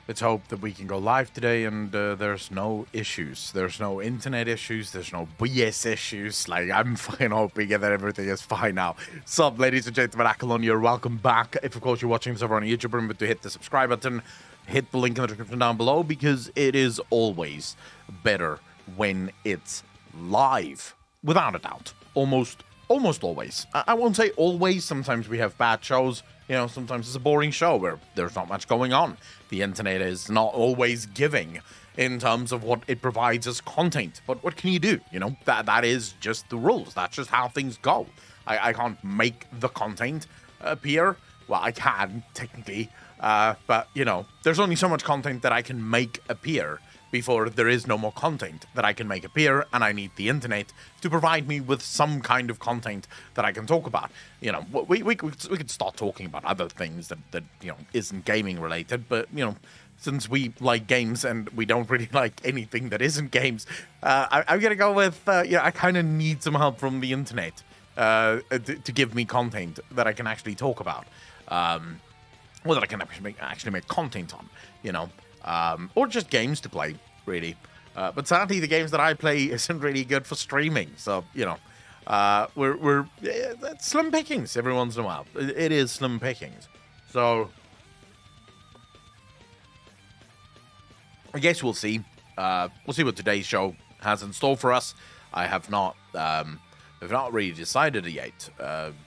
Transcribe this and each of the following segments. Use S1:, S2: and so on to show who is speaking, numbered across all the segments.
S1: Let's hope that we can go live today and there's no issues. There's no internet issues. There's no BS issues. Like, I'm fucking hoping that everything is fine now. Sup, ladies and gentlemen, Akalon, you're welcome back. If, of course, you're watching this over on YouTube, remember to hit the subscribe button. Hit the link in the description down below because it is always better when it's live. Without a doubt. Almost always. I won't say always. Sometimes we have bad shows. You know, sometimes it's a boring show where there's not much going on. The internet is not always giving in terms of what it provides as content. But what can you do? You know, that is just the rules. That's just how things go. I can't make the content appear. Well, I can, technically. But, you know, there's only so much content that I can make appear before there is no more content that I can make appear, and I need the internet to provide me with some kind of content that I can talk about. You know, we could start talking about other things that you know, isn't gaming related, but, you know, since we like games and we don't really like anything that isn't games, I'm gonna go with, yeah, I kind of need some help from the internet to give me content that I can actually talk about. Well, that I can actually make content on, you know. Or just games to play, really. But sadly, the games that I play isn't really good for streaming. So, you know, we're slim pickings every once in a while. It is slim pickings. So, I guess we'll see. We'll see what today's show has in store for us. I have not really decided it yet.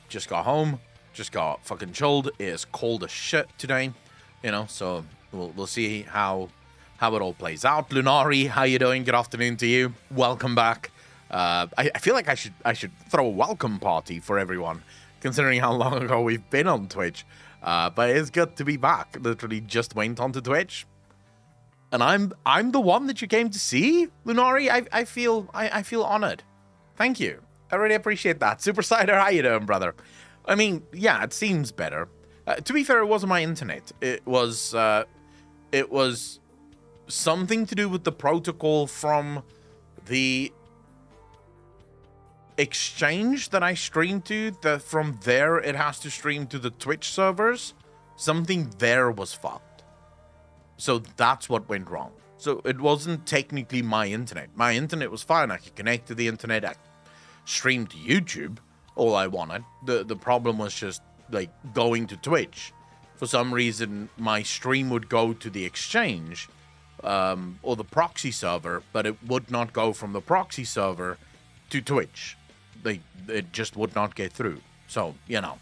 S1: Just got home. Just got fucking chilled. It is cold as shit today, you know, so we'll see how it all plays out. Lunari, how you doing? Good afternoon to you. Welcome back. I feel like I should throw a welcome party for everyone, considering how long ago we've been on Twitch. But it's good to be back. Literally just went onto Twitch, and I'm the one that you came to see, Lunari. I feel honored. Thank you. I really appreciate that. Super Cider, how you doing, brother? I mean, yeah, it seems better. To be fair, it wasn't my internet. It was something to do with the protocol from the exchange that I streamed to. That from there, it has to stream to the Twitch servers. Something there was fucked. So that's what went wrong. So it wasn't technically my internet. My internet was fine. I could connect to the internet. I streamed to YouTube. All I wanted. The problem was just like going to Twitch. For some reason, my stream would go to the exchange or the proxy server, but it would not go from the proxy server to Twitch. It just would not get through. So, you know,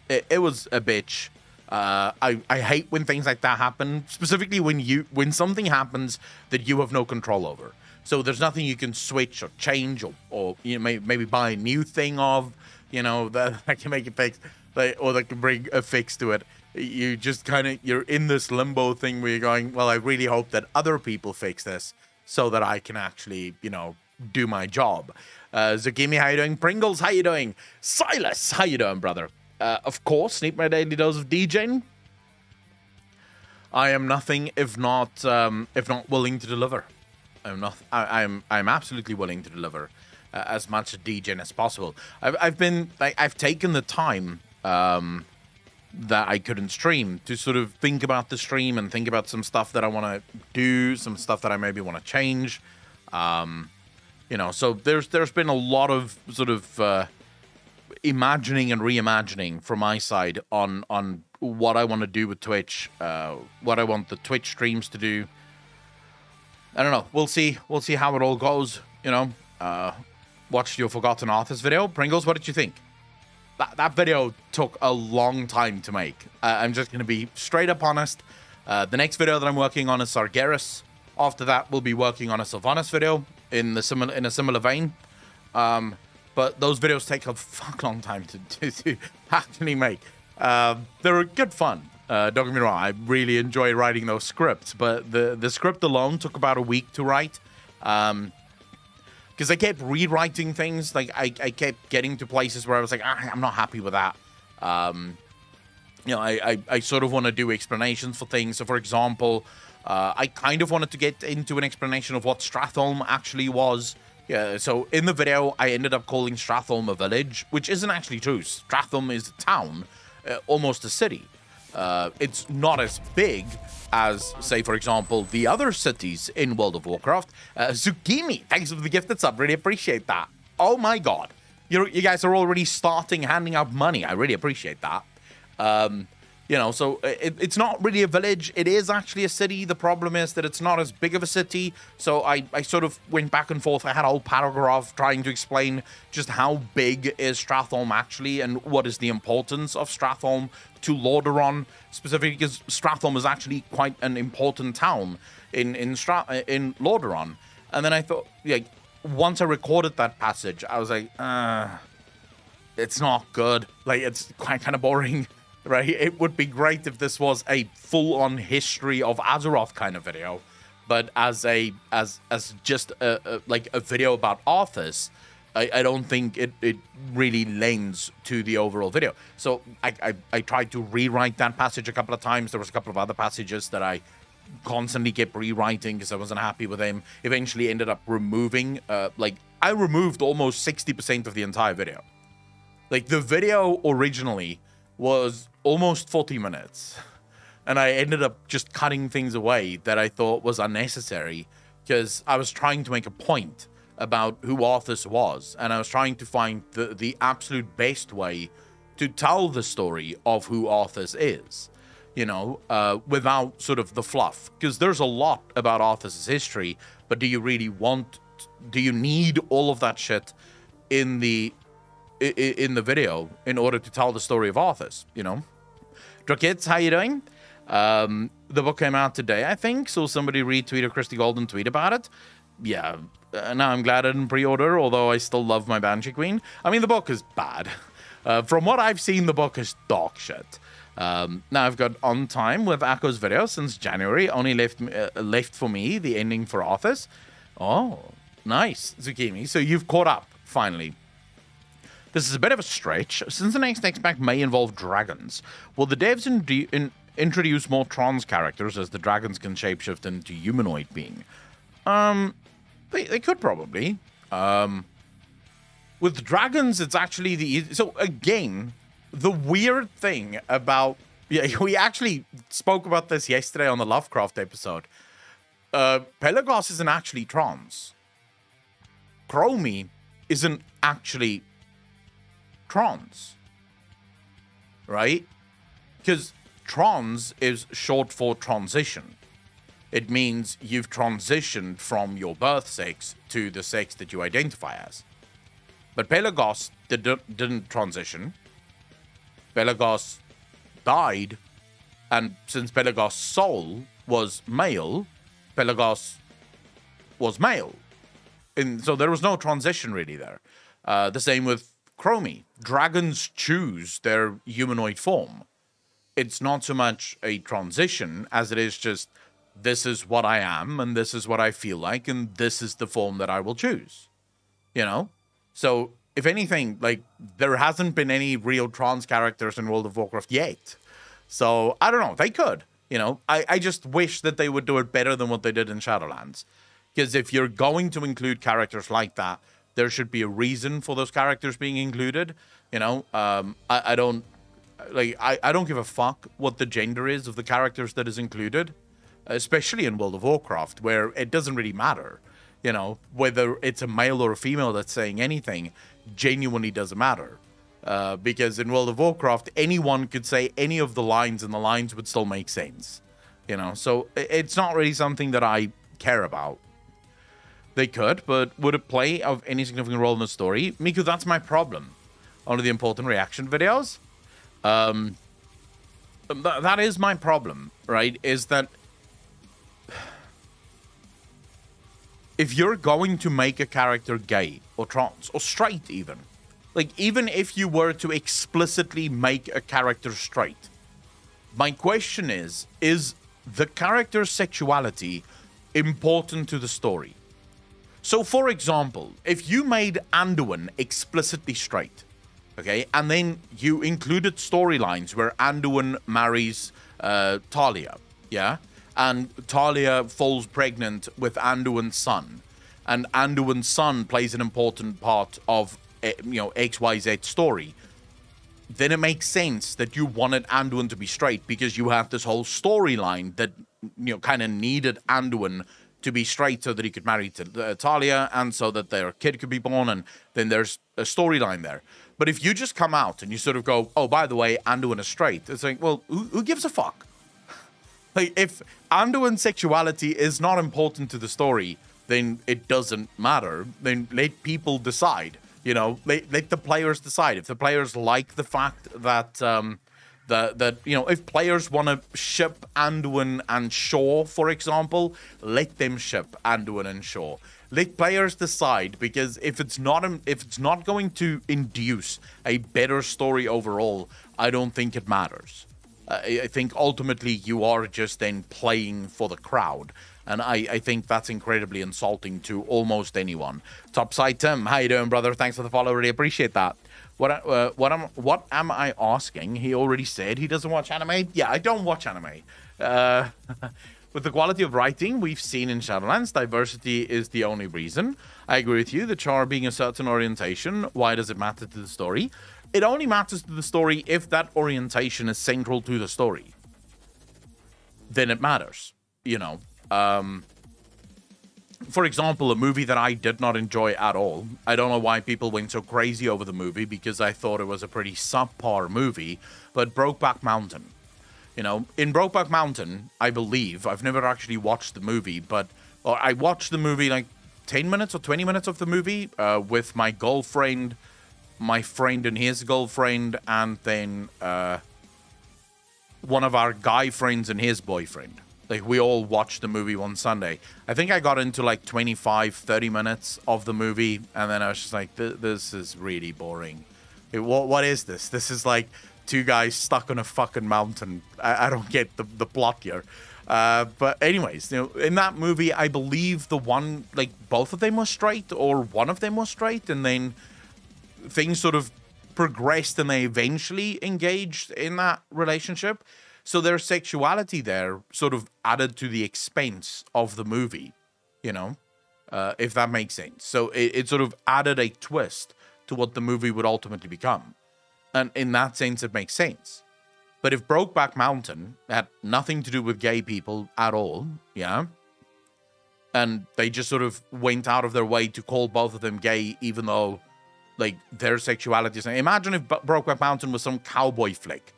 S1: it was a bitch. I hate when things like that happen, specifically when something happens that you have no control over. So there's nothing you can switch or change or you know, maybe buy a new thing of, you know, that can make it fix, or that can bring a fix to it. You just you're in this limbo thing where you're going, well, I really hope that other people fix this so that I can actually, you know, do my job. Zagimi, how you doing? Pringles, how you doing? Silas, how you doing, brother? Of course, need my daily dose of DJing. I am nothing if not willing to deliver. I'm absolutely willing to deliver as much DJing as possible. I've taken the time that I couldn't stream to sort of think about the stream and think about some stuff that I want to do, some stuff that I maybe want to change. You know, so there's been a lot of sort of imagining and reimagining from my side on what I want to do with Twitch, what I want the Twitch streams to do. I don't know. We'll see how it all goes. You know, watched your Forgotten Artist video. Pringles, what did you think? That video took a long time to make. I'm just going to be straight up honest. The next video that I'm working on is Sargeras. After that, we'll be working on a Sylvanas video in a similar vein. But those videos take a fuck long time to actually make. They're good fun. Don't get me wrong, I really enjoy writing those scripts, but the script alone took about a week to write. Because I kept rewriting things. Like, I kept getting to places where I was like, I'm not happy with that. You know, I sort of want to do explanations for things. So, for example, I kind of wanted to get into an explanation of what Stratholm actually was. Yeah, so in the video, I ended up calling Stratholm a village, which isn't actually true. Stratholm is a town, almost a city. It's not as big as, say, for example, the other cities in World of Warcraft. Zucchini, thanks for the gifted sub. Really appreciate that. Oh my god. You guys are already starting handing out money. I really appreciate that. You know, so it's not really a village. It is actually a city. The problem is that it's not as big of a city. So I sort of went back and forth. I had a whole paragraph trying to explain just how big is Stratholme actually and what is the importance of Stratholme to Lordaeron, specifically because Stratholme is actually quite an important town in Lordaeron. And then I thought, like, once I recorded that passage, I was like, it's not good. Like, it's quite kind of boring. Right, it would be great if this was a full-on history of Azeroth kind of video, but as just a video about Arthas, I don't think it really lends to the overall video. So I tried to rewrite that passage a couple of times. There was a couple of other passages that I constantly kept rewriting because I wasn't happy with them. Eventually ended up removing, I removed almost 60% of the entire video. Like, the video originally was almost 40 minutes. And I ended up just cutting things away that I thought was unnecessary because I was trying to make a point about who Arthas was. And I was trying to find the absolute best way to tell the story of who Arthas is, you know, without sort of the fluff. Because there's a lot about Arthas' history, but do you really do you need all of that shit in the video in order to tell the story of Arthas, you know? Drakits, how you doing? The book came out today, I think. Saw somebody retweet a Christy Golden tweet about it. Yeah, now I'm glad I didn't pre-order, although I still love my Banshee Queen. I mean, the book is bad. From what I've seen, the book is dog shit. Now I've got On Time with Akko's video since January. Only left for me the ending for Arthas. Oh, nice, Zucchini. So you've caught up, finally. This is a bit of a stretch, since the next X-Pack may involve dragons. Will the devs introduce more trans characters as the dragons can shapeshift into humanoid being? They could probably. With dragons, it's actually so again, the weird thing about... Yeah, we actually spoke about this yesterday on the Lovecraft episode. Pelagos isn't actually trans. Chromie isn't actually trans, right? Because trans is short for transition. It means you've transitioned from your birth sex to the sex that you identify as. But Pelagos didn't transition. Pelagos died, and since Pelagos' soul was male, Pelagos was male. And so there was no transition really there. The same with Chromie. Dragons choose their humanoid form. It's not so much a transition as it is just, this is what I am, and this is what I feel like, and this is the form that I will choose. You know? So, if anything, like, there hasn't been any real trans characters in World of Warcraft yet. So, I don't know. They could. You know? I just wish that they would do it better than what they did in Shadowlands. Because if you're going to include characters like that, there should be a reason for those characters being included. You know, I don't give a fuck what the gender is of the characters that is included, especially in World of Warcraft, where it doesn't really matter. You know, whether it's a male or a female that's saying anything genuinely doesn't matter. Because in World of Warcraft, anyone could say any of the lines and the lines would still make sense. You know, so it's not really something that I care about. They could, but would it play of any significant role in the story? Miku, that's my problem. Only the important reaction videos? That is my problem, right? Is that if you're going to make a character gay or trans or straight even, like even if you were to explicitly make a character straight, my question is the character's sexuality important to the story? So, for example, if you made Anduin explicitly straight, okay, and then you included storylines where Anduin marries Talia, yeah, and Talia falls pregnant with Anduin's son, and Anduin's son plays an important part of, XYZ story, then it makes sense that you wanted Anduin to be straight because you have this whole storyline that kind of needed Anduin to be straight so that he could marry Talia and so that their kid could be born, and then there's a storyline there. But if you just come out and you sort of go, oh, by the way, Anduin is straight, it's like, well, who gives a fuck? Like, if Anduin's sexuality is not important to the story, then it doesn't matter. Then let people decide, let the players decide. If the players like the fact that, if players want to ship Anduin and Shaw, for example, let them ship Anduin and Shaw. Let players decide, because if it's not going to induce a better story overall, I don't think it matters. I think ultimately you are just then playing for the crowd. And I think that's incredibly insulting to almost anyone. Topside Tim, how you doing, brother? Thanks for the follow. Really appreciate that. What am I asking? He already said he doesn't watch anime. Yeah, I don't watch anime. With the quality of writing we've seen in Shadowlands, diversity is the only reason. I agree with you. The char being a certain orientation, why does it matter to the story? It only matters to the story if that orientation is central to the story. Then it matters, For example, a movie that I did not enjoy at all. I don't know why people went so crazy over the movie, because I thought it was a pretty subpar movie, but Brokeback Mountain. In Brokeback Mountain, I believe, I've never actually watched the movie, but I watched the movie like 10 minutes or 20 minutes of the movie with my girlfriend, my friend and his girlfriend, and then one of our guy friends and his boyfriend. Like, we all watched the movie one Sunday. I think I got into like 25, 30 minutes of the movie, and then I was just like, this is really boring. What is this? This is like two guys stuck on a fucking mountain. I don't get the plot here. But anyways, in that movie, I believe both of them were straight, or one of them was straight, and then things sort of progressed and they eventually engaged in that relationship. So their sexuality there sort of added to the expense of the movie, if that makes sense. So it sort of added a twist to what the movie would ultimately become. And in that sense, it makes sense. But if Brokeback Mountain had nothing to do with gay people at all, and they just sort of went out of their way to call both of them gay, even though, like, their sexuality is... Imagine if Brokeback Mountain was some cowboy flick,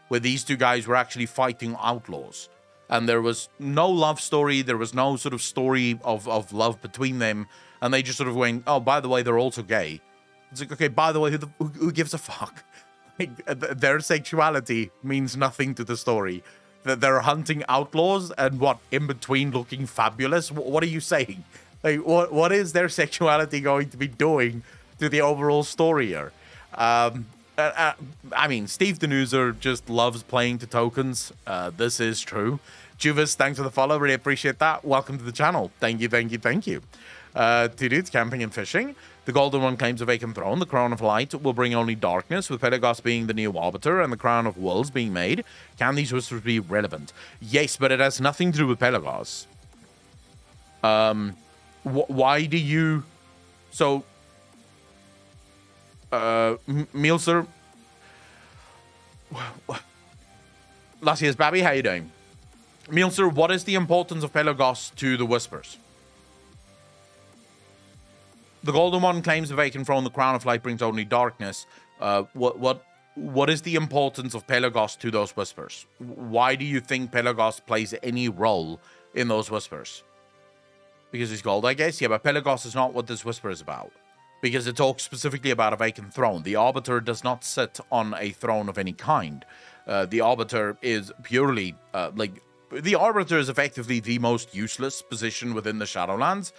S1: where these two guys were actually fighting outlaws. And there was no love story, there was no sort of story of love between them, and they just sort of went, oh, by the way, they're also gay. It's like, okay, by the way, who gives a fuck? Like, their sexuality means nothing to the story. They're hunting outlaws and what, in between looking fabulous? What are you saying? Like, what is their sexuality going to be doing to the overall story here? I mean, Steve Denuser just loves playing to tokens. This is true. Juvis, thanks for the follow. Really appreciate that. Welcome to the channel. Thank you. Two dudes camping and fishing. The Golden One claims a vacant throne. The Crown of Light will bring only darkness, with Pelagos being the new arbiter and the Crown of Worlds being made. Can these whispers be relevant? Yes, but it has nothing to do with Pelagos. Why do you... So... Milser... Lassia's Babby, how you doing? Milser, what is the importance of Pelagos to the Whispers? The Golden One claims a vacant throne. The Crown of Light brings only darkness. What is the importance of Pelagos to those Whispers? Why do you think Pelagos plays any role in those Whispers? Because he's gold, I guess. Yeah, but Pelagos is not what this Whisper is about. Because it talks specifically about a vacant throne. The Arbiter does not sit on a throne of any kind. The Arbiter is purely, the Arbiter is effectively the most useless position within the Shadowlands.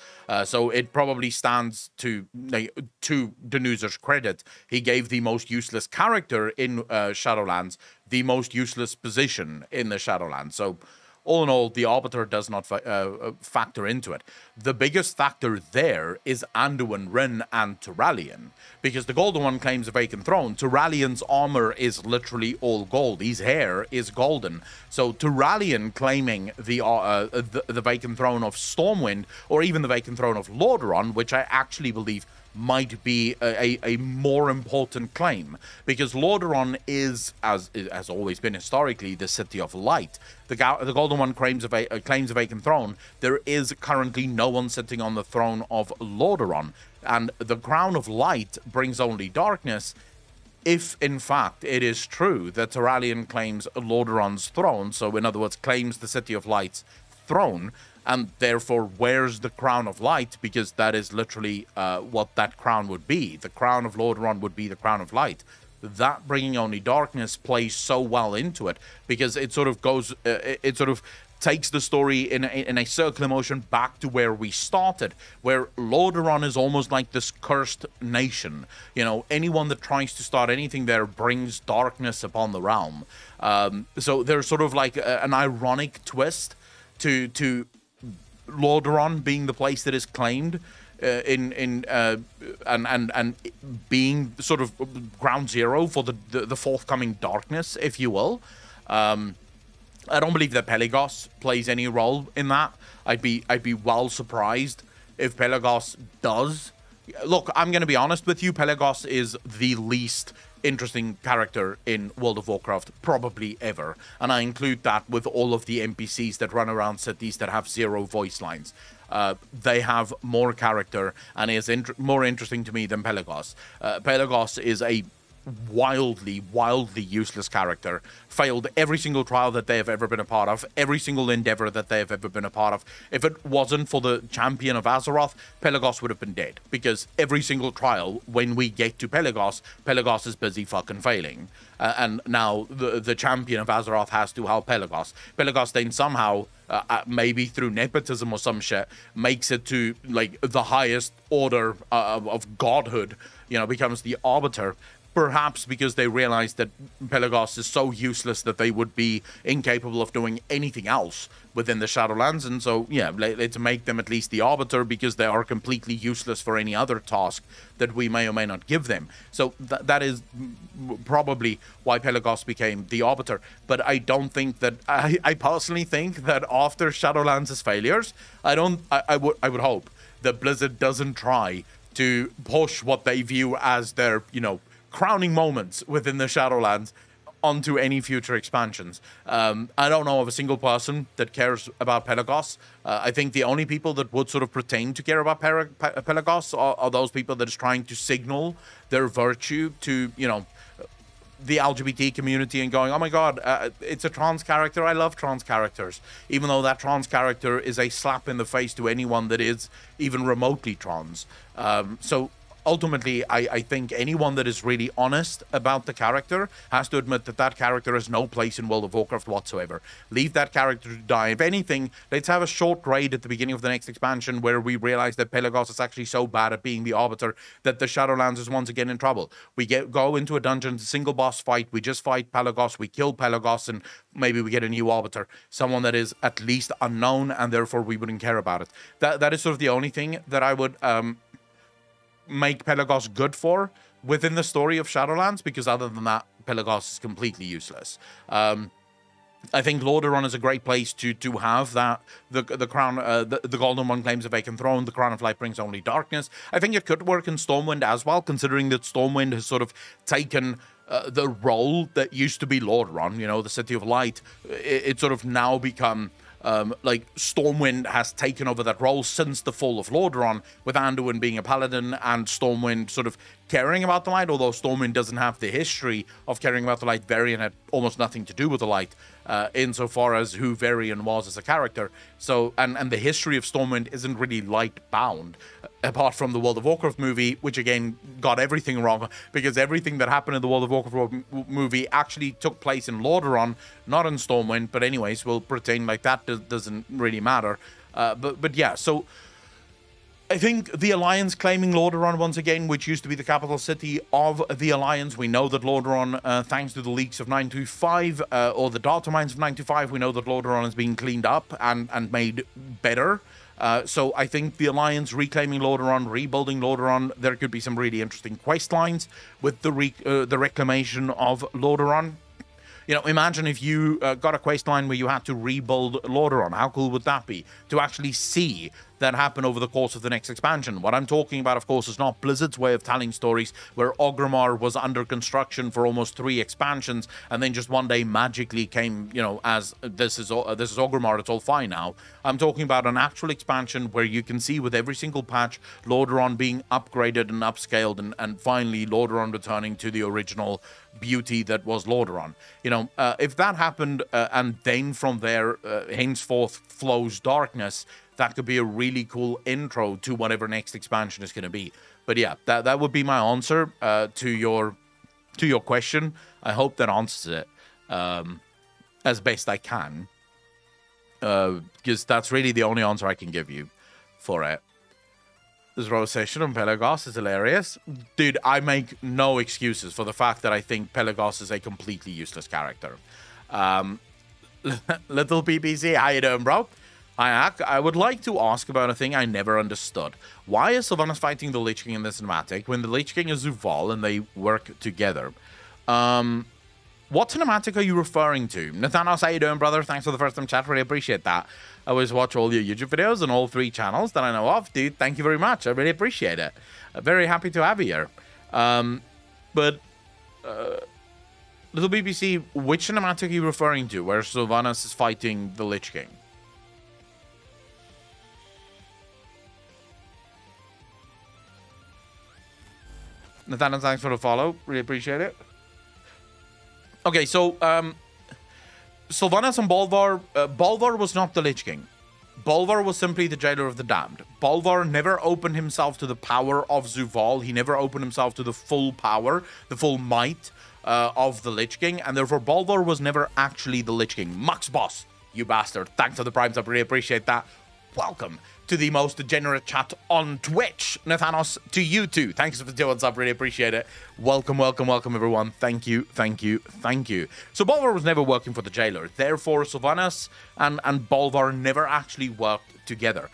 S1: So it probably stands to Denuser's credit. He gave the most useless character in Shadowlands the most useless position in the Shadowlands. So all in all, the Arbiter does not factor into it. The biggest factor there is Anduin, Rin, and Turalian. Because the Golden One claims a vacant throne. Turalian's armor is literally all gold. His hair is golden. So Turalian claiming the vacant throne of Stormwind, or even the vacant throne of Lordaeron, which I actually believe might be a more important claim, because Lordaeron is, as has always been historically, the City of Light. The Golden One claims a vacant throne. There is currently no one sitting on the throne of Lordaeron, and the Crown of Light brings only darkness. If, in fact, it is true that Turalyon claims Lordaeron's throne, so in other words, claims the City of Light's throne, and therefore wears the Crown of Light, because that is literally what that crown would be. The Crown of Lordaeron would be the Crown of Light. That bringing only darkness plays so well into it, because it sort of goes, it sort of takes the story in a circular motion back to where we started, where Lordaeron is almost like this cursed nation. You know, anyone that tries to start anything there brings darkness upon the realm. So there's sort of like an ironic twist to Lordaeron being the place that is claimed and being sort of ground zero for the forthcoming darkness, if you will. I don't believe that Pelagos plays any role in that. I'd be well surprised if Pelagos does. Look, I'm going to be honest with you. Pelagos is the least interesting character in World of Warcraft probably ever, and I include that with all of the NPCs that run around cities that have 0 voice lines. They have more character and is more interesting to me than Pelagos. Pelagos is a wildly useless character. Failed every single trial that they have ever been a part of, every single endeavor that they have ever been a part of. If it wasn't for the champion of Azeroth, Pelagos would have been dead, because every single trial, when we get to Pelagos, Pelagos is busy fucking failing. And now the champion of Azeroth has to help Pelagos. Pelagos then somehow, maybe through nepotism or some shit, makes it to like the highest order of godhood, you know, becomes the Arbiter. Perhaps because they realized that Pelagos is so useless that they would be incapable of doing anything else within the Shadowlands. And so, yeah, let's make them at least the Arbiter, because they are completely useless for any other task that we may or may not give them. So that is probably why Pelagos became the Arbiter. But I don't think that, I personally think that after Shadowlands' failures, I would hope that Blizzard doesn't try to push what they view as their, you know, crowning moments within the Shadowlands onto any future expansions. I don't know of a single person that cares about Pelagos. I think the only people that would sort of pretend to care about Pelagos are those people that is trying to signal their virtue to, you know, the LGBT community and going, oh my god, it's a trans character. I love trans characters. Even though that trans character is a slap in the face to anyone that is even remotely trans. So ultimately, I think anyone that is really honest about the character has to admit that that character has no place in World of Warcraft whatsoever. Leave that character to die. If anything, let's have a short raid at the beginning of the next expansion where we realize that Pelagos is actually so bad at being the Arbiter that the Shadowlands is once again in trouble. We go into a dungeon, single boss fight, we just fight Pelagos, we kill Pelagos, and maybe we get a new Arbiter. Someone that is at least unknown, and therefore we wouldn't care about it. That is sort of the only thing that I would make Pelagos good for within the story of Shadowlands, because other than that, Pelagos is completely useless. I think Lordaeron is a great place to have that. The crown, the Golden One claims a vacant throne. The Crown of Light brings only darkness. I think it could work in Stormwind as well, considering that Stormwind has sort of taken the role that used to be Lordaeron, you know, the City of Light. It's sort of now become like Stormwind has taken over that role since the fall of Lordaeron, with Anduin being a paladin and Stormwind sort of caring about the light, although Stormwind doesn't have the history of caring about the light. Varian had almost nothing to do with the light insofar as who Varian was as a character. So, and the history of Stormwind isn't really light bound, apart from the World of Warcraft movie, which again got everything wrong, because everything that happened in the World of Warcraft movie actually took place in Lordaeron, not in Stormwind. But anyways, we'll pretend like that doesn't really matter. But yeah, so I think the Alliance claiming Lordaeron once again, which used to be the capital city of the Alliance. We know that Lordaeron, thanks to the leaks of 925, or the data mines of 925, we know that Lordaeron has been cleaned up and made better. So I think the Alliance reclaiming Lordaeron, rebuilding Lordaeron, there could be some really interesting quest lines with the reclamation of Lordaeron. You know, imagine if you got a quest line where you had to rebuild Lordaeron. How cool would that be? To actually see that happen over the course of the next expansion. What I'm talking about, of course, is not Blizzard's way of telling stories where Orgrimmar was under construction for almost 3 expansions and then just one day magically came, you know, as this is Orgrimmar, it's all fine now. I'm talking about an actual expansion where you can see with every single patch Lordaeron being upgraded and upscaled, and finally Lordaeron returning to the original beauty that was Lordaeron. You know, if that happened and then from there henceforth flows darkness, that could be a really cool intro to whatever next expansion is going to be. But yeah, that would be my answer to your question. I hope that answers it as best I can, because that's really the only answer I can give you for it. This rotation on Pelagos is hilarious. Dude, I make no excuses for the fact that I think Pelagos is a completely useless character. Little PPC, how you doing, bro? I would like to ask about a thing I never understood. Why is Sylvanas fighting the Lich King in the cinematic when the Lich King is Zuval and they work together? What cinematic are you referring to? Nathanos, how you doing, brother? Thanks for the first time chat. Really appreciate that. I always watch all your YouTube videos on all 3 channels that I know of. Dude, thank you very much. I really appreciate it. Very happy to have you here. Little BBC, which cinematic are you referring to where Sylvanas is fighting the Lich King? Nathanos, thanks for the follow. Really appreciate it. Okay, so Sylvanas and Bolvar. Bolvar was not the Lich King. Bolvar was simply the Jailer of the Damned. Bolvar never opened himself to the power of Zuval. He never opened himself to the full power, the full might of the Lich King, and therefore Bolvar was never actually the Lich King. Max Boss, you bastard. Thanks for the primes. I really appreciate that. Welcome to the most degenerate chat on Twitch. Nathanos, to you too. Thanks for doing what's up. Really appreciate it. Welcome, welcome, welcome, everyone. Thank you, thank you, thank you. So Bolvar was never working for the Jailer. Therefore, Sylvanas and Bolvar never actually worked together.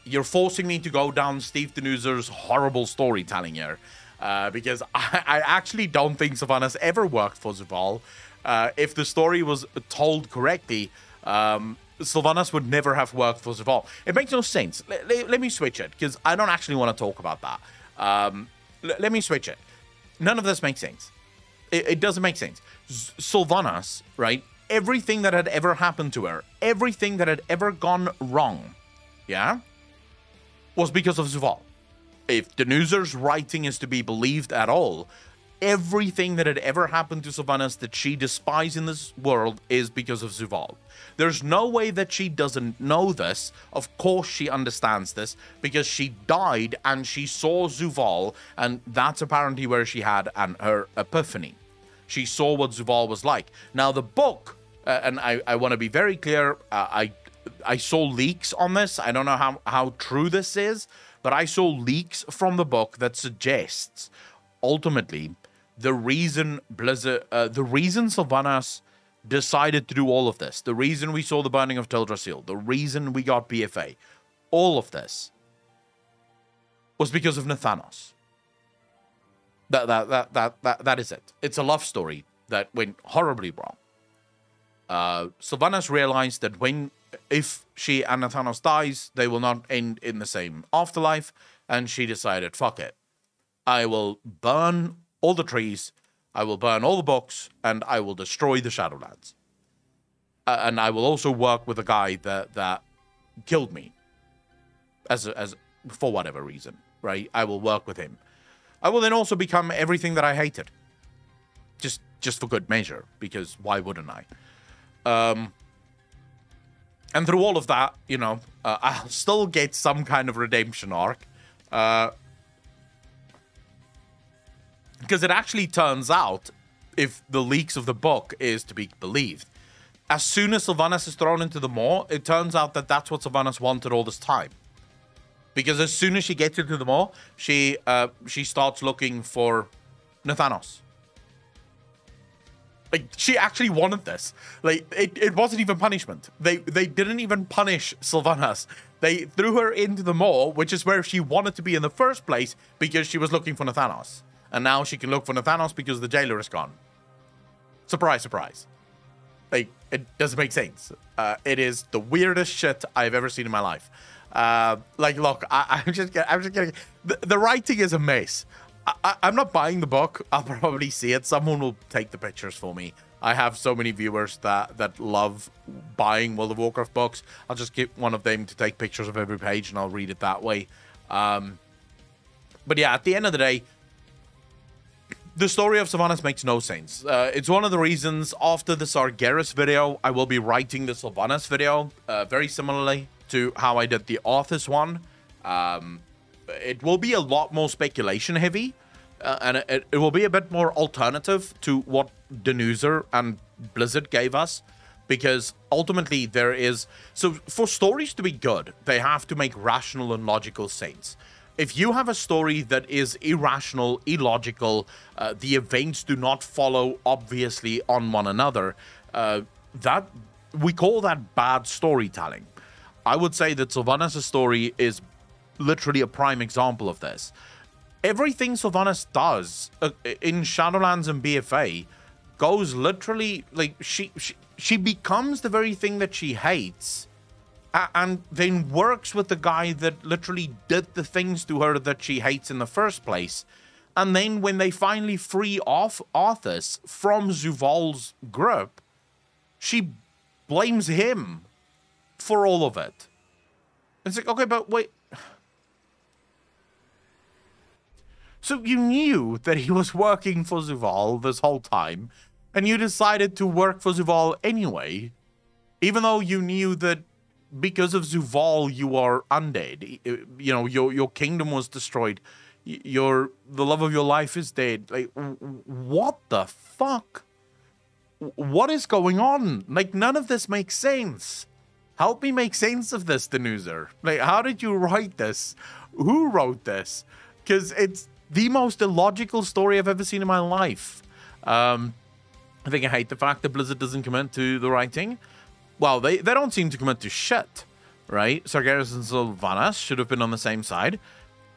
S1: You're forcing me to go down Steve Denuzer's horrible storytelling here. Because I actually don't think Sylvanas ever worked for Zuval. If the story was told correctly, Sylvanas would never have worked for Zuval. It makes no sense. Let me switch it, because I don't actually want to talk about that. Let me switch it. None of this makes sense. It doesn't make sense. Sylvanas, right? Everything that had ever happened to her, everything that had ever gone wrong, yeah, was because of Zuval. If Denuzer's writing is to be believed at all, everything that had ever happened to Sylvanas that she despised in this world is because of Zuval. There's no way that she doesn't know this. Of course she understands this, because she died and she saw Zuval, and that's apparently where she had her epiphany. She saw what Zuval was like. Now the book, and I want to be very clear, I saw leaks on this. I don't know how true this is, but I saw leaks from the book that suggests ultimately the reason Sylvanas decided to do all of this, the reason we saw the burning of Teldrassil, the reason we got BFA, all of this was because of Nathanos. That is it. It's a love story that went horribly wrong. Sylvanas realized that if she and Nathanos dies, they will not end in the same afterlife, and she decided, fuck it. I will burn all the trees, I will burn all the books, and I will destroy the Shadowlands. And I will also work with a guy that killed me, as for whatever reason, right? I will work with him. I will then also become everything that I hated, just for good measure, because why wouldn't I? And through all of that, you know, I'll still get some kind of redemption arc. Because it actually turns out, if the leaks of the book is to be believed, as soon as Sylvanas is thrown into the maw, it turns out that that's what Sylvanas wanted all this time. Because as soon as she gets into the maw, she starts looking for Nathanos. Like, she actually wanted this. Like, it wasn't even punishment. They didn't even punish Sylvanas. They threw her into the maw, which is where she wanted to be in the first place, because she was looking for Nathanos. And now she can look for Nathanos because the Jailer is gone. Surprise, surprise. Like, it doesn't make sense. It is the weirdest shit I've ever seen in my life. Like, look, I'm just kidding. The writing is a mess. I'm not buying the book. I'll probably see it. Someone will take the pictures for me. I have so many viewers that love buying World of Warcraft books. I'll just get one of them to take pictures of every page, and I'll read it that way. But yeah, at the end of the day, the story of Sylvanas makes no sense. It's one of the reasons after the Sargeras video, I will be writing the Sylvanas video very similarly to how I did the Arthas one. It will be a lot more speculation heavy, and it will be a bit more alternative to what Denuser and Blizzard gave us, because ultimately there is... So for stories to be good, they have to make rational and logical sense. If you have a story that is irrational, illogical, the events do not follow obviously on one another, that we call that bad storytelling. I would say that Sylvanas' story is literally a prime example of this. Everything Sylvanas does in Shadowlands and BFA goes literally, like, she becomes the very thing that she hates, and then works with the guy that literally did the things to her that she hates in the first place. And then when they finally free off Arthas from Zuval's grip, she blames him for all of it. It's like, okay, but wait. So you knew that he was working for Zuval this whole time, and you decided to work for Zuval anyway, even though you knew that because of Zuval, you are undead. You know, your kingdom was destroyed. The love of your life is dead. Like, what the fuck? What is going on? Like, none of this makes sense. Help me make sense of this, Denuser. Like, how did you write this? Who wrote this? Because it's the most illogical story I've ever seen in my life. I think I hate the fact that Blizzard doesn't commit to the writing. Well, they don't seem to commit to shit, right? Sargeras and Sylvanas should have been on the same side.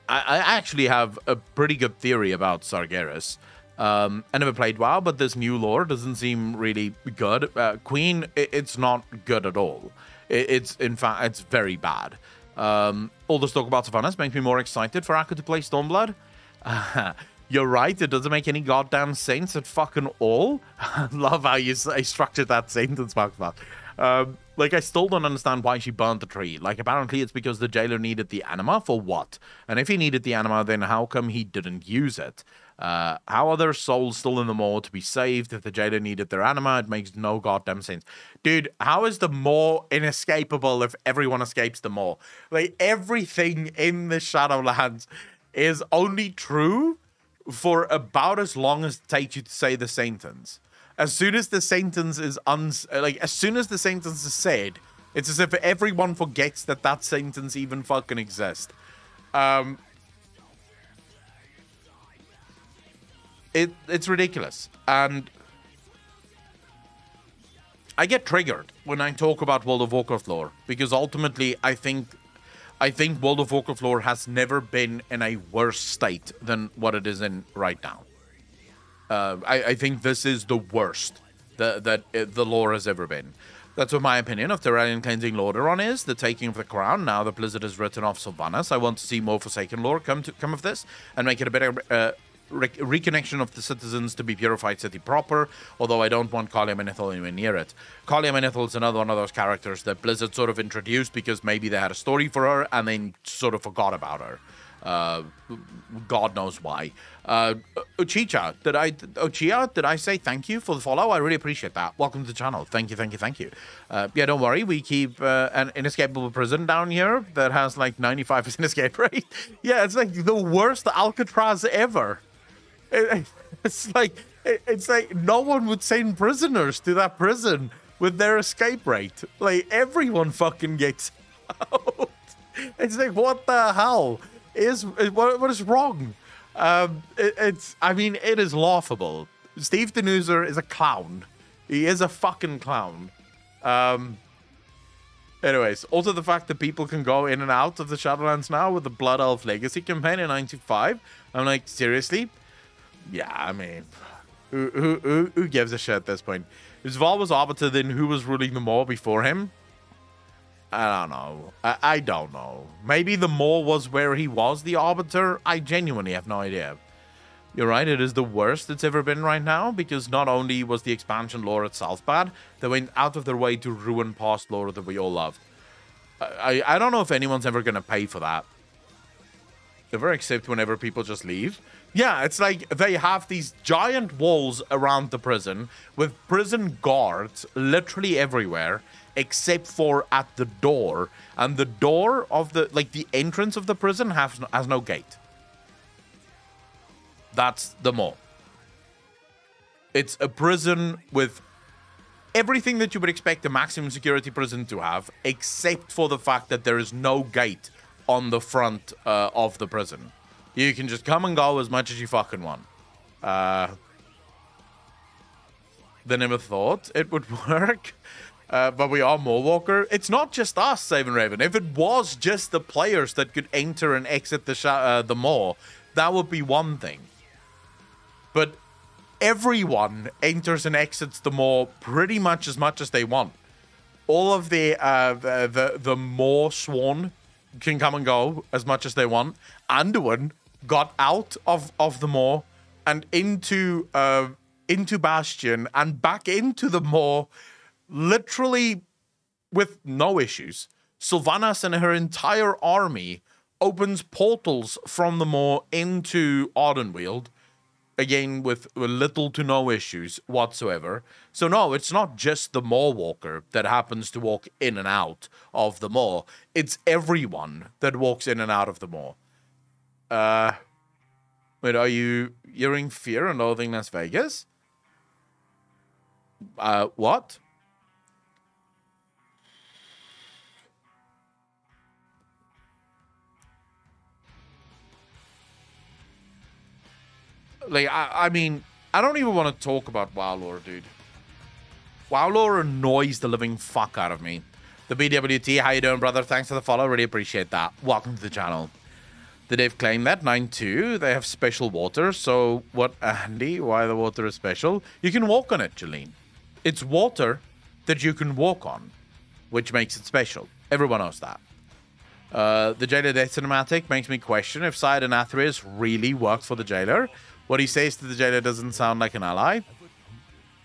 S1: I actually have a pretty good theory about Sargeras. I never played WoW, but this new lore doesn't seem really good. Queen, it's not good at all. In fact, it's very bad. All this talk about Sylvanas makes me more excited for Akka to play Stormblood. You're right, it doesn't make any goddamn sense at fucking all. I love how you structured that sentence, Marksman. Like, I still don't understand why she burned the tree. Like, apparently it's because the jailer needed the anima for what? And if he needed the anima, then how come he didn't use it? How are there souls still in the maw to be saved if the jailer needed their anima? It makes no goddamn sense. Dude, how is the maw inescapable if everyone escapes the maw? Like, everything in the Shadowlands is only true for about as long as it takes you to say the sentence. As soon as the sentence is as soon as the sentence is said, it's as if everyone forgets that that sentence even fucking exists. It's ridiculous, and I get triggered when I talk about World of Warcraft lore, because ultimately I think World of Warcraft lore has never been in a worse state than what it is in right now. I think this is the worst that the lore has ever been. That's what my opinion of Tyrellian Cleansing Lordaeron is, the taking of the crown. Now that Blizzard has written off Sylvanas, I want to see more Forsaken lore come of this, and make it a better reconnection of the citizens to be purified city proper, although I don't want Kalia Menethil anywhere near it. Kalia Menethil is another one of those characters that Blizzard sort of introduced because maybe they had a story for her and then sort of forgot about her. God knows why. Ochicha, did I say thank you for the follow? I really appreciate that. Welcome to the channel. Thank you. Yeah, don't worry. We keep an inescapable prison down here that has like 95% escape rate. Yeah, it's like the worst Alcatraz ever. It's like no one would send prisoners to that prison with their escape rate. Like, everyone fucking gets out. It's like, what the hell? What is wrong? I mean, it is laughable. Steve Denuser is a clown. He is a fucking clown. Anyways, also the fact that people can go in and out of the Shadowlands now with the Blood Elf Legacy campaign in 95. I'm like, seriously? Yeah, I mean, who gives a shit at this point? If Zval was Arbiter, then who was ruling the Maw before him? I don't know. I don't know. Maybe the Maw was where he was the Arbiter? I genuinely have no idea. You're right, it is the worst it's ever been right now, because not only was the expansion lore itself bad, they went out of their way to ruin past lore that we all loved. I don't know if anyone's ever going to pay for that. Ever, except whenever people just leave. Yeah, it's like they have these giant walls around the prison with prison guards literally everywhere, except for at the door. And the door of the, like the entrance of the prison has no gate. That's the Maw. It's a prison with everything that you would expect a maximum security prison to have, except for the fact that there is no gate on the front of the prison. You can just come and go as much as you fucking want. They never thought it would work. But we are Mawwalker. It's not just us, Saving Raven. If it was just the players that could enter and exit the Maw, that would be one thing. But everyone enters and exits the Maw pretty much as they want. All of the Maw Sworn can come and go as much as they want. Anduin got out of the Maw and into Bastion and back into the Maw literally with no issues. Sylvanas and her entire army opens portals from the Maw into Ardenweald, again with little to no issues whatsoever. So no, it's not just the Mawwalker that happens to walk in and out of the Maw. It's everyone that walks in and out of the Maw. Wait, are you hearing Fear and Loathing Las Vegas? What? Like, I mean, I don't even want to talk about WoW lore, dude. WoW lore annoys the living fuck out of me. The BWT, how you doing, brother? Thanks for the follow. Really appreciate that. Welcome to the channel. Did they've claimed that? 9-2. They have special water. So, what, Andy? Why the water is special? You can walk on it, Jolene. It's water that you can walk on, which makes it special. Everyone knows that. The Jailer Death Cinematic makes me question if Syed and Athreus really worked for the Jailer. What he says to the Jailer doesn't sound like an ally.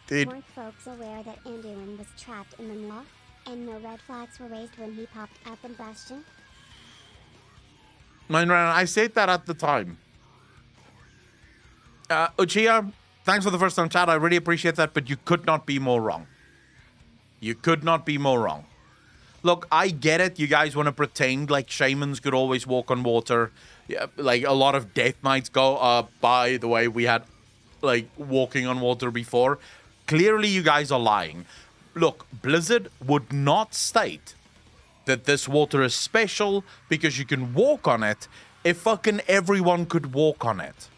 S1: Dude.
S2: Weren't folks aware that Anduin was trapped in the Maw, and no red flags were raised when he popped up in Bastion?
S1: I said that at the time. Uchiha, thanks for the first time chat. I really appreciate that, but you could not be more wrong. You could not be more wrong. Look, I get it. You guys want to pretend like shamans could always walk on water. Yeah, like a lot of Death Knights go. By the way, we had like walking on water before. Clearly, you guys are lying. Look, Blizzard would not state that this water is special because you can walk on it if fucking everyone could walk on it.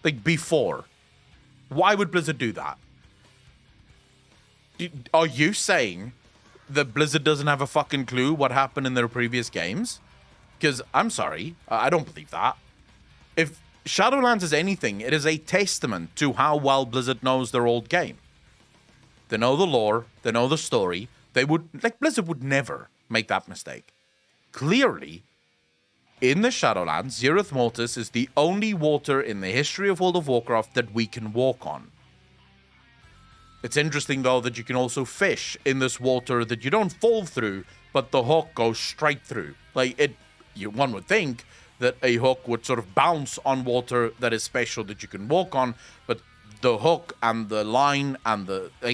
S1: Like before. Why would Blizzard do that? Are you saying that Blizzard doesn't have a fucking clue what happened in their previous games? Because, I'm sorry, I don't believe that. If Shadowlands is anything, it is a testament to how well Blizzard knows their old game. They know the lore, they know the story. They would, like, Blizzard would never make that mistake. Clearly, in the Shadowlands, Zereth Mortis is the only water in the history of World of Warcraft that we can walk on. It's interesting, though, that you can also fish in this water that you don't fall through, but the hook goes straight through. Like, one would think that a hook would sort of bounce on water that is special that you can walk on, but the hook and the line and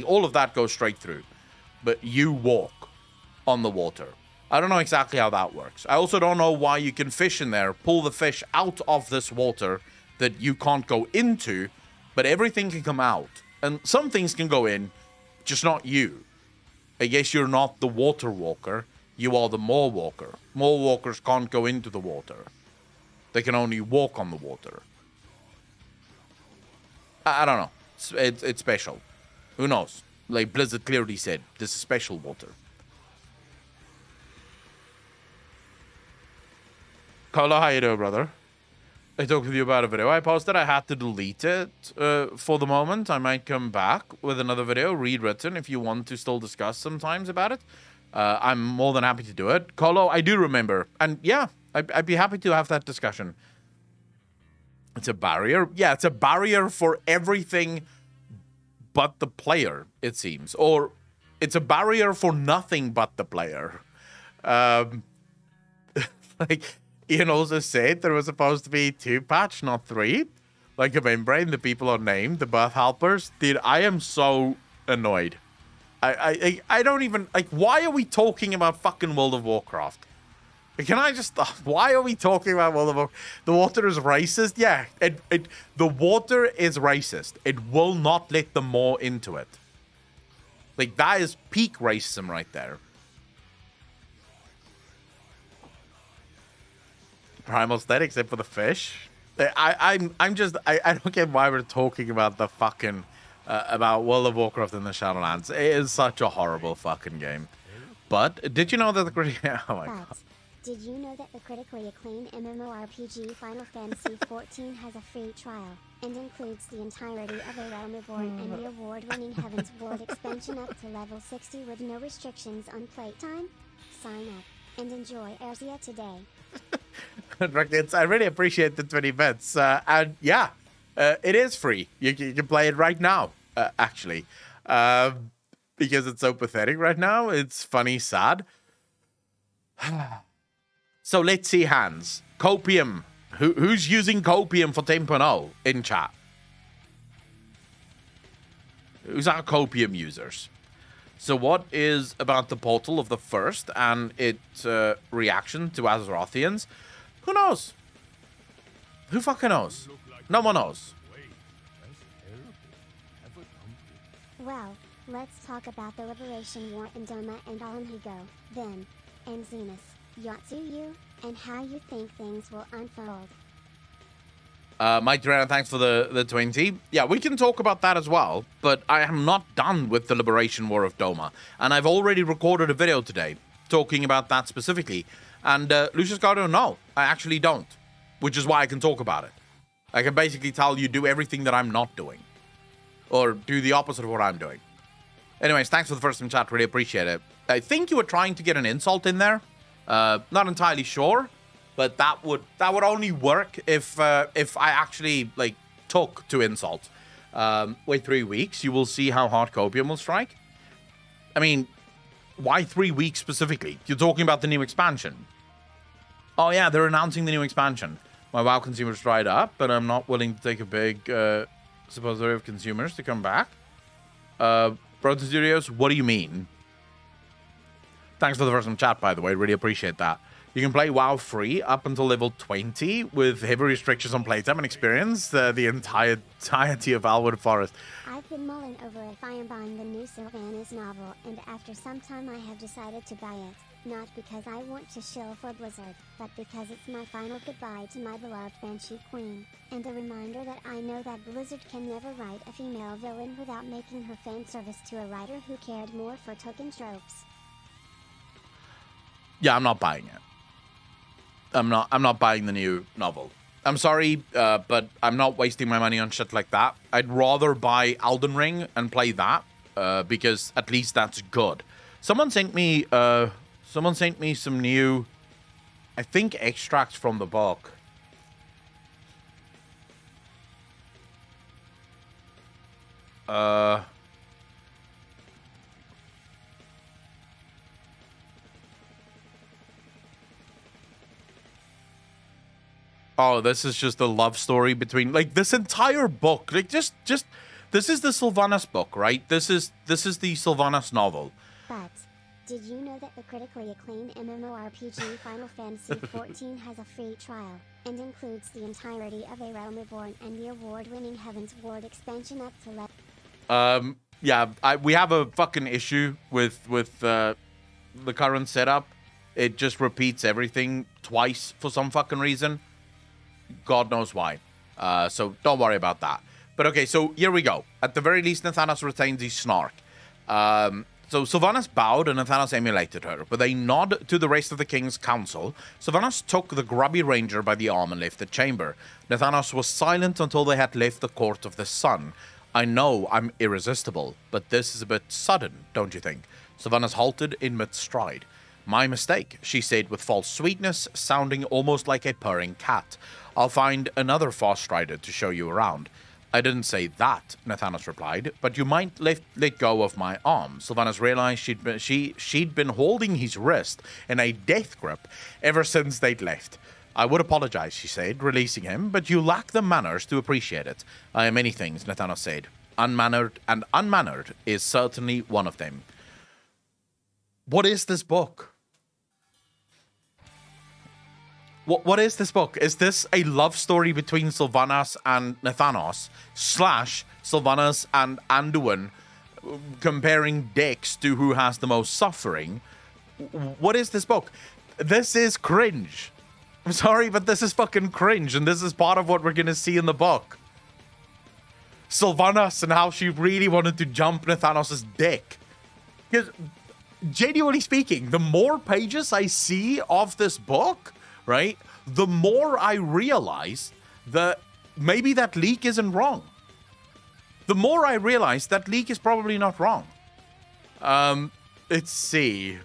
S1: all of that goes straight through. But you walk on the water. I don't know exactly how that works. I also don't know why you can fish in there, pull the fish out of this water that you can't go into, but everything can come out. And some things can go in, just not you. I guess you're not the water walker. You are the Maw walker. Maw walkers can't go into the water. They can only walk on the water. I don't know. It's special. Who knows? Like Blizzard clearly said, this is special water. Carlo, how you doing, brother? I talked with you about a video I posted. I had to delete it for the moment. I might come back with another video rewritten if you want to still discuss sometimes about it. I'm more than happy to do it. Colo, I do remember. And yeah, I'd be happy to have that discussion. It's a barrier. Yeah, it's a barrier for everything but the player, it seems. Or it's a barrier for nothing but the player. Like, Ian also said there was supposed to be 2 patch, not 3. Like a membrane, the people are named, the birth helpers. Dude, I am so annoyed. I don't even, like, why are we talking about fucking World of Warcraft? Can I just stop? Why are we talking about World of Warcraft? The water is racist? Yeah, the water is racist. It will not let the Maw into it. Like, that is peak racism right there. Primal state, except for the fish. I don't get why we're talking about the fucking about World of Warcraft in the Shadowlands. It is such a horrible fucking game. But did you know that the oh my god.
S2: Did you know that the critically acclaimed MMORPG Final Fantasy XIV has a free trial and includes the entirety of A Realm Reborn and the award-winning Heaven's Ward expansion up to level 60 with no restrictions on playtime? Sign up and enjoy Erzia today.
S1: I really appreciate the 20 bits. And yeah, it is free. You can play it right now, actually. Because it's so pathetic right now. It's funny, sad. So let's see hands. Copium. Who's using Copium for 10.0 in chat? Who's our Copium users? So what is about the portal of the first and its reaction to Azerothians? Who knows? Who fucking knows? No one knows.
S2: Well, let's talk about the Liberation War in Doma and Almhigo, then, and Zenith, Yotsuyu, and how you think things will unfold.
S1: Mike Durana, thanks for the 20. Yeah, we can talk about that as well, but I am not done with the Liberation War of Doma, and I've already recorded a video today talking about that specifically. And Lucius Gardo, no, I actually don't, which is why I can talk about it. I can basically tell you do everything that I'm not doing, or do the opposite of what I'm doing. Anyways, thanks for the first time chat, really appreciate it. I think you were trying to get an insult in there. Not entirely sure. But that would only work if I actually like took to insult. Wait 3 weeks, you will see how hard Copium will strike. I mean, why 3 weeks specifically? You're talking about the new expansion. Oh yeah, they're announcing the new expansion. My WoW consumers dried up, but I'm not willing to take a big suppository of consumers to come back. Proto Studios, what do you mean? Thanks for the first time chat, by the way. Really appreciate that. You can play WoW free up until level 20 with heavy restrictions on playtime and experience the entirety of Alwood Forest.
S2: I've been mulling over if I am buying the new Sylvanas novel, and after some time I have decided to buy it. Not because I want to shill for Blizzard, but because it's my final goodbye to my beloved Banshee Queen, and a reminder that I know that Blizzard can never write a female villain without making her fan service to a writer who cared more for token tropes.
S1: Yeah, I'm not buying it. I'm not buying the new novel. I'm sorry, but I'm not wasting my money on shit like that. I'd rather buy Elden Ring and play that, because at least that's good. Someone sent me some new, I think, extracts from the book. Oh, this is just a love story between, like, this entire book. Like, just this is the Sylvanas book, right? This is the Sylvanas novel.
S2: But did you know that the critically acclaimed MMORPG Final Fantasy XIV has a free trial and includes the entirety of A Realm Reborn and the award-winning Heaven's Ward expansion up to level?
S1: Yeah, we have a fucking issue with the current setup. It just repeats everything twice for some fucking reason. God knows why. So don't worry about that. But okay, so here we go. At the very least, Nathanos retains his snark. So Sylvanas bowed and Nathanos emulated her. With a nod to the rest of the king's council, Sylvanas took the grubby ranger by the arm and left the chamber. Nathanos was silent until they had left the court of the sun. I know I'm irresistible, but this is a bit sudden, don't you think? Sylvanas halted in mid-stride. My mistake, she said with false sweetness, sounding almost like a purring cat. I'll find another fast strider to show you around. I didn't say that, Nathanos replied, but you might let go of my arm. Sylvanas realized she'd been holding his wrist in a death grip ever since they'd left. I would apologize, she said, releasing him, but you lack the manners to appreciate it. I am many things, Nathanos said. Unmannered is certainly one of them. What is this book? What is this book? Is this a love story between Sylvanas and Nathanos / Sylvanas and Anduin comparing decks to who has the most suffering? What is this book? This is cringe. I'm sorry, but this is fucking cringe, and this is part of what we're gonna see in the book. Sylvanas and how she really wanted to jump Nathanos' dick. Because, genuinely speaking, the more pages I see of this book, right, the more I realize that maybe that leak isn't wrong. The more I realize that leak is probably not wrong. Let's see.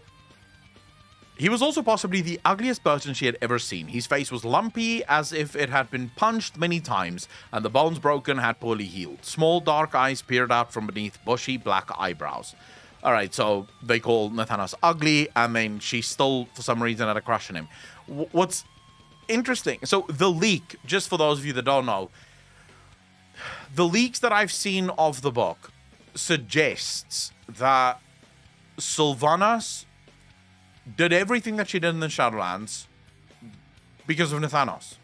S1: He was also possibly the ugliest person she had ever seen. His face was lumpy, as if it had been punched many times, and the bones broken had poorly healed. Small dark eyes peered out from beneath bushy black eyebrows. Alright, so they call Nathanos ugly, and then she still, for some reason, had a crush on him. What's interesting, so the leak, just for those of you that don't know, the leaks that I've seen of the book suggests that Sylvanas did everything that she did in the Shadowlands because of Nathanos.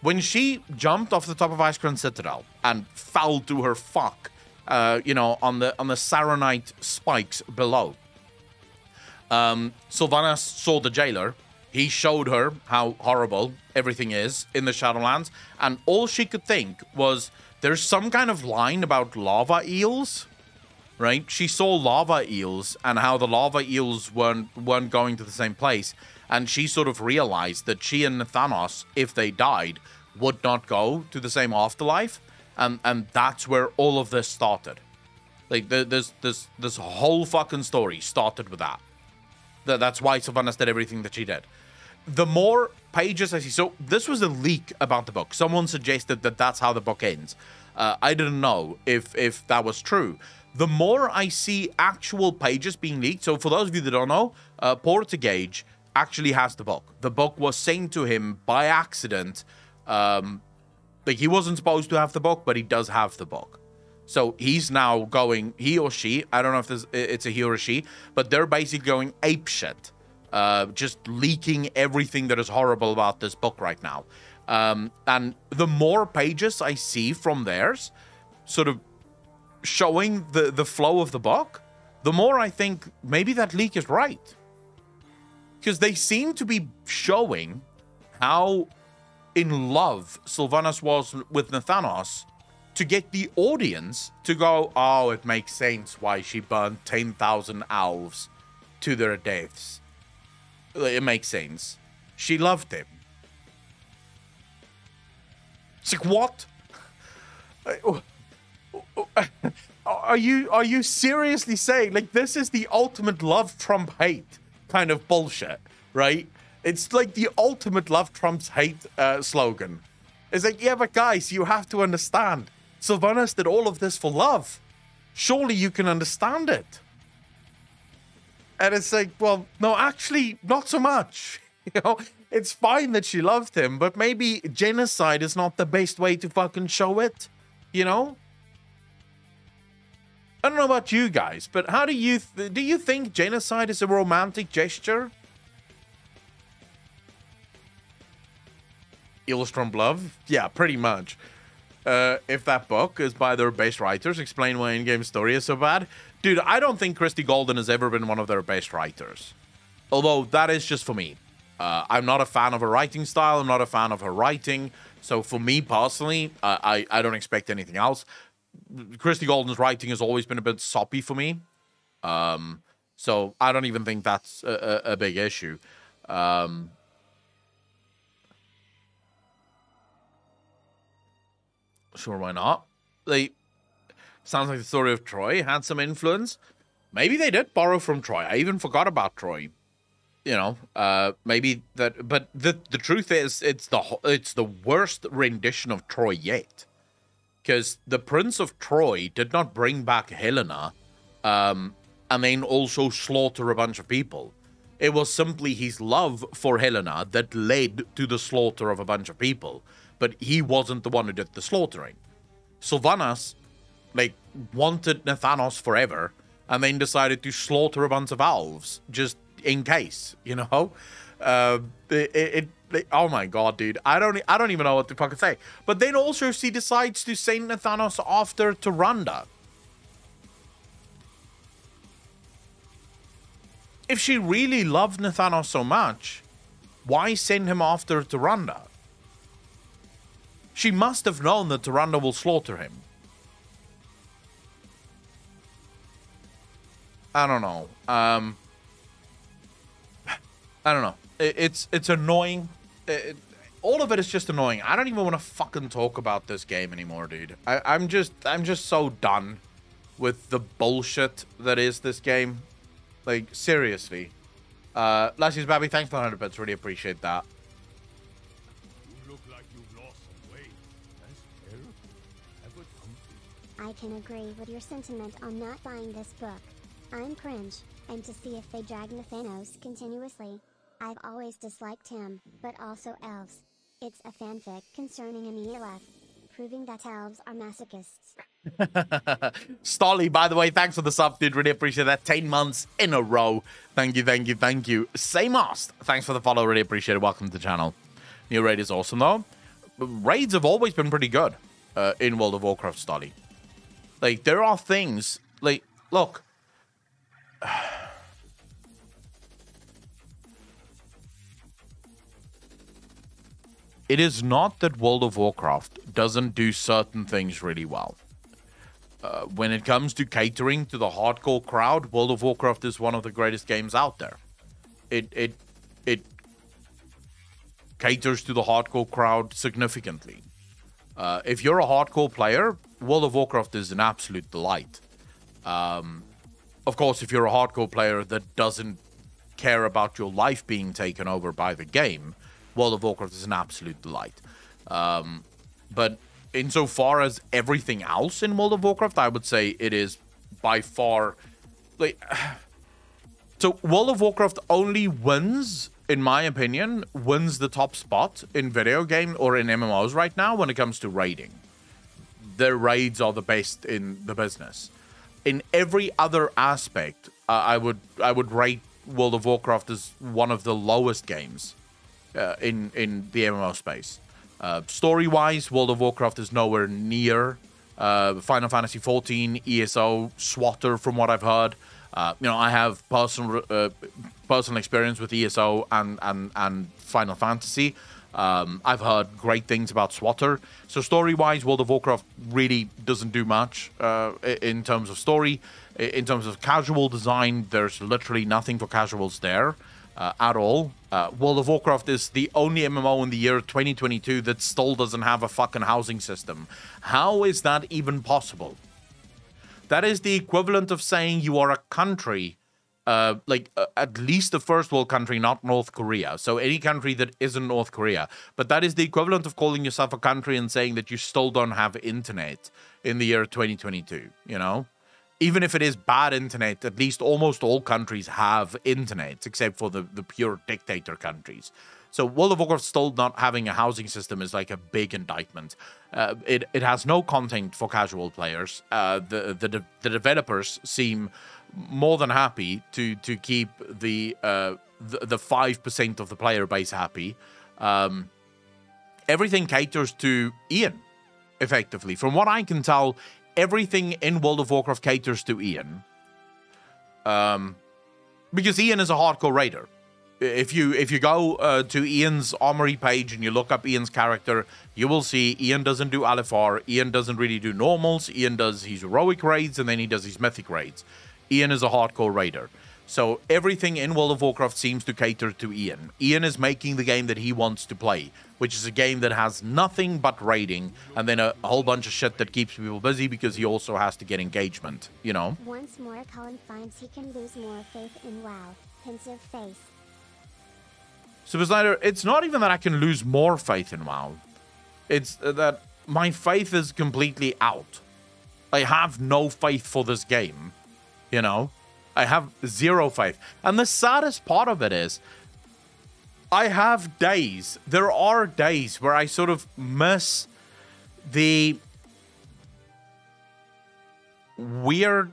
S1: When she jumped off the top of Icecrown Citadel and fell to her fuck, on the Saronite spikes below, Sylvanas saw the jailer. He showed her how horrible everything is in the Shadowlands, and all she could think was, there's some kind of line about lava eels, right? She saw lava eels and how the lava eels weren't going to the same place, and she sort of realized that she and Nathanos, if they died, would not go to the same afterlife, and that's where all of this started. Like, this whole fucking story started with that. That's why Sylvanas did everything that she did. The more pages I see... So, this was a leak about the book. Someone suggested that that's how the book ends. I didn't know if that was true. The more I see actual pages being leaked... So, for those of you that don't know, Portagage actually has the book. The book was sent to him by accident. Like, he wasn't supposed to have the book, but he does have the book. So, he's now going... He or she, I don't know if it's a he or a she, but they're basically going apeshit. Just leaking everything that is horrible about this book right now. And the more pages I see from theirs, sort of showing the flow of the book, the more I think maybe that leak is right. Because they seem to be showing how in love Sylvanas was with Nathanos to get the audience to go, oh, it makes sense why she burned 10,000 elves to their deaths. It makes sense. She loved him. It's like, what? Are you seriously saying, like, this is the ultimate love trump hate kind of bullshit, right? It's like the ultimate love trumps hate slogan. It's like, yeah, but guys, you have to understand. Sylvanas did all of this for love. Surely you can understand it. And it's like, well, no, actually, not so much. You know, it's fine that she loved him, but maybe genocide is not the best way to fucking show it, you know? I don't know about you guys, but how do you think genocide is a romantic gesture? Illustrum love? Yeah, pretty much. If that book is by their best writers, explain why in-game story is so bad. Dude, I don't think Christy Golden has ever been one of their best writers. Although, that is just for me. I'm not a fan of her writing style. I'm not a fan of her writing. So for me personally, I don't expect anything else. Christy Golden's writing has always been a bit soppy for me. So I don't even think that's a big issue. Sure, why not? Sounds like the story of Troy had some influence. Maybe they did borrow from Troy. I even forgot about Troy. You know, maybe that. But the truth is, it's the worst rendition of Troy yet, because the Prince of Troy did not bring back Helena, and then also slaughter a bunch of people. It was simply his love for Helena that led to the slaughter of a bunch of people, but he wasn't the one who did the slaughtering. Sylvanas, wanted Nathanos forever, and then decided to slaughter a bunch of elves just in case, you know. Oh my god, dude, I don't even know what to fucking say. But then also she decides to send Nathanos after Tyrande. If she really loved Nathanos so much, why send him after Tyrande? She must have known that Tyrande will slaughter him. I don't know. I don't know. It's annoying. All of it is just annoying. I don't even want to fucking talk about this game anymore, dude. I'm just so done with the bullshit that is this game. Seriously. Lassie's Babby, thanks for the 100 bits. Really appreciate that.
S3: You look like you've lost some weight. That's terrible. Have a
S2: I can agree with your sentiment on not buying this book. I'm cringe, and to see if they drag Nathanos continuously. I've always disliked him, but also elves. It's a fanfic concerning an ELF, proving that elves are masochists.
S1: Stolly, by the way, thanks for the sub, dude. Really appreciate that. 10 months in a row. Thank you, thank you, thank you. Same asked. Thanks for the follow. Really appreciate it. Welcome to the channel. New raid is awesome, though. Raids have always been pretty good in World of Warcraft, Stolly. There are things, look. It is not that World of Warcraft doesn't do certain things really well. When it comes to catering to the hardcore crowd, World of Warcraft is one of the greatest games out there. It caters to the hardcore crowd significantly. If you're a hardcore player, World of Warcraft is an absolute delight. Of course, if you're a hardcore player that doesn't care about your life being taken over by the game, World of Warcraft is an absolute delight. But insofar as everything else in World of Warcraft, I would say it is by far... So World of Warcraft only wins, in my opinion, wins the top spot in video game or in MMOs right now when it comes to raiding. Their raids are the best in the business. In every other aspect, I would rate World of Warcraft as one of the lowest games in the MMO space. Story-wise, World of Warcraft is nowhere near Final Fantasy XIV, ESO, SWATer, from what I've heard. I have personal experience with ESO and Final Fantasy. I've heard great things about SWATer. So story-wise, World of Warcraft really doesn't do much in terms of story. In terms of casual design, there's literally nothing for casuals there at all. World of Warcraft is the only MMO in the year 2022 that still doesn't have a fucking housing system. How is that even possible? That is the equivalent of saying you are a country, at least a first world country, not North Korea. So any country that isn't North Korea. But that is the equivalent of calling yourself a country and saying that you still don't have internet in the year 2022, you know? Even if it is bad internet, at least almost all countries have internet, except for the pure dictator countries. So World of Warcraft still not having a housing system is like a big indictment. It has no content for casual players. The developers seem more than happy to keep the 5% of the player base happy. Everything caters to Ian, effectively. From what I can tell, everything in World of Warcraft caters to Ian. Because Ian is a hardcore raider. If you go to Ian's Armory page and you look up Ian's character, you will see Ian doesn't do LFR. Ian doesn't really do normals. Ian does his heroic raids, and then he does his mythic raids. Ian is a hardcore raider. So everything in World of Warcraft seems to cater to Ian. Ian is making the game that he wants to play, which is a game that has nothing but raiding and then a whole bunch of shit that keeps people busy because he also has to get engagement, you know?
S2: Once more, Colin finds he can lose more faith in WoW. Pensive face.
S1: So it's not even that I can lose more faith in WoW. It's that my faith is completely out. I have no faith for this game, you know? I have zero faith. And the saddest part of it is, I have days, there are days where I sort of miss the weird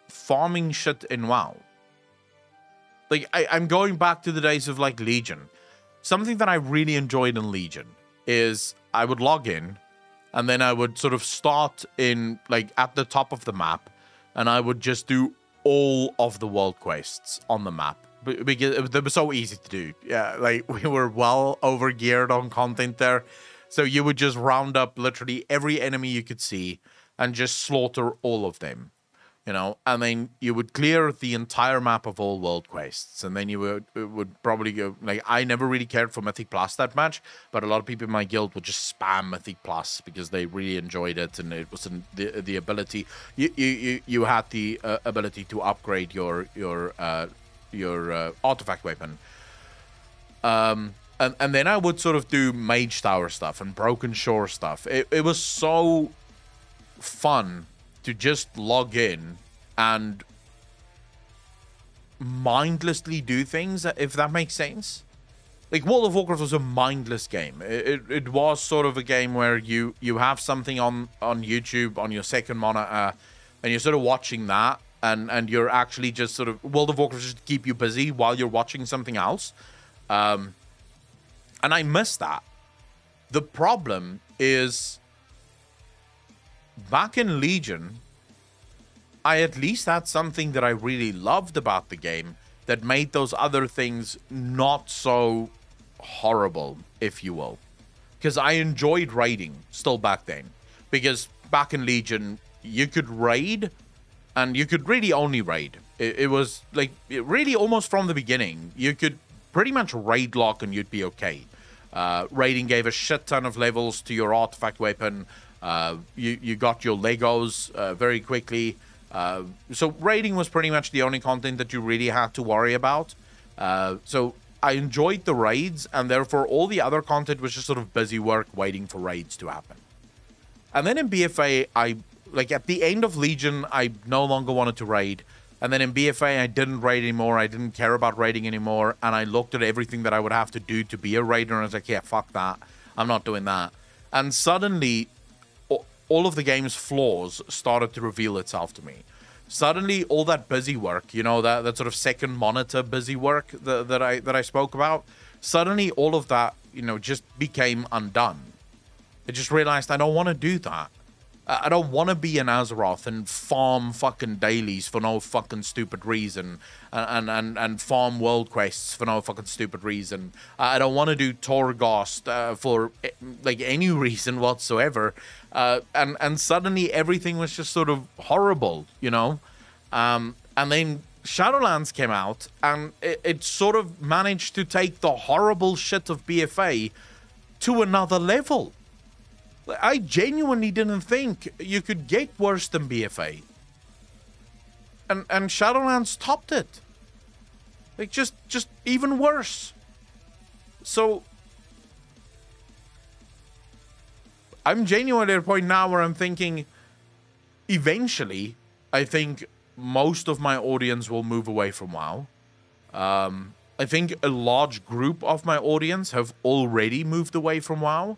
S1: farming shit in WoW. Like, I'm going back to the days of, like, Legion. Something that I really enjoyed in Legion is I would log in, and then I would sort of start in, like, at the top of the map, and I would just do all of the world quests on the map. Because they were so easy to do. Yeah, like, we were well over-geared on content there. So you would just round up literally every enemy you could see and just slaughter all of them. You know, and then you would clear the entire map of all world quests, and then you would probably go, like, I never really cared for Mythic Plus that much, but a lot of people in my guild would just spam Mythic Plus because they really enjoyed it, and it was the ability you had the ability to upgrade your artifact weapon. And then I would sort of do Mage Tower stuff and Broken Shore stuff. It was so fun to just log in and mindlessly do things, if that makes sense. Like, World of Warcraft was a mindless game. It was sort of a game where you have something on YouTube on your second monitor, and you're sort of watching that, and you're actually just sort of... World of Warcraft just keep you busy while you're watching something else. And I miss that. The problem is... Back in Legion, I at least had something that I really loved about the game that made those other things not so horrible, if you will. Because I enjoyed raiding still back then. Because back in Legion, you could raid, and you could really only raid. It was like, really almost from the beginning, you could pretty much raid lock and you'd be okay. Raiding gave a shit ton of levels to your artifact weapon. You got your Legos very quickly. So raiding was pretty much the only content that you really had to worry about. So I enjoyed the raids, and therefore all the other content was just sort of busy work waiting for raids to happen. And then in BFA, at the end of Legion, I no longer wanted to raid. And then in BFA, I didn't raid anymore. I didn't care about raiding anymore. And I looked at everything that I would have to do to be a raider, and I was like, yeah, fuck that. I'm not doing that. And suddenly... all of the game's flaws started to reveal itself to me. Suddenly, all that busy work, you know, that sort of second monitor busy work that I spoke about, suddenly all of that, you know, just became undone. I just realized I don't want to do that. I don't want to be an Azeroth and farm fucking dailies for no fucking stupid reason, and farm world quests for no fucking stupid reason. I don't want to do Torghast for like any reason whatsoever. And suddenly everything was just sort of horrible, you know. And then Shadowlands came out, and it sort of managed to take the horrible shit of BFA to another level. I genuinely didn't think you could get worse than BFA. And Shadowlands topped it. Like, just even worse. So, I'm genuinely at a point now where I'm thinking, eventually, I think most of my audience will move away from WoW. I think a large group of my audience have already moved away from WoW.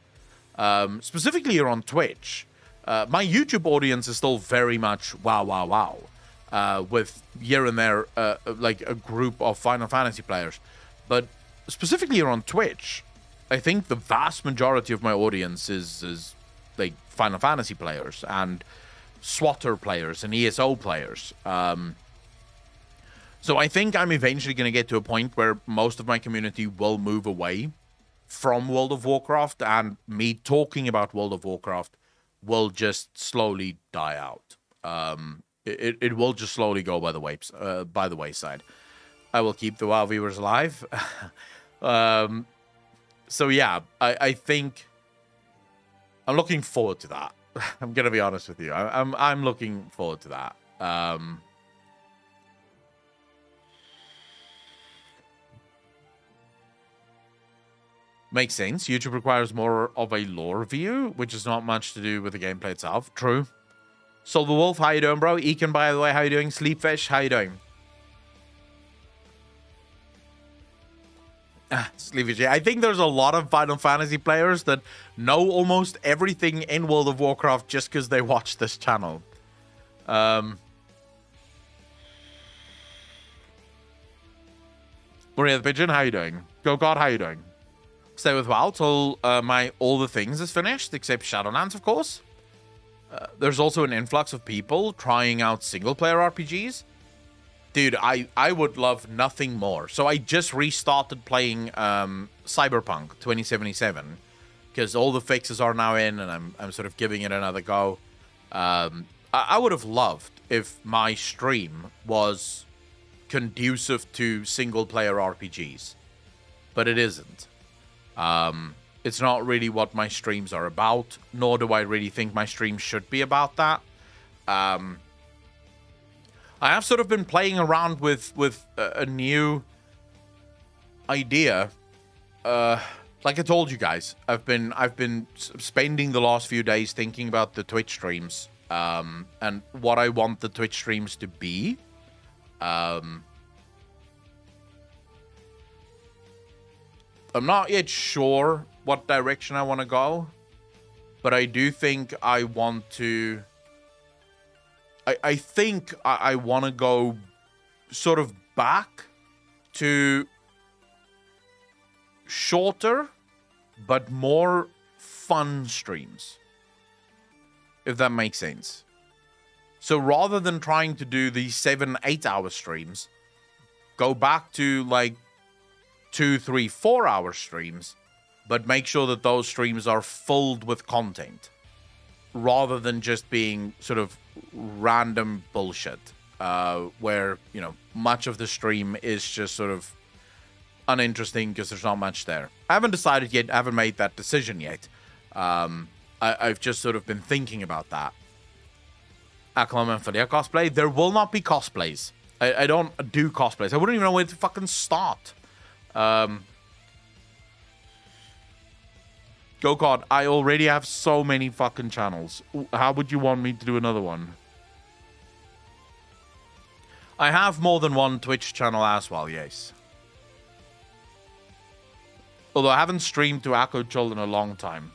S1: Specifically here on Twitch. My YouTube audience is still very much wow, with here and there like a group of Final Fantasy players. But specifically here on Twitch, I think the vast majority of my audience is like Final Fantasy players and SWATer players and ESO players. So I think I'm eventually going to get to a point where most of my community will move away from World of Warcraft, and me talking about World of Warcraft will just slowly die out. It will just slowly go by the wayside. I will keep the WoW viewers alive. So yeah, I think I'm looking forward to that. I'm gonna be honest with you. I'm looking forward to that. Makes sense. YouTube requires more of a lore view, which is not much to do with the gameplay itself. True. Silver Wolf, how you doing, bro? Ekin, by the way, how you doing? Sleepfish, how you doing? Sleepfish, yeah. I think there's a lot of Final Fantasy players that know almost everything in World of Warcraft just because they watch this channel. Maria the Pigeon, how you doing? Go God, how you doing? Stay with WoW till my All the Things is finished, except Shadowlands, of course. There's also an influx of people trying out single-player RPGs. Dude, I would love nothing more. So I just restarted playing Cyberpunk 2077 because all the fixes are now in, and I'm sort of giving it another go. I would have loved if my stream was conducive to single-player RPGs, but it isn't. It's not really what my streams are about, nor do I really think my streams should be about that. I have sort of been playing around with a new idea. Like I told you guys, I've been spending the last few days thinking about the Twitch streams, and what I want the Twitch streams to be. I'm not yet sure what direction I want to go, but I do think I want to... I think I want to go sort of back to shorter but more fun streams, if that makes sense. So rather than trying to do these 7-8 hour streams, go back to like 2, 3, 4 hour streams, but make sure that those streams are filled with content rather than just being sort of random bullshit, where, you know, much of the stream is just sort of uninteresting because there's not much there. I haven't decided yet. I haven't made that decision yet. I've just sort of been thinking about that. Aklam and Falia cosplay. There will not be cosplays. I don't do cosplays. I wouldn't even know where to fucking start. Go God, I already have so many fucking channels. How would you want me to do another one? I have more than one Twitch channel as well, yes. Although I haven't streamed to Echo Chill in a long time.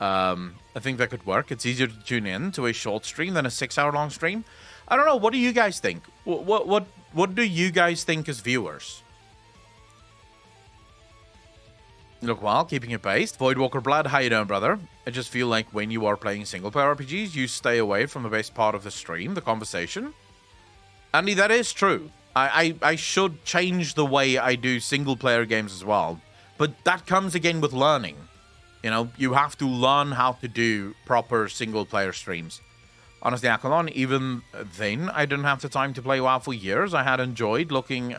S1: I think that could work. It's easier to tune in to a short stream than a 6-hour long stream. I don't know. What do you guys think? What do you guys think as viewers? Look, well, keeping it based. Voidwalker Blood, how you doing, brother? I just feel like when you are playing single-player RPGs, you stay away from the best part of the stream, the conversation. Andy, that is true. I should change the way I do single-player games as well. But that comes again with learning. You know, you have to learn how to do proper single-player streams. Honestly, Akalon, even then, I didn't have the time to play WoW for years. I had enjoyed looking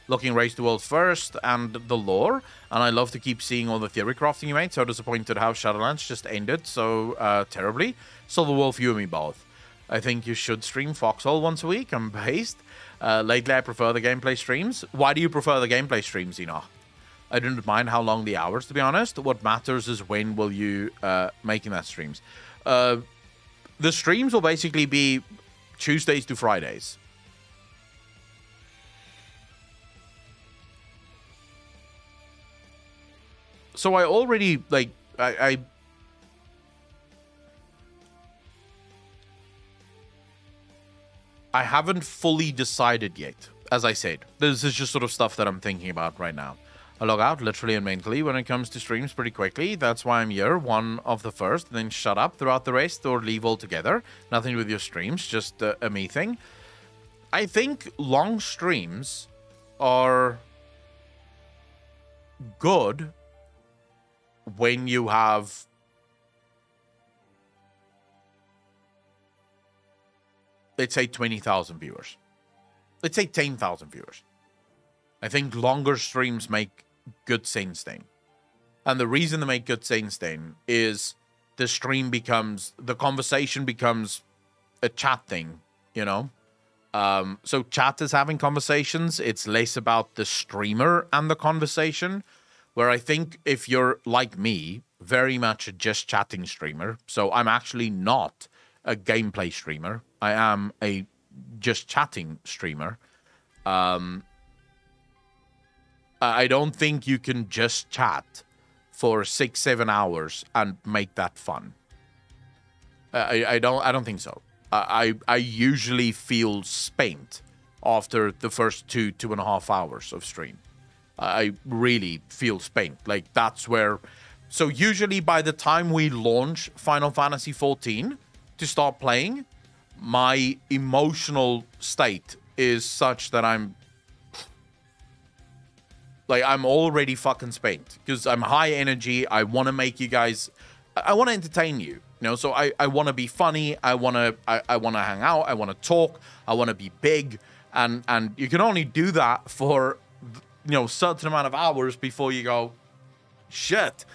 S1: Race to World First and the lore, and I love to keep seeing all the theory crafting you made. So disappointed how Shadowlands just ended so terribly. Silver Wolf, you and me both. I think you should stream Foxhole once a week. I'm based. Lately, I prefer the gameplay streams. Why do you prefer the gameplay streams, Enoch? I didn't mind how long the hours, to be honest. What matters is when will you making that streams. The streams will basically be Tuesdays to Fridays. So I already, like, I haven't fully decided yet. As I said, this is just sort of stuff that I'm thinking about right now. I log out literally and mentally when it comes to streams pretty quickly. That's why I'm here, one of the first, and then shut up throughout the rest or leave altogether. Nothing with your streams, just a me thing. I think long streams are good when you have let's say 20,000 viewers. Let's say 10,000 viewers. I think longer streams make good sense then. And the reason they make good sense then is the conversation becomes a chat thing, you know? So chat is having conversations. It's less about the streamer and the conversation, where I think if you're like me, very much a just chatting streamer. So I'm actually not a gameplay streamer. I am a just chatting streamer. I don't think you can just chat for 6-7 hours and make that fun. I don't think so. I usually feel spent after the first 2.5 hours of stream. I really feel spent. Like, that's where... So usually by the time we launch Final Fantasy XIV to start playing, my emotional state is such that I'm already fucking spent. Because I'm high energy. I want to make you guys... I want to entertain you. You know, so I want to be funny. I want to hang out. I want to talk. I want to be big. And you can only do that for, you know, certain amount of hours before you go, shit,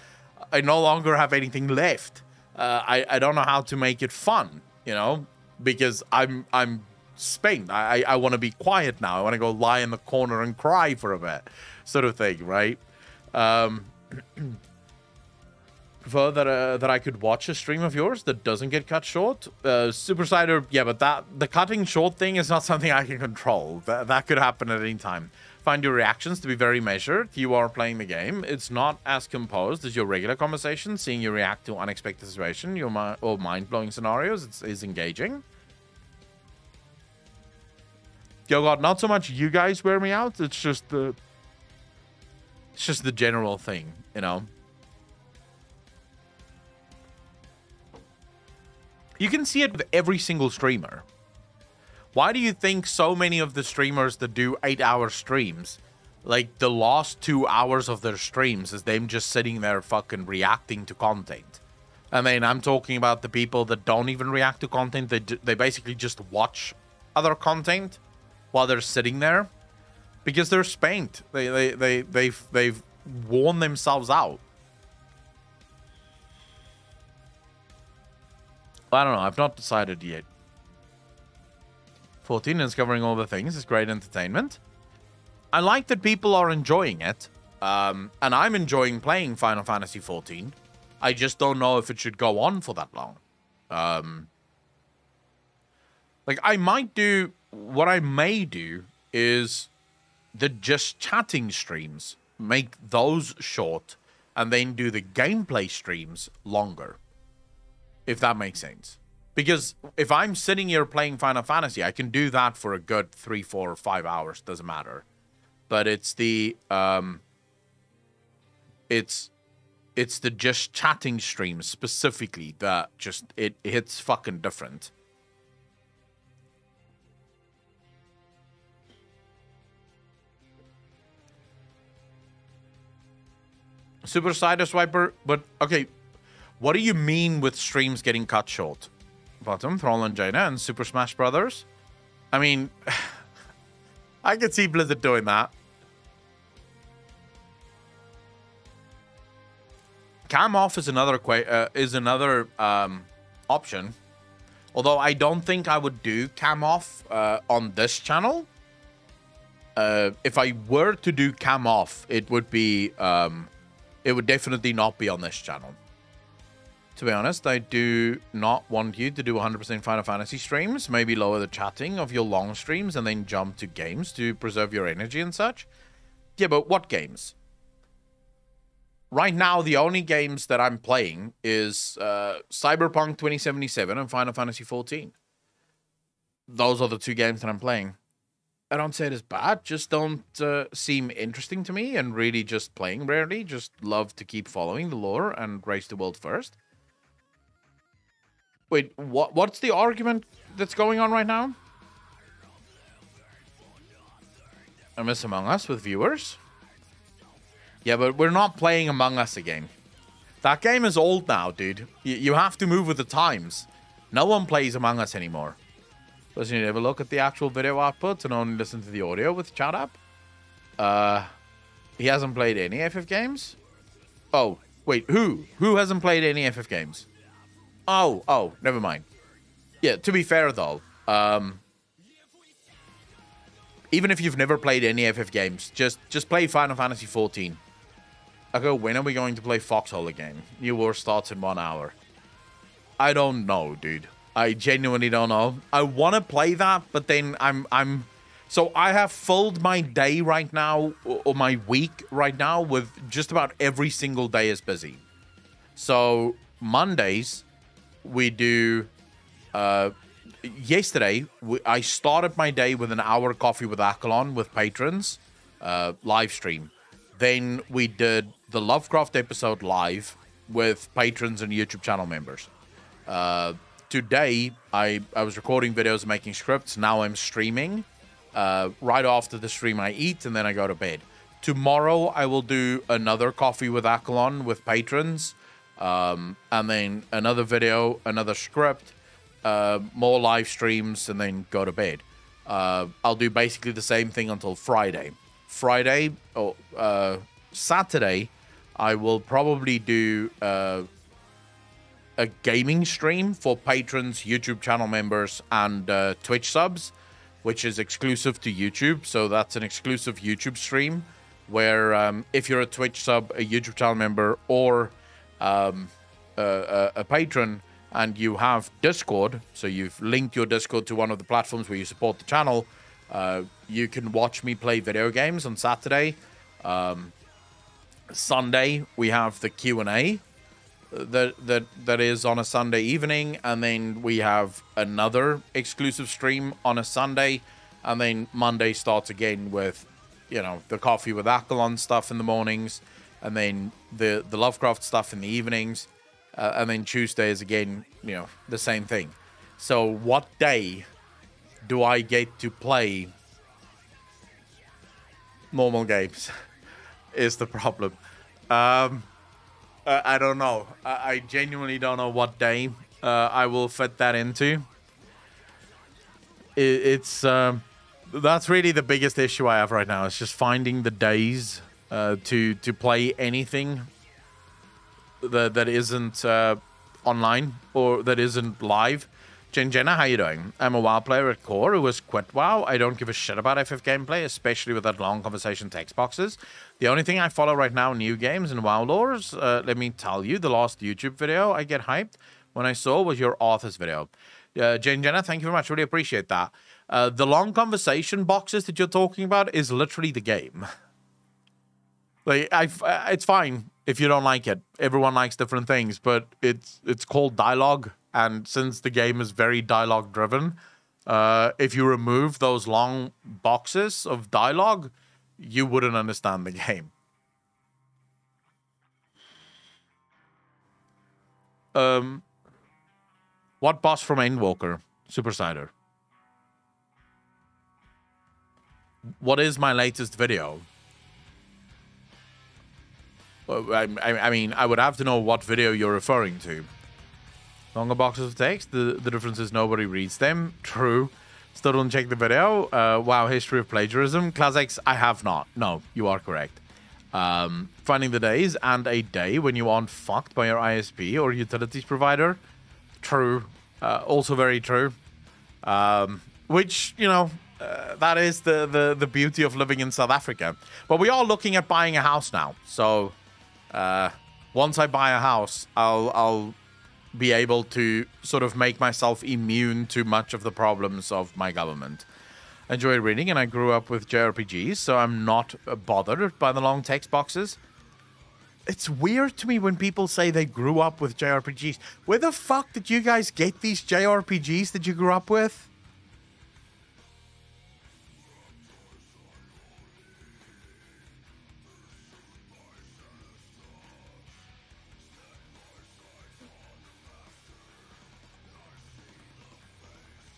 S1: I no longer have anything left. I don't know how to make it fun, you know, because I'm spent. I want to be quiet now. I want to go lie in the corner and cry for a bit, sort of thing, right? That I could watch a stream of yours that doesn't get cut short. Super Cider, yeah, but the cutting short thing is not something I can control. That could happen at any time. Find your reactions to be very measured. You are playing the game. It's not as composed as your regular conversation. Seeing you react to unexpected situation, or mind-blowing scenarios, is engaging. Yo, God, not so much you guys wear me out. It's just the general thing, you know. You can see it with every single streamer. Why do you think so many of the streamers that do 8-hour streams, like the last 2 hours of their streams is them just sitting there fucking reacting to content? I mean, I'm talking about the people that don't even react to content. They basically just watch other content while they're sitting there because they're spent. They've worn themselves out. I don't know. I've not decided yet. 14 is covering all the things. It's great entertainment. I like that people are enjoying it. And I'm enjoying playing Final Fantasy XIV. I just don't know if it should go on for that long. Like, I might do... What I may do is the just chatting streams. Make those short. And then do the gameplay streams longer. If that makes sense. Because if I'm sitting here playing Final Fantasy, I can do that for a good 3, 4, 5 hours. Doesn't matter. But it's the it's the just chatting streams specifically that just it hits fucking different. Super Cider Swiper, but okay. What do you mean with streams getting cut short? Bottom, Thrall and Jaina, and Super Smash Brothers? I mean, I could see Blizzard doing that. Cam off is another option. Although I don't think I would do cam off on this channel. If I were to do cam off, it would be it would definitely not be on this channel. To be honest, I do not want you to do 100% Final Fantasy streams. Maybe lower the chatting of your long streams and then jump to games to preserve your energy and such. Yeah, but what games? Right now, the only games that I'm playing is Cyberpunk 2077 and Final Fantasy XIV. Those are the 2 games that I'm playing. I don't say it is bad, just don't seem interesting to me and really just playing rarely. Just love to keep following the lore and race the world first. Wait, what's the argument that's going on right now? I miss Among Us with viewers. Yeah, but we're not playing Among Us again. That game is old now, dude. You have to move with the times. No one plays Among Us anymore. Plus, you never look at the actual video output and only listen to the audio with chat app. He hasn't played any FF games? Oh, wait, who? Who hasn't played any FF games? Oh, never mind. Yeah, to be fair, though, even if you've never played any FF games, just play Final Fantasy 14. I go, when are we going to play Foxhole again? New War starts in 1 hour. I don't know, dude. I genuinely don't know. I want to play that, but then so I have filled my day right now, or my week right now, with just about every single day is busy. So Mondays, we do, yesterday, I started my day with an hour coffee with Akalon with patrons, live stream. Then we did the Lovecraft episode live with patrons and YouTube channel members. Today, I was recording videos and making scripts. Now I'm streaming. Right after the stream, I eat, and then I go to bed. Tomorrow, I will do another coffee with Akalon with patrons. And then another video, another script, more live streams, and then go to bed. I'll do basically the same thing until Friday. Saturday, I will probably do a gaming stream for patrons, YouTube channel members, and Twitch subs, which is exclusive to YouTube. So that's an exclusive YouTube stream where if you're a Twitch sub, a YouTube channel member, or a patron, and you have Discord, so you've linked your Discord to one of the platforms where you support the channel, you can watch me play video games on Saturday. Sunday, we have the Q&A that is on a Sunday evening, and then we have another exclusive stream on a Sunday, and then Monday starts again with, the coffee with Akalon stuff in the mornings, and then the Lovecraft stuff in the evenings, and then Tuesday is again, the same thing. So what day do I get to play normal games is the problem. I don't know. I genuinely don't know what day I will fit that into. It's that's really the biggest issue I have right now. It's just finding the days to play anything that isn't online or that isn't live. Jenna, how you doing? I'm a WoW player at core who has quit WoW. I don't give a shit about FF gameplay, especially with that long conversation text boxes. The only thing I follow right now, new games and WoW lores. Let me tell you, the last YouTube video I get hyped when I saw was your Arthur's video. Jenna, thank you very much. Really appreciate that. The long conversation boxes that you're talking about is literally the game. Like, it's fine if you don't like it. Everyone likes different things, but it's called dialogue. And since the game is very dialogue driven, if you remove those long boxes of dialogue, you wouldn't understand the game. What boss from Endwalker? Super Cider. What is my latest video? I mean, I would have to know what video you're referring to. Longer boxes of text. The difference is nobody reads them. True. Still don't check the video. Wow, history of plagiarism. Classics, I have not. No, you are correct. Finding the days and a day when you aren't fucked by your ISP or utilities provider. True. Also very true. Which, that is the beauty of living in South Africa. But we are looking at buying a house now. So once I buy a house, I'll be able to sort of make myself immune to much of the problems of my government. I enjoy reading, and I grew up with JRPGs, so I'm not bothered by the long text boxes. It's weird to me when people say they grew up with JRPGs. Where the fuck did you guys get these JRPGs that you grew up with?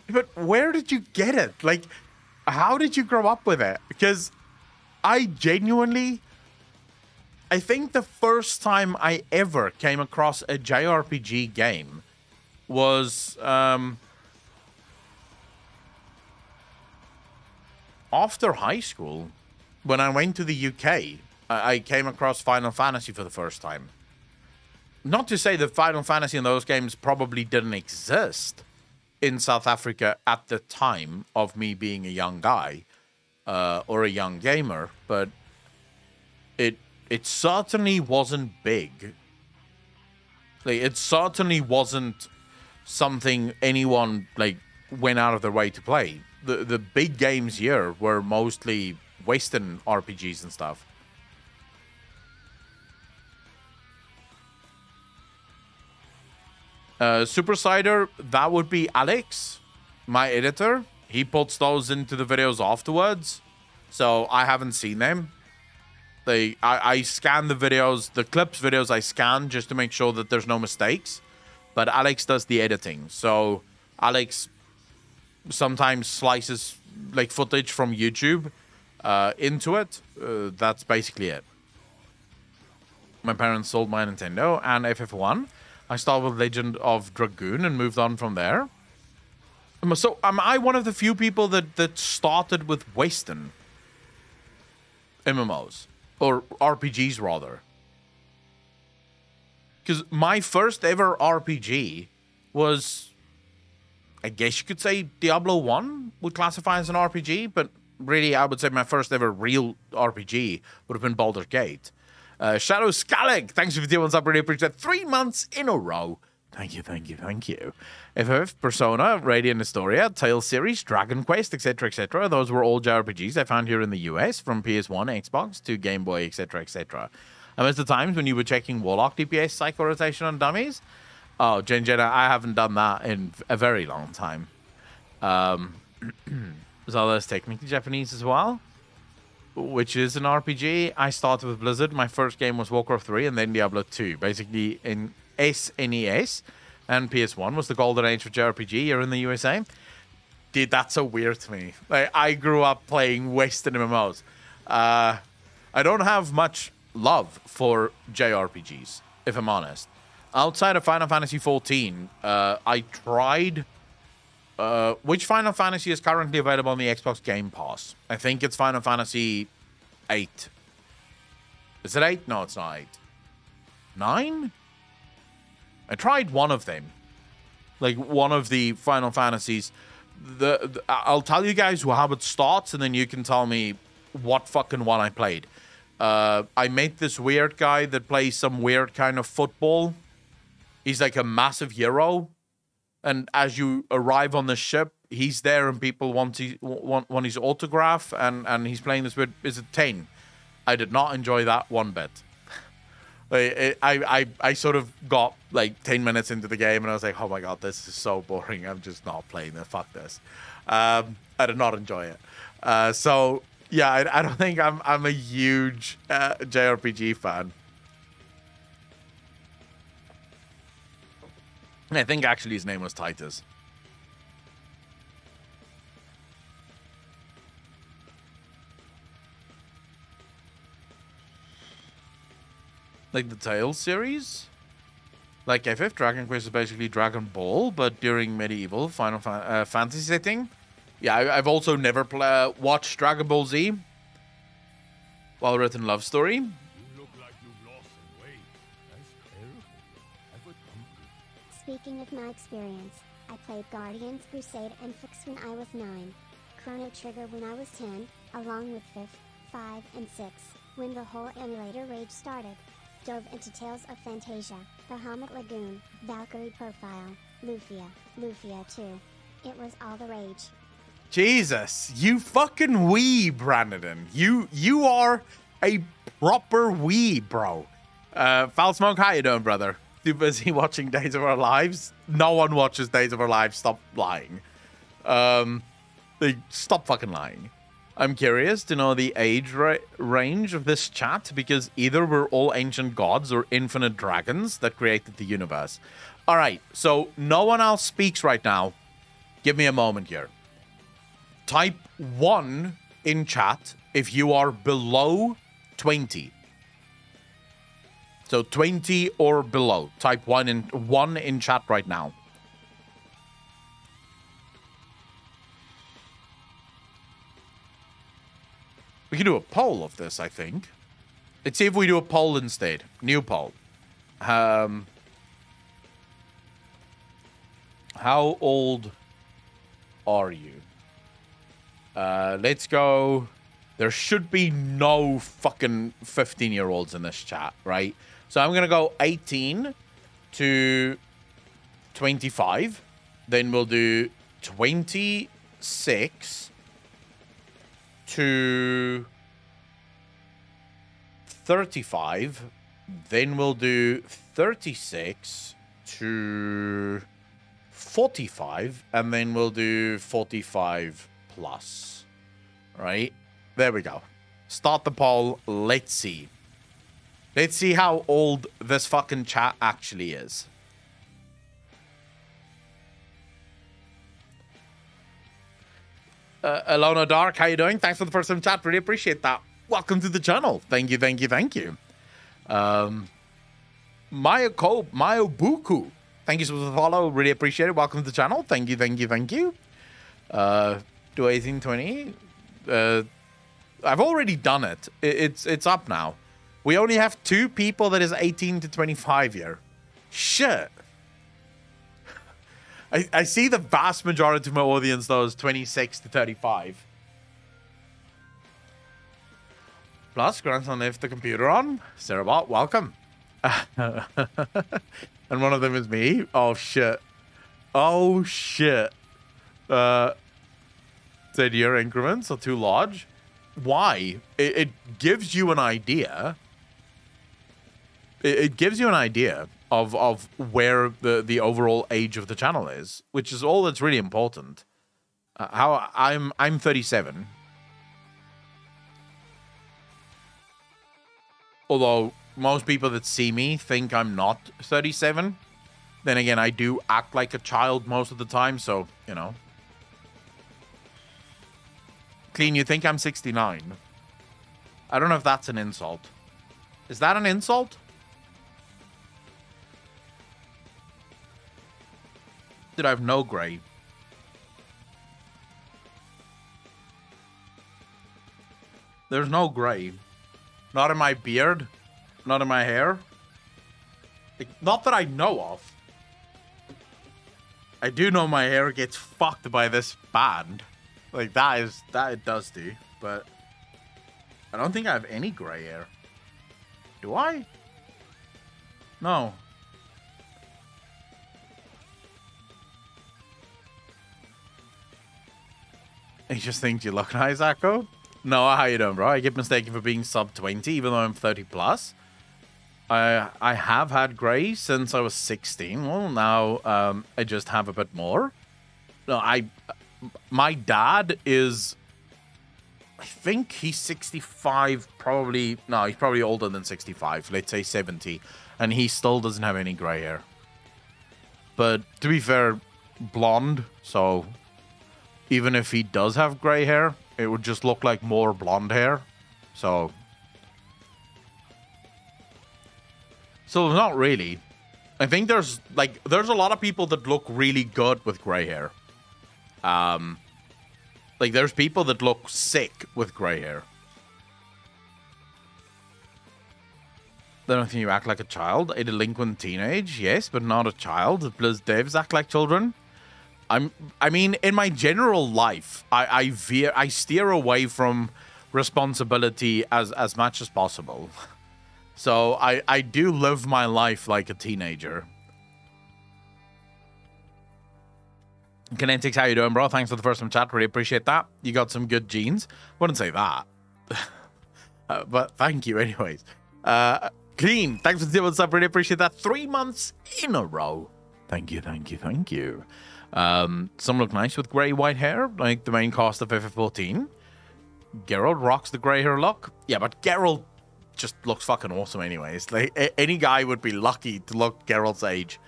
S1: But where did you get it? Like, how did you grow up with it? Because I think the first time I ever came across a JRPG game was after high school, when I went to the UK, I came across Final Fantasy for the first time. Not to say that Final Fantasy and those games probably didn't exist in South Africa at the time of me being a young guy or a young gamer, but it certainly wasn't big. Like, it certainly wasn't something anyone like went out of their way to play. The big games here were mostly Western RPGs and stuff. Super Cider, that would be Alex, my editor. He puts those into the videos afterwards, so I haven't seen them. I scan the videos, the clips videos I scan just to make sure that there's no mistakes. But Alex does the editing. So Alex sometimes slices like footage from YouTube into it. That's basically it. My parents sold my Nintendo and FF1. I started with Legend of Dragoon and moved on from there. So am I one of the few people that started with Western MMOs? Or RPGs, rather. Because my first ever RPG was, I guess you could say, Diablo 1 would classify as an RPG, but really I would say my first ever real RPG would have been Baldur's Gate. Shadow Scalig, thanks for the ones up, really appreciate it. 3 months in a row. Thank you, thank you, thank you. FF, Persona, Radiant Historia, Tales series, Dragon Quest, etc., etc. Those were all JRPGs I found here in the US, from PS1, Xbox, to Game Boy, etc., etc. I miss the times when you were checking Warlock DPS cycle rotation on dummies. Oh, Jenna, I haven't done that in a very long time. Zelda's technically Japanese as well, which is an RPG. I started with Blizzard. My first game was Warcraft 3 and then Diablo 2. Basically, in SNES and PS1 was the golden age for JRPG here in the USA. Dude, that's so weird to me. Like, I grew up playing Western MMOs. I don't have much love for JRPGs, if I'm honest. Outside of Final Fantasy XIV, I tried... which Final Fantasy is currently available on the Xbox Game Pass? I think it's Final Fantasy 8. Is it 8? No, it's not 8. 9? I tried one of them. Like, one of the Final Fantasies. I'll tell you guys how it starts, and then you can tell me what fucking one I played. I met this weird guy that plays some weird kind of football. He's like a massive hero. And as you arrive on the ship, he's there and people want his autograph. And he's playing this with, is it 10? I did not enjoy that one bit. I sort of got like 10 minutes into the game and I was like, oh my god, this is so boring. I'm just not playing it. Fuck this. I did not enjoy it. So yeah, I don't think I'm a huge JRPG fan. I think actually his name was Titus. Like the Tales series? Like FF, Dragon Quest is basically Dragon Ball, but during medieval Final Fantasy setting. Yeah, I've also never watched Dragon Ball Z. Well-written love story.
S3: You look like you've lost some weight. That's terrible. Have a comfort.
S2: Speaking of my experience, I played Guardians, Crusade, and Fix when I was 9. Chrono Trigger when I was 10, along with 5, and 6, when the whole emulator rage started. Dove into Tales of Fantasia, Bahamut Lagoon, Valkyrie Profile, Lufia 2. It was all the rage.
S1: Jesus, you fucking weeb, Brandon. You are a proper weeb, bro. Foul Smoke, how you doing, brother? Too busy watching Days of Our Lives? No one watches Days of Our Lives. Stop lying. Stop fucking lying. I'm curious to know the age range of this chat, because either we're all ancient gods or infinite dragons that created the universe. All right, so no one else speaks right now. Give me a moment here. Type 1 in chat if you are below 20. So 20 or below. Type 1 in chat right now. We can do a poll of this, I think. Let's see if we do a poll instead. New poll. How old are you? Let's go. There should be no fucking 15-year-olds in this chat, right? So I'm going to go 18 to 25. Then we'll do 26 to 35. Then we'll do 36 to 45. And then we'll do 45 plus. Right? There we go. Start the poll. Let's see. Let's see how old this fucking chat actually is. Alona Dark, how you doing? Thanks for the first time chat. Really appreciate that. Welcome to the channel. Thank you, thank you, thank you. Mayobuku, thank you for the follow. Really appreciate it. Welcome to the channel. Thank you, thank you, thank you. Do 1820. I've already done it. It's up now. We only have 2 people that is 18 to 25 here. Shit. I see the vast majority of my audience, though, is 26 to 35. Plus, grandson left the computer on. Sarahbot, welcome. And one of them is me. Oh, shit. Oh, shit. Said year increments are too large. Why? It gives you an idea. It gives you an idea of where the overall age of the channel is, which is all that's really important. How I'm 37. Although most people that see me think I'm not 37. Then again, I do act like a child most of the time, so, you know. Clean, you think I'm 69. I don't know if that's an insult. Is that an insult? Did I have no gray? There's no gray. Not in my beard. Not in my hair. Like, not that I know of. I do know my hair gets fucked by this band. Like, that it does do. But I don't think I have any gray hair. Do I? No. He just thinks you look nice, Akko. No, how you doing, bro? I get mistaken for being sub 20, even though I'm 30 plus. I have had grey since I was 16. Well, now I just have a bit more. No, my dad is, I think he's 65, probably. No, he's probably older than 65. Let's say 70, and he still doesn't have any grey hair. But to be fair, blonde. So even if he does have grey hair, it would just look like more blonde hair. So not really. I think there's a lot of people that look really good with grey hair. Like there's people that look sick with grey hair. I don't think you act like a child. A delinquent teenage, yes, but not a child. Plus devs act like children. I mean, in my general life, I steer away from responsibility as much as possible. So I do live my life like a teenager. Kinetics, how you doing, bro? Thanks for the first time chat. Really appreciate that. You got some good genes. Wouldn't say that. But thank you anyways. Clean, thanks for the up. Really appreciate that. 3 months in a row. Thank you, thank you, thank you. Some look nice with grey white hair, like the main cast of FF14. Geralt rocks the grey hair look. Yeah, but Geralt just looks fucking awesome anyways. Like any guy would be lucky to look Geralt's age.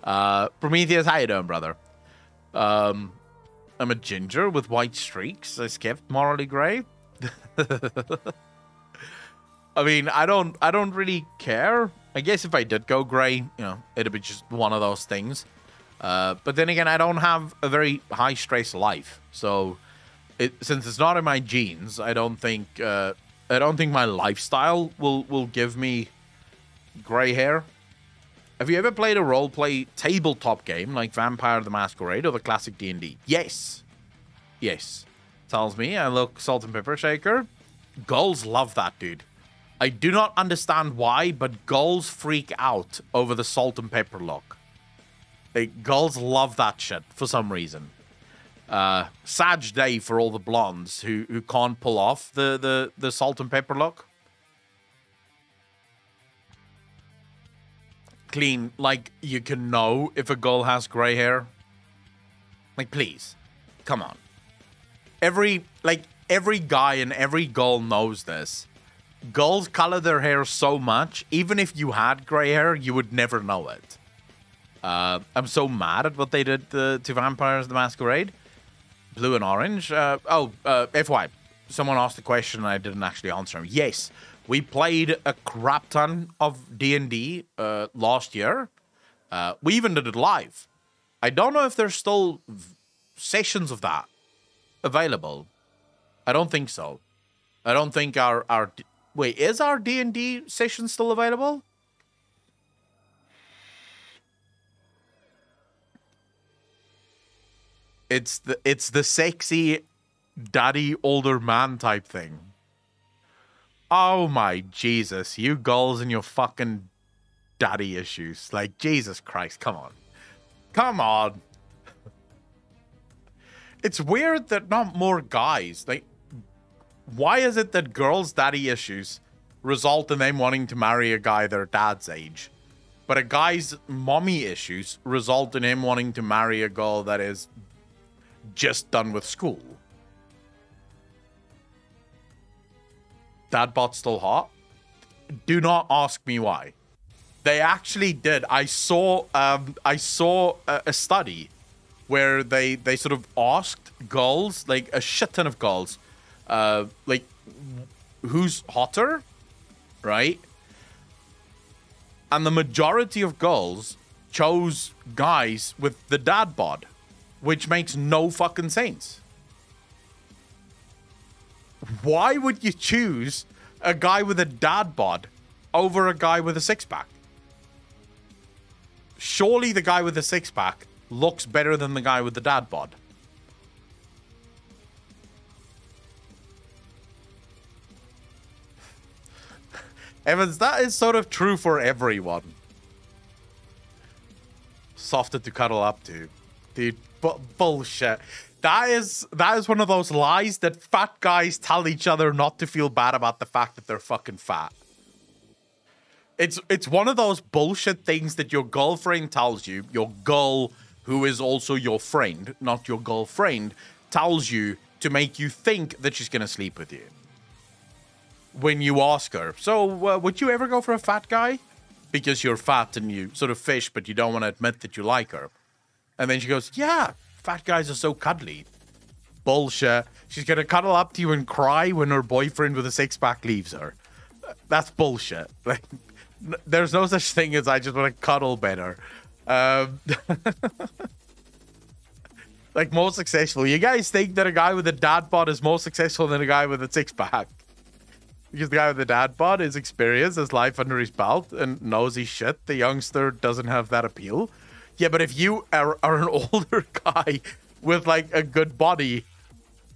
S1: Prometheus, how you doing, brother? I'm a ginger with white streaks. I skipped morally grey. I mean, I don't really care. I guess if I did go grey, you know, it'd be just one of those things. But then again, I don't have a very high stress life, so since it's not in my genes, I don't think my lifestyle will give me gray hair. Have you ever played a roleplay tabletop game like Vampire the Masquerade or the classic D&D? Yes. Yes. Tells me I look salt and pepper shaker. Gulls love that, dude. I do not understand why, but gulls freak out over the salt and pepper look. Like, gulls love that shit for some reason. Sad day for all the blondes who can't pull off the salt and pepper look. Clean, like, you can know if a girl has gray hair. Like, please. Come on. Every guy and every girl knows this. Girls color their hair so much, even if you had gray hair, you would never know it. I'm so mad at what they did to Vampires the Masquerade. Blue and orange. FY. Someone asked a question and I didn't actually answer him. Yes. We played a crap ton of D&D last year. We even did it live. I don't know if there's still sessions of that available. I don't think so. I don't think our wait, is our D&D session still available? It's the sexy daddy older man type thing. Oh my Jesus, you girls and your fucking daddy issues. Like, Jesus Christ, come on. Come on. It's weird that not more guys, like, why is it that girls' daddy issues result in them wanting to marry a guy their dad's age? But a guy's mommy issues result in him wanting to marry a girl that is just done with school. That bot's still hot? Do not ask me why. They actually did. I saw a study where they sort of asked girls, like a shit ton of girls, like who's hotter, right? And the majority of girls chose guys with the dad bod, which makes no fucking sense. Why would you choose a guy with a dad bod over a guy with a six-pack? Surely the guy with the six-pack looks better than the guy with the dad bod. Evans, that is sort of true for everyone. Softer to cuddle up to. Dude, bullshit. That is one of those lies that fat guys tell each other not to feel bad about the fact that they're fucking fat. It's one of those bullshit things that your girlfriend tells you, your girl who is also your friend, not your girlfriend, tells you to make you think that she's going to sleep with you. When you ask her, so would you ever go for a fat guy? Because you're fat and you sort of fish, but you don't want to admit that you like her. And then she goes, yeah, fat guys are so cuddly. Bullshit. She's going to cuddle up to you and cry when her boyfriend with a six-pack leaves her. That's bullshit. Like, there's no such thing as I just want to cuddle better. Like, more successful. You guys think that a guy with a dad bod is more successful than a guy with a six-pack? Because the guy with the dad bod is experienced, has life under his belt, and knows his shit. The youngster doesn't have that appeal. Yeah, but if you are an older guy with, like, a good body,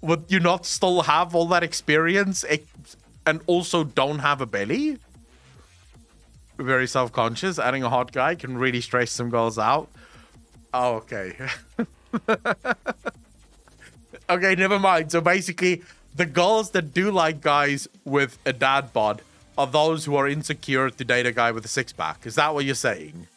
S1: would you not still have all that experience and also don't have a belly? Very self-conscious. Adding a hot guy can really stress some girls out. Oh, okay. Okay, never mind. So basically, the girls that do like guys with a dad bod are those who are insecure to date a guy with a six-pack. Is that what you're saying?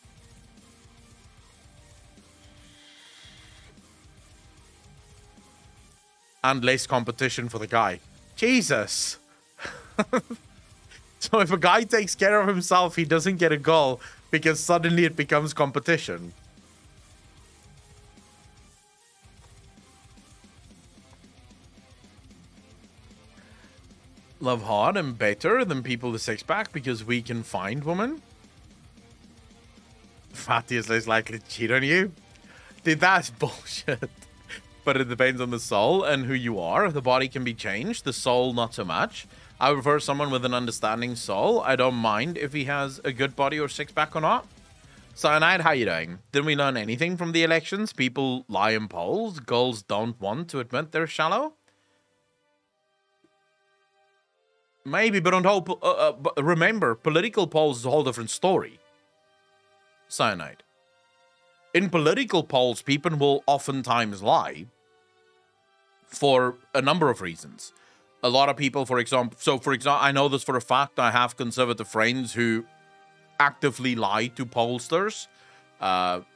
S1: And less competition for the guy. Jesus. So if a guy takes care of himself, he doesn't get a girl because suddenly it becomes competition. Love hard and better than people with six-pack because we can find women. Fatty is less likely to cheat on you. Dude, that's bullshit. but it depends on the soul and who you are. The body can be changed, the soul not so much. I prefer someone with an understanding soul. I don't mind if he has a good body or six-pack or not. Cyanide, how you doing? Didn't we learn anything from the elections? People lie in polls. Girls don't want to admit they're shallow. Maybe, but but remember, political polls is a whole different story. Cyanide. In political polls, people will oftentimes lie for a number of reasons. A lot of people, for example, I know this for a fact. I have conservative friends who actively lie to pollsters,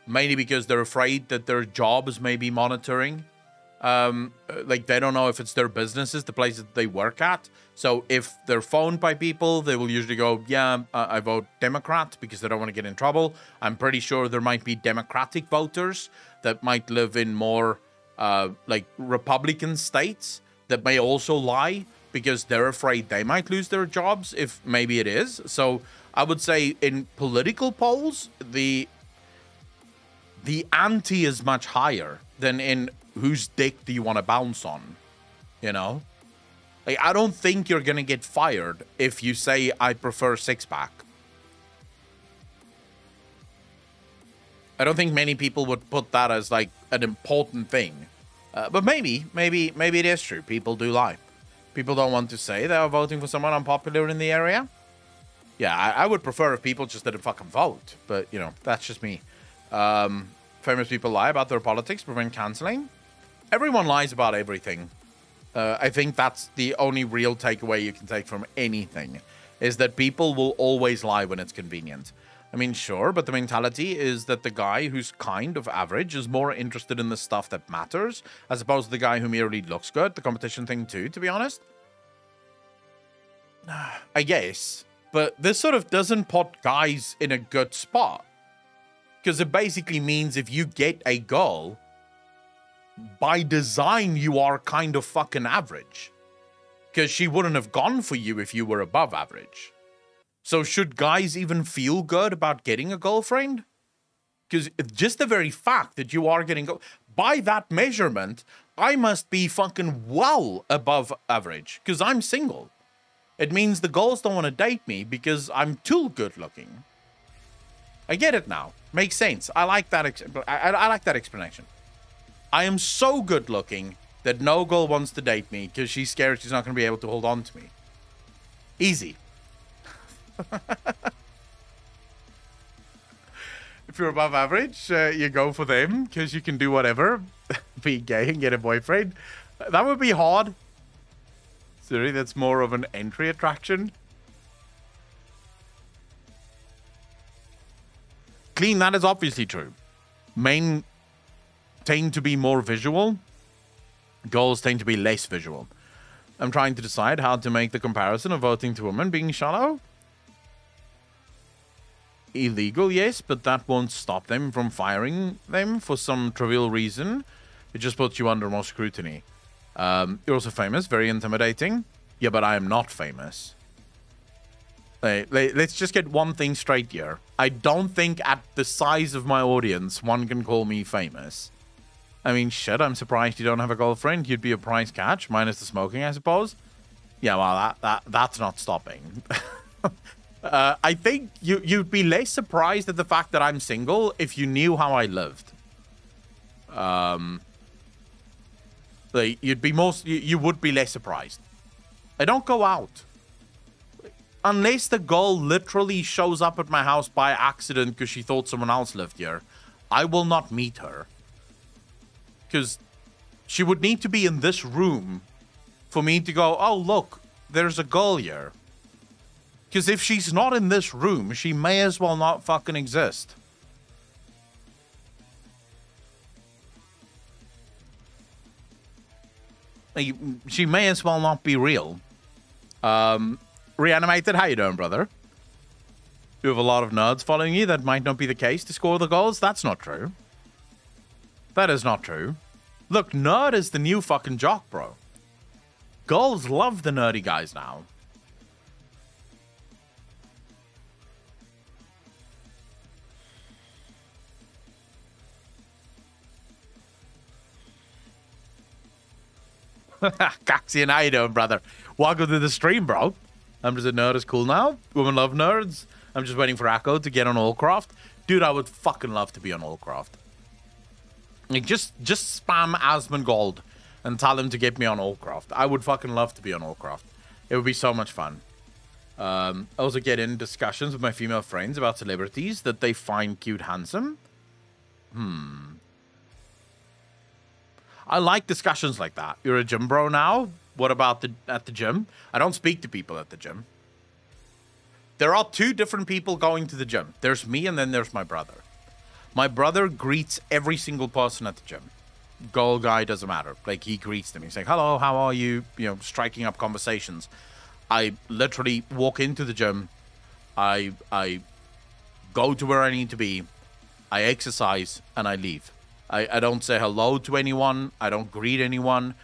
S1: mainly because they're afraid that their jobs may be monitoring. Like, they don't know if it's their businesses, the places that they work at. So if they're phoned by people, they will usually go, yeah, I vote Democrat because they don't want to get in trouble. I'm pretty sure there might be Democratic voters that might live in more like Republican states that may also lie because they're afraid they might lose their jobs if maybe it is. So I would say in political polls, the ante is much higher than in whose dick do you want to bounce on, you know? Like, I don't think you're going to get fired if you say, I prefer six-pack. I don't think many people would put that as, like, an important thing. But maybe it is true. People do lie. People don't want to say they are voting for someone unpopular in the area. Yeah, I would prefer if people just didn't fucking vote. But, you know, that's just me. Famous people lie about their politics, prevent cancelling. Everyone lies about everything. I think that's the only real takeaway you can take from anything, is that people will always lie when it's convenient. I mean, sure, but the mentality is that the guy who's kind of average is more interested in the stuff that matters, as opposed to the guy who merely looks good. The competition thing too, to be honest. I guess. But this sort of doesn't put guys in a good spot. Because it basically means if you get a girl, by design, you are kind of fucking average. Because she wouldn't have gone for you if you were above average. So should guys even feel good about getting a girlfriend? Because just the very fact that you are getting... By that measurement, I must be fucking well above average. Because I'm single. It means the girls don't want to date me because I'm too good looking. I get it now. Makes sense. I like that. I like that explanation. I am so good looking that no girl wants to date me because she's scared she's not going to be able to hold on to me. Easy. If you're above average, you go for them because you can do whatever. Be gay and get a boyfriend. That would be hard. Sorry, that's more of an entry attraction. Clean, that is obviously true. Men tend to be more visual. Girls tend to be less visual. I'm trying to decide how to make the comparison of voting to women being shallow. Illegal, yes, but that won't stop them from firing them for some trivial reason. It just puts you under more scrutiny. You're also famous, very intimidating. Yeah, but I am not famous. Let's just get one thing straight here. I don't think at the size of my audience, one can call me famous. I mean, shit, I'm surprised you don't have a girlfriend. You'd be a prize catch, minus the smoking, I suppose. Yeah, well, that's not stopping. I think you'd be less surprised at the fact that I'm single if you knew how I lived. Like, you would be less surprised. I don't go out. Unless the girl literally shows up at my house by accident because she thought someone else lived here, I will not meet her. Because she would need to be in this room for me to go, oh, look, there's a girl here. Because if she's not in this room, she may as well not fucking exist. Like, she may as well not be real. Reanimated, how you doing, brother? You have a lot of nerds following you. That might not be the case to score the goals. That's not true. That is not true. Look, nerd is the new fucking jock, bro. Girls love the nerdy guys now. Caxian, how you doing, brother? Welcome to the stream, bro. I'm just a nerd. Is cool now. Women love nerds. I'm just waiting for Echo to get on Allcraft. Dude, I would fucking love to be on Allcraft. Like, just spam Asmongold and tell him to get me on Allcraft. I would fucking love to be on Allcraft. It would be so much fun. I also get in discussions with my female friends about celebrities that they find cute, handsome. I like discussions like that. You're a gym bro now? What about at the gym? I don't speak to people at the gym. There are two different people going to the gym. There's me and then there's my brother. My brother greets every single person at the gym. Girl, guy, doesn't matter. Like, he greets them. He's like, hello, how are you? You know, striking up conversations. I literally walk into the gym. I go to where I need to be. I exercise and I leave. I don't say hello to anyone. I don't greet anyone.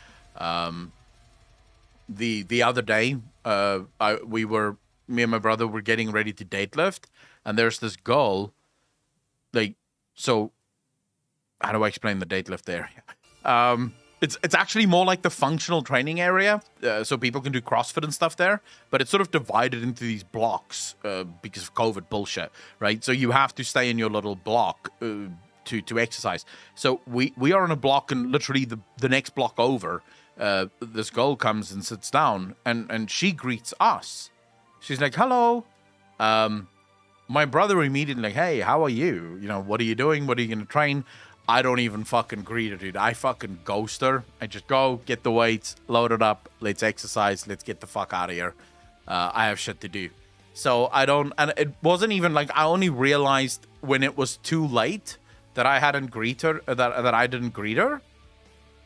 S1: The other day, me and my brother were getting ready to date lift, and there's this girl, like, so how do I explain the date lift area? It's actually more like the functional training area, so people can do CrossFit and stuff there, but it's sort of divided into these blocks because of COVID bullshit, right? So you have to stay in your little block to exercise. So we are in a block, and literally the next block over, this girl comes and sits down, and she greets us. She's like, hello. My brother immediately like, hey, how are you? You know, what are you doing? What are you going to train? I don't even fucking greet her, dude. I fucking ghost her. I just go, get the weights, load it up. Let's exercise. Let's get the fuck out of here. I have shit to do. So I don't, and it wasn't even like, I only realized when it was too late that I hadn't greet her, that I didn't greet her.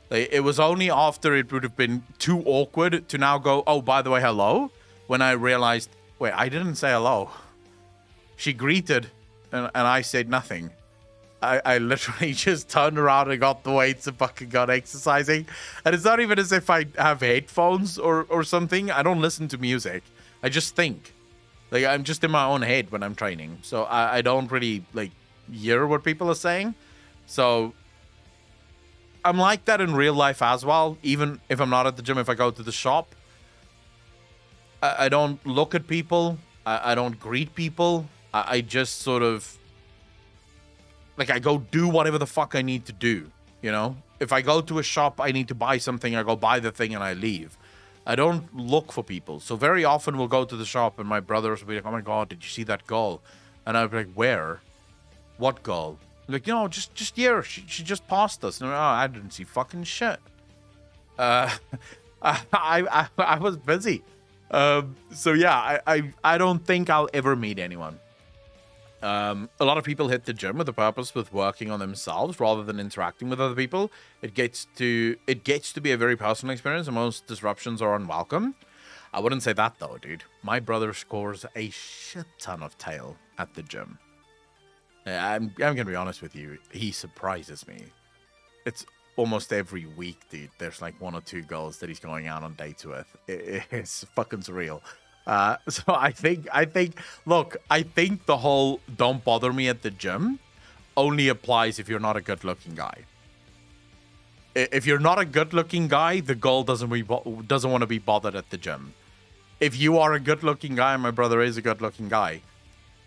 S1: Like, it was only after it would have been too awkward to now go, oh, by the way, hello, when I realized, wait, I didn't say hello. She greeted, and I said nothing. I literally just turned around and got the weights and fucking got exercising. And it's not even as if I have headphones or something. I don't listen to music. I just think. Like, I'm just in my own head when I'm training. So I don't really, like, hear what people are saying. So I'm like that in real life as well. Even if I'm not at the gym, if I go to the shop, I don't look at people. I don't greet people. I just sort of, like, I go do whatever the fuck I need to do, you know? If I go to a shop, I need to buy something, I go buy the thing and I leave. I don't look for people. So very often we'll go to the shop and my brothers will be like, oh my God, did you see that girl? And I'll be like, where? What girl? Like, you know, just here. She just passed us. And I didn't see fucking shit. I was busy. So yeah, I don't think I'll ever meet anyone. A lot of people hit the gym with the purpose with working on themselves rather than interacting with other people. It gets to be a very personal experience, and most disruptions are unwelcome. I wouldn't say that though, dude. My brother scores a shit ton of tail at the gym. I'm gonna be honest with you. He surprises me. It's almost every week, dude. There's like one or two girls that he's going out on dates with. It's fucking surreal. So I think, look, I think the whole don't bother me at the gym only applies if you're not a good looking guy. If you're not a good looking guy, the girl doesn't want to be bothered at the gym. If you are a good looking guy, and my brother is a good looking guy,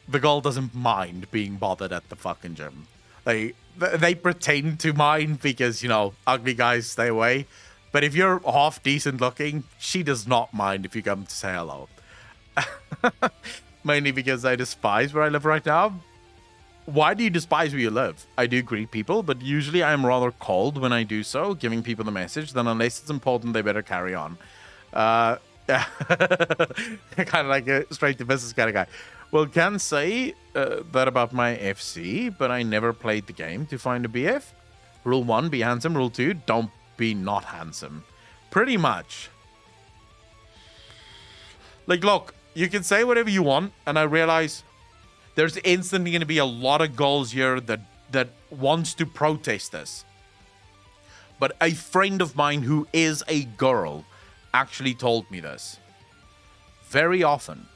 S1: the girl doesn't mind being bothered at the fucking gym. They pretend to mind because, you know, ugly guys stay away. But if you're half decent looking, she does not mind if you come to say hello. Mainly because I despise where I live right now. Why do you despise where you live? I do greet people, but usually I am rather cold when I do so, giving people the message. Then unless it's important, they better carry on. Yeah. Kind of like a straight to business kind of guy. Well, can say that about my FC, but I never played the game to find a BF. Rule 1, be handsome. Rule 2, don't be not handsome. Pretty much. Like, look, you can say whatever you want, and I realize there's instantly going to be a lot of girls here that wants to protest this. But a friend of mine who is a girl actually told me this. Very often,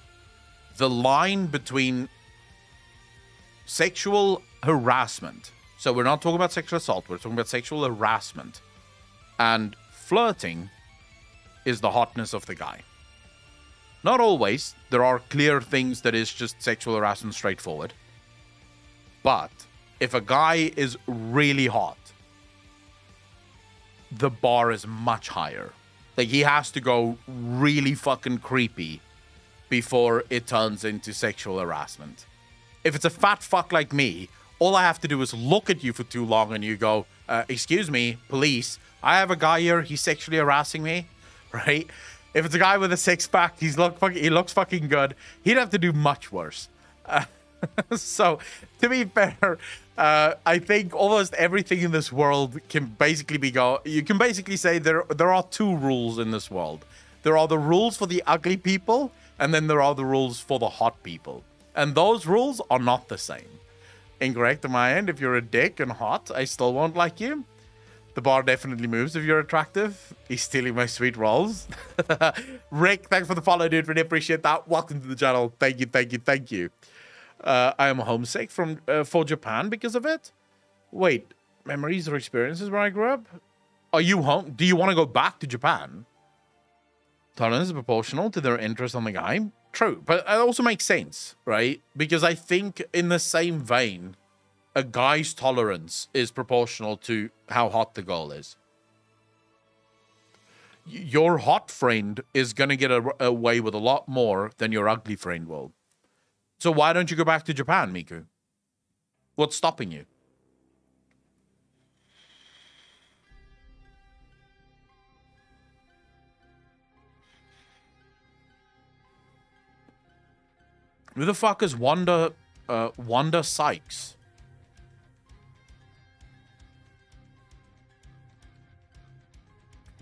S1: the line between sexual harassment, so we're not talking about sexual assault, we're talking about sexual harassment, and flirting is the hotness of the guy. Not always. There are clear things that is just sexual harassment straightforward. But if a guy is really hot, the bar is much higher. Like, he has to go really fucking creepy before it turns into sexual harassment. If it's a fat fuck like me, all I have to do is look at you for too long and you go, excuse me, police, I have a guy here, he's sexually harassing me, right? If it's a guy with a six-pack, he looks fucking good, he'd have to do much worse. So, to be fair, I think almost everything in this world can basically you can basically say there are two rules in this world. There are the rules for the ugly people, and then there are the rules for the hot people. And those rules are not the same. Incorrect on my end. If you're a dick and hot, I still won't like you. The bar definitely moves if you're attractive. He's stealing my sweet rolls. Rick, thanks for the follow, dude. Really appreciate that. Welcome to the channel. Thank you, thank you, thank you. I am homesick for Japan because of it. Wait, memories or experiences where I grew up? Are you home? Do you want to go back to Japan? Tolerance is proportional to their interest on the guy. True, but it also makes sense, right? Because I think in the same vein, a guy's tolerance is proportional to how hot the girl is. Your hot friend is going to get away with a lot more than your ugly friend will. So why don't you go back to Japan, Miku? What's stopping you? Who the fuck is Wanda Sykes?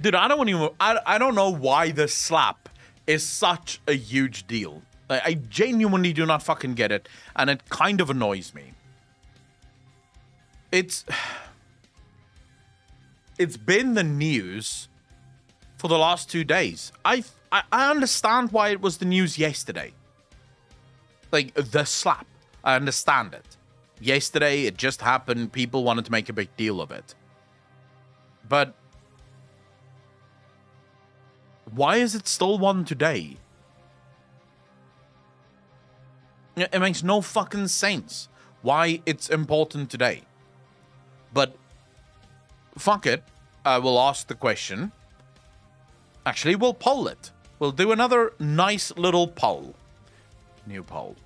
S1: Dude, I don't know why the slap is such a huge deal. I genuinely do not fucking get it, and it kind of annoys me. It's been the news for the last 2 days. I understand why it was the news yesterday. Like, the slap. I understand it. Yesterday, it just happened. People wanted to make a big deal of it. But why is it still one today? It makes no fucking sense why it's important today. But fuck it. I will ask the question. Actually, we'll poll it. We'll do another nice little poll. New poll.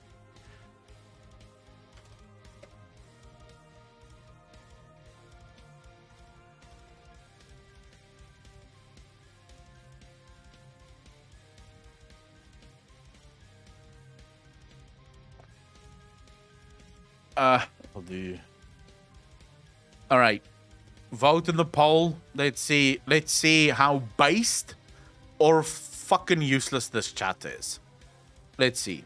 S1: I'll do. All right. Vote in the poll. Let's see how based or fucking useless this chat is. Let's see.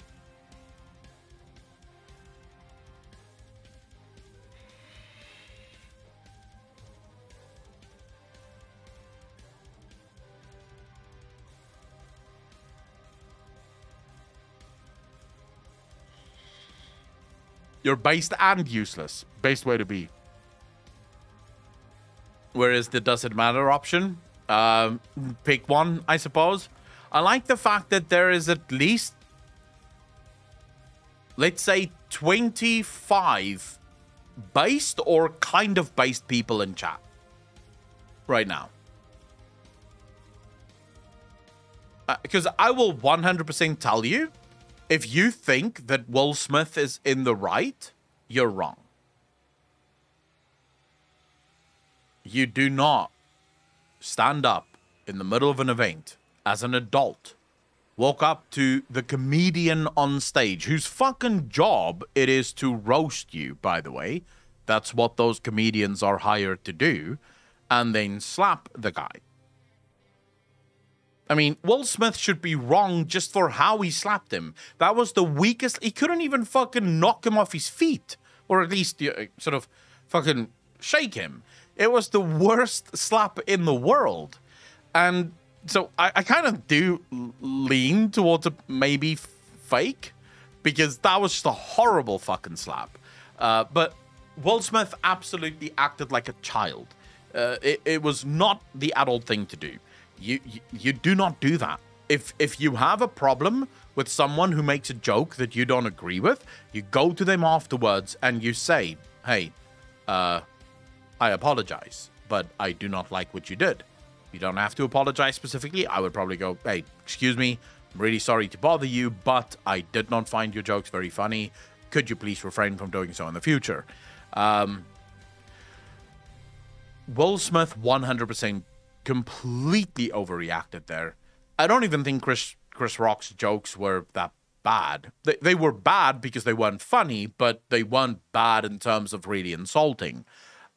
S1: You're based and useless. Based way to be. Whereas the does it matter option, pick one, I suppose. I like the fact that there is at least, let's say, 25 based or kind of based people in chat right now. Because I will 100% tell you, if you think that Will Smith is in the right, you're wrong. You do not stand up in the middle of an event as an adult, walk up to the comedian on stage, whose fucking job it is to roast you, by the way. That's what those comedians are hired to do, and then slap the guy. I mean, Will Smith should be wrong just for how he slapped him. That was the weakest. He couldn't even fucking knock him off his feet. Or at least sort of fucking shake him. It was the worst slap in the world. And so I kind of do lean towards a maybe fake. Because that was just a horrible fucking slap. But Will Smith absolutely acted like a child. It was not the adult thing to do. You do not do that. If you have a problem with someone who makes a joke that you don't agree with, you go to them afterwards and you say, hey, I apologize, but I do not like what you did. You don't have to apologize specifically. I would probably go, hey, excuse me, I'm really sorry to bother you, but I did not find your jokes very funny. Could you please refrain from doing so in the future? Will Smith 100% completely overreacted there. I don't even think Chris Rock's jokes were that bad. They were bad because they weren't funny, but they weren't bad in terms of really insulting.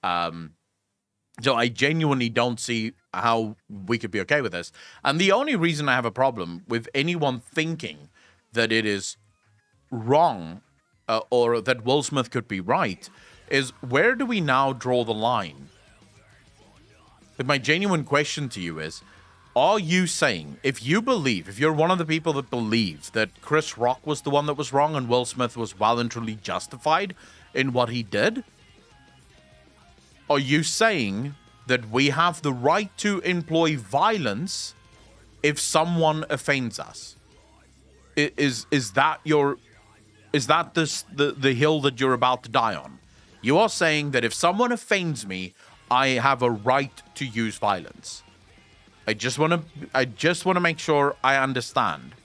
S1: So I genuinely don't see how we could be okay with this. And the only reason I have a problem with anyone thinking that it is wrong or that Will Smith could be right is, where do we now draw the line? But my genuine question to you is, are you saying, if you're one of the people that believe that Chris Rock was the one that was wrong and Will Smith was well and truly justified in what he did, are you saying that we have the right to employ violence if someone offends us? Is that the hill that you're about to die on? You are saying that if someone offends me, I have a right to use violence. I just want to make sure I understand.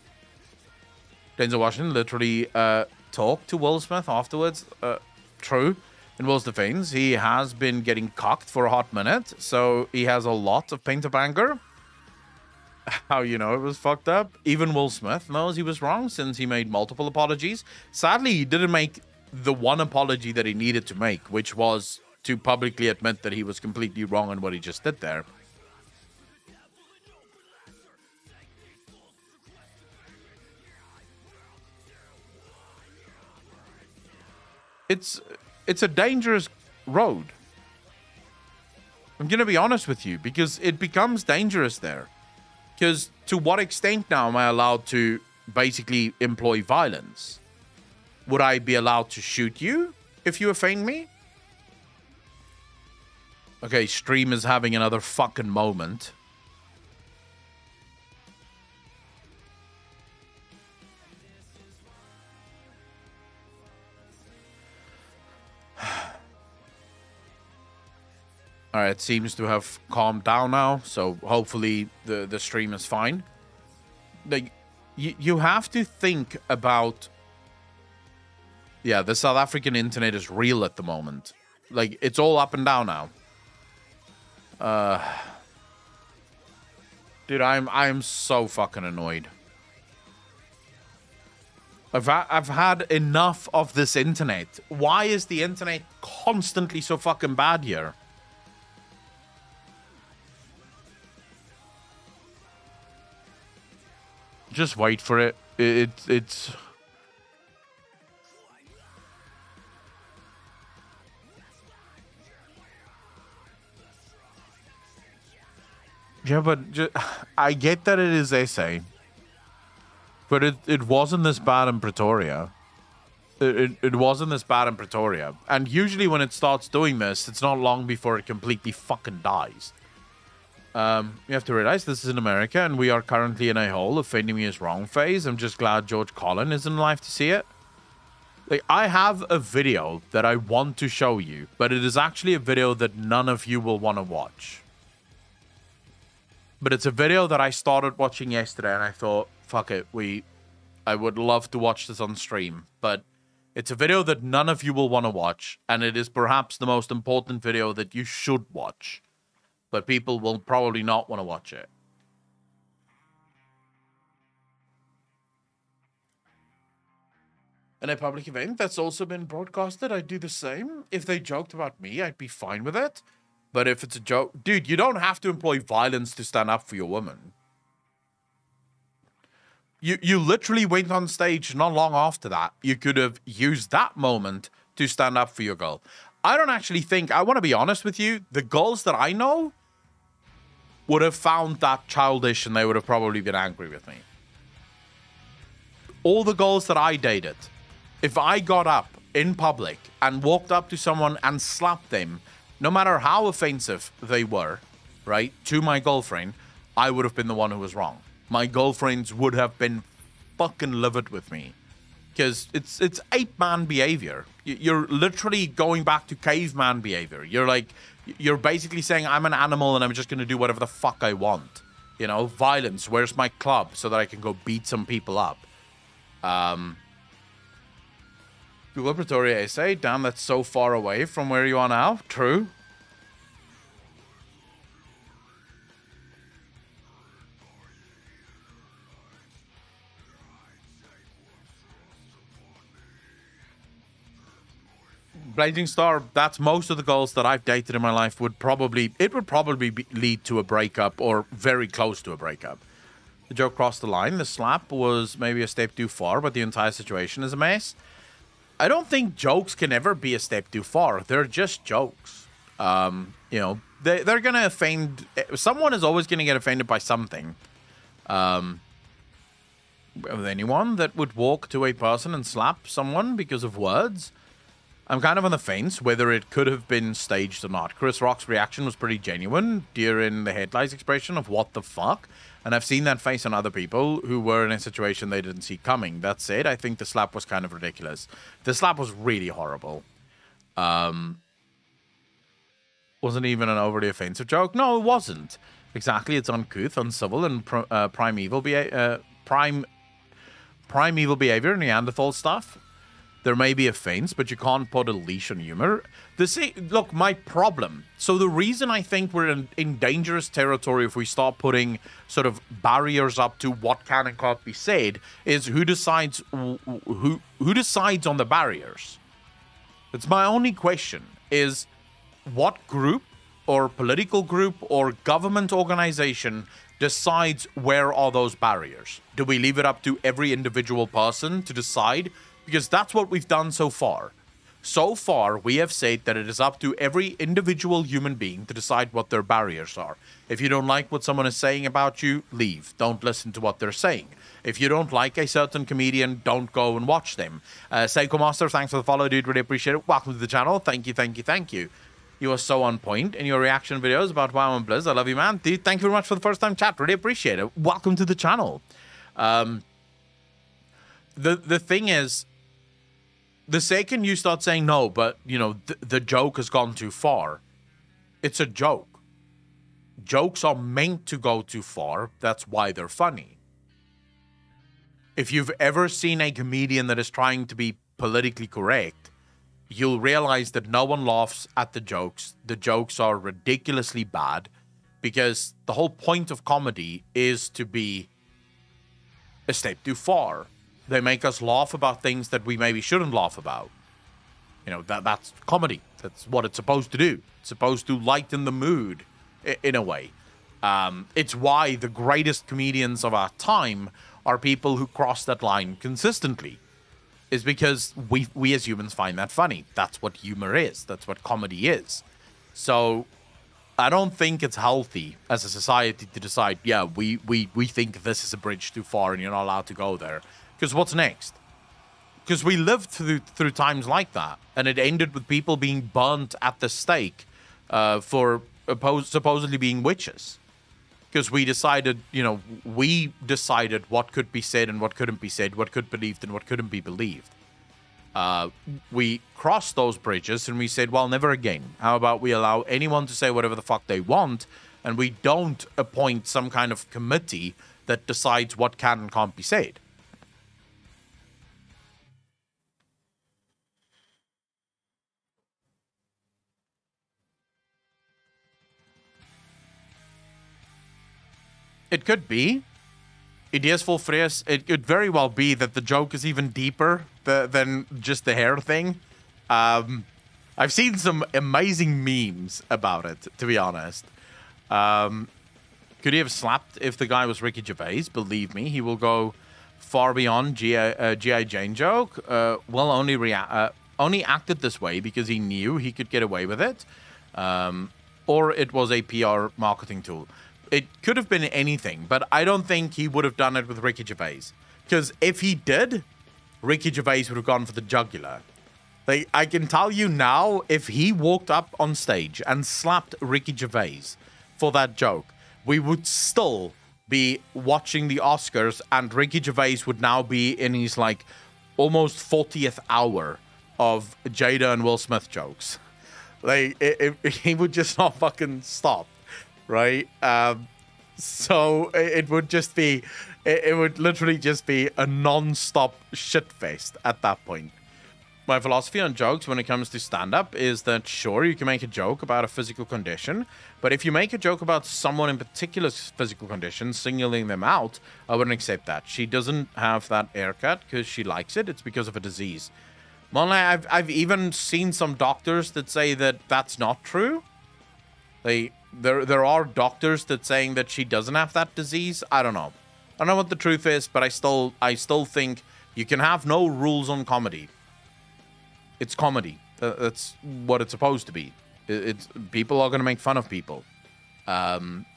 S1: Denzel Washington literally talked to Will Smith afterwards. True. In Will's defense, he has been getting cocked for a hot minute, so he has a lot of paint of anger. How you know it was fucked up? Even Will Smith knows he was wrong since he made multiple apologies. Sadly, he didn't make the one apology that he needed to make, which was to publicly admit that he was completely wrong in what he just did there. It's a dangerous road. I'm going to be honest with you, because it becomes dangerous there. Because to what extent now am I allowed to basically employ violence? Would I be allowed to shoot you if you offend me? Okay, stream is having another fucking moment. Alright, it seems to have calmed down now, so hopefully the stream is fine. Like, you have to think about... Yeah, the South African internet is real at the moment. Like, it's all up and down now. Dude, I'm so fucking annoyed. I've had enough of this internet. Why is the internet constantly so fucking bad here? Just wait for it. It's... Yeah, but I get that it is essay. But it wasn't this bad in Pretoria. It wasn't this bad in Pretoria. And usually when it starts doing this, it's not long before it completely fucking dies. You have to realize this is in America and we are currently in a whole offending me is wrong phase. I'm just glad George Collin is in life to see it. Like, I have a video that I want to show you, but it is actually a video that none of you will want to watch. But it's a video that I started watching yesterday and I thought, fuck it, I would love to watch this on stream. But it's a video that none of you will want to watch, and it is perhaps the most important video that you should watch. But people will probably not want to watch it. In a public event that's also been broadcasted, I'd do the same. If they joked about me, I'd be fine with it. But if it's a joke... Dude, you don't have to employ violence to stand up for your woman. You literally went on stage not long after that. You could have used that moment to stand up for your girl. I don't actually think... I want to be honest with you. The girls that I know would have found that childish and they would have probably been angry with me. All the girls that I dated, if I got up in public and walked up to someone and slapped them, no matter how offensive they were, right, to my girlfriend, I would have been the one who was wrong. My girlfriends would have been fucking livid with me. Because it's ape-man behavior. You're literally going back to caveman behavior. You're basically saying, I'm an animal and I'm just going to do whatever the fuck I want. You know, violence. Where's my club so that I can go beat some people up? Google Pretoria SA. Damn, that's so far away from where you are now. True. Blazing Star, that's most of the girls that I've dated in my life would probably lead to a breakup or very close to a breakup. The joke crossed the line. The slap was maybe a step too far, but the entire situation is a mess. I don't think jokes can ever be a step too far. They're just jokes. You know, they're going to offend... Someone is always going to get offended by something. With anyone that would walk to a person and slap someone because of words... I'm kind of on the fence whether it could have been staged or not. Chris Rock's reaction was pretty genuine during the headlights expression of what the fuck. And I've seen that face on other people who were in a situation they didn't see coming. That said, I think the slap was kind of ridiculous. The slap was really horrible. Wasn't even an overly offensive joke. No, it wasn't. Exactly, it's uncouth, uncivil, and primeval behavior, Neanderthal stuff. There may be offense, but you can't put a leash on humor. Look, my problem. So the reason I think we're in dangerous territory if we start putting sort of barriers up to what can and can't be said is who decides who decides on the barriers. It's my only question is what group or political group or government organization decides where are those barriers? Do we leave it up to every individual person to decide? Because that's what we've done so far. So far, we have said that it is up to every individual human being to decide what their barriers are. If you don't like what someone is saying about you, leave. Don't listen to what they're saying. If you don't like a certain comedian, don't go and watch them. Seiko Master, thanks for the follow, dude. Really appreciate it. Welcome to the channel. Thank you, thank you, thank you. You are so on point in your reaction videos about WoW and Blizz. I love you, man. Dude, thank you very much for the first time chat. Really appreciate it. Welcome to the channel. The thing is, the second you start saying, no, but, you know, the joke has gone too far, it's a joke. Jokes are meant to go too far. That's why they're funny. If you've ever seen a comedian that is trying to be politically correct, you'll realize that no one laughs at the jokes. The jokes are ridiculously bad because the whole point of comedy is to be a step too far. They make us laugh about things that we maybe shouldn't laugh about. You know, that's comedy. That's what it's supposed to do. It's supposed to lighten the mood in a way. It's why the greatest comedians of our time are people who cross that line consistently. Is because we as humans find that funny. That's what humor is. That's what comedy is. So I don't think it's healthy as a society to decide, yeah, we think this is a bridge too far and you're not allowed to go there. Because what's next? Because we lived through times like that, and it ended with people being burnt at the stake for supposedly being witches. Because we decided, you know, what could be said and what couldn't be said, what could be believed and what couldn't be believed. We crossed those bridges and we said, well, never again. How about we allow anyone to say whatever the fuck they want, and we don't appoint some kind of committee that decides what can and can't be said. It could be. Ideas full phrase. It could very well be that the joke is even deeper than just the hair thing. I've seen some amazing memes about it, to be honest. Could he have slapped if the guy was Ricky Gervais? Believe me, he will go far beyond G.I. Jane joke. Well, only acted this way because he knew he could get away with it. Or it was a PR marketing tool. It could have been anything, but I don't think he would have done it with Ricky Gervais. Because if he did, Ricky Gervais would have gone for the jugular. Like, I can tell you now, if he walked up on stage and slapped Ricky Gervais for that joke, we would still be watching the Oscars, and Ricky Gervais would now be in his like almost 40th hour of Jada and Will Smith jokes. Like he would just not fucking stop, right? So it would just be, it would literally just be a non-stop shitfest at that point. My philosophy on jokes when it comes to stand-up is that, sure, you can make a joke about a physical condition, but if you make a joke about someone in particular physical condition, singling them out, I wouldn't accept that. She doesn't have that haircut because she likes it. It's because of a disease. Well, I've even seen some doctors that say that that's not true. There are doctors that saying that she doesn't have that disease. I don't know. I don't know what the truth is, but I still think you can have no rules on comedy. It's comedy. That's what it's supposed to be. It's people are going to make fun of people.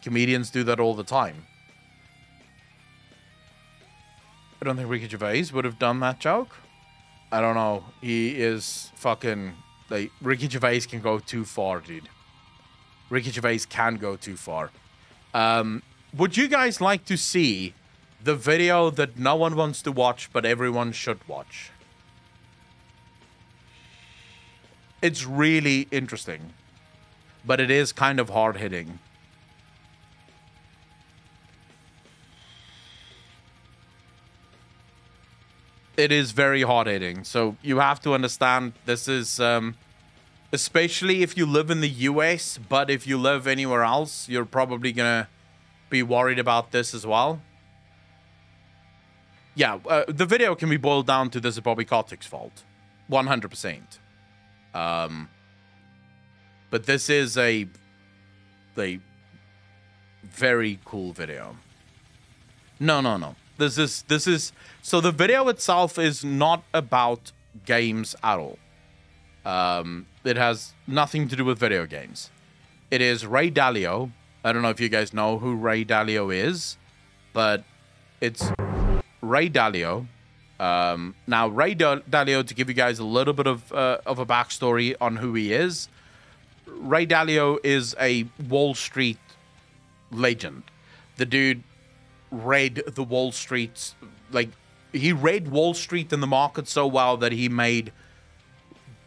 S1: Comedians do that all the time. I don't think Ricky Gervais would have done that joke. I don't know. He is fucking... like, Ricky Gervais can go too far, dude. Ricky Gervais can go too far. Would you guys like to see the video that no one wants to watch, but everyone should watch? It's really interesting, but it is kind of hard-hitting. It is very hard-hitting, so you have to understand this is, especially if you live in the US, but if you live anywhere else, you're probably gonna be worried about this as well. Yeah, the video can be boiled down to this is Bobby Kotick's fault. 100%. But this is a very cool video. No. This is so the video itself is not about games at all. It has nothing to do with video games. It is Ray Dalio. I don't know if you guys know who Ray Dalio is, but it's Ray Dalio. Now, Ray Dalio, to give you guys a little bit of a backstory on who he is, Ray Dalio is a Wall Street legend. The dude read the Wall Street, like, he read Wall Street and the market so well that he made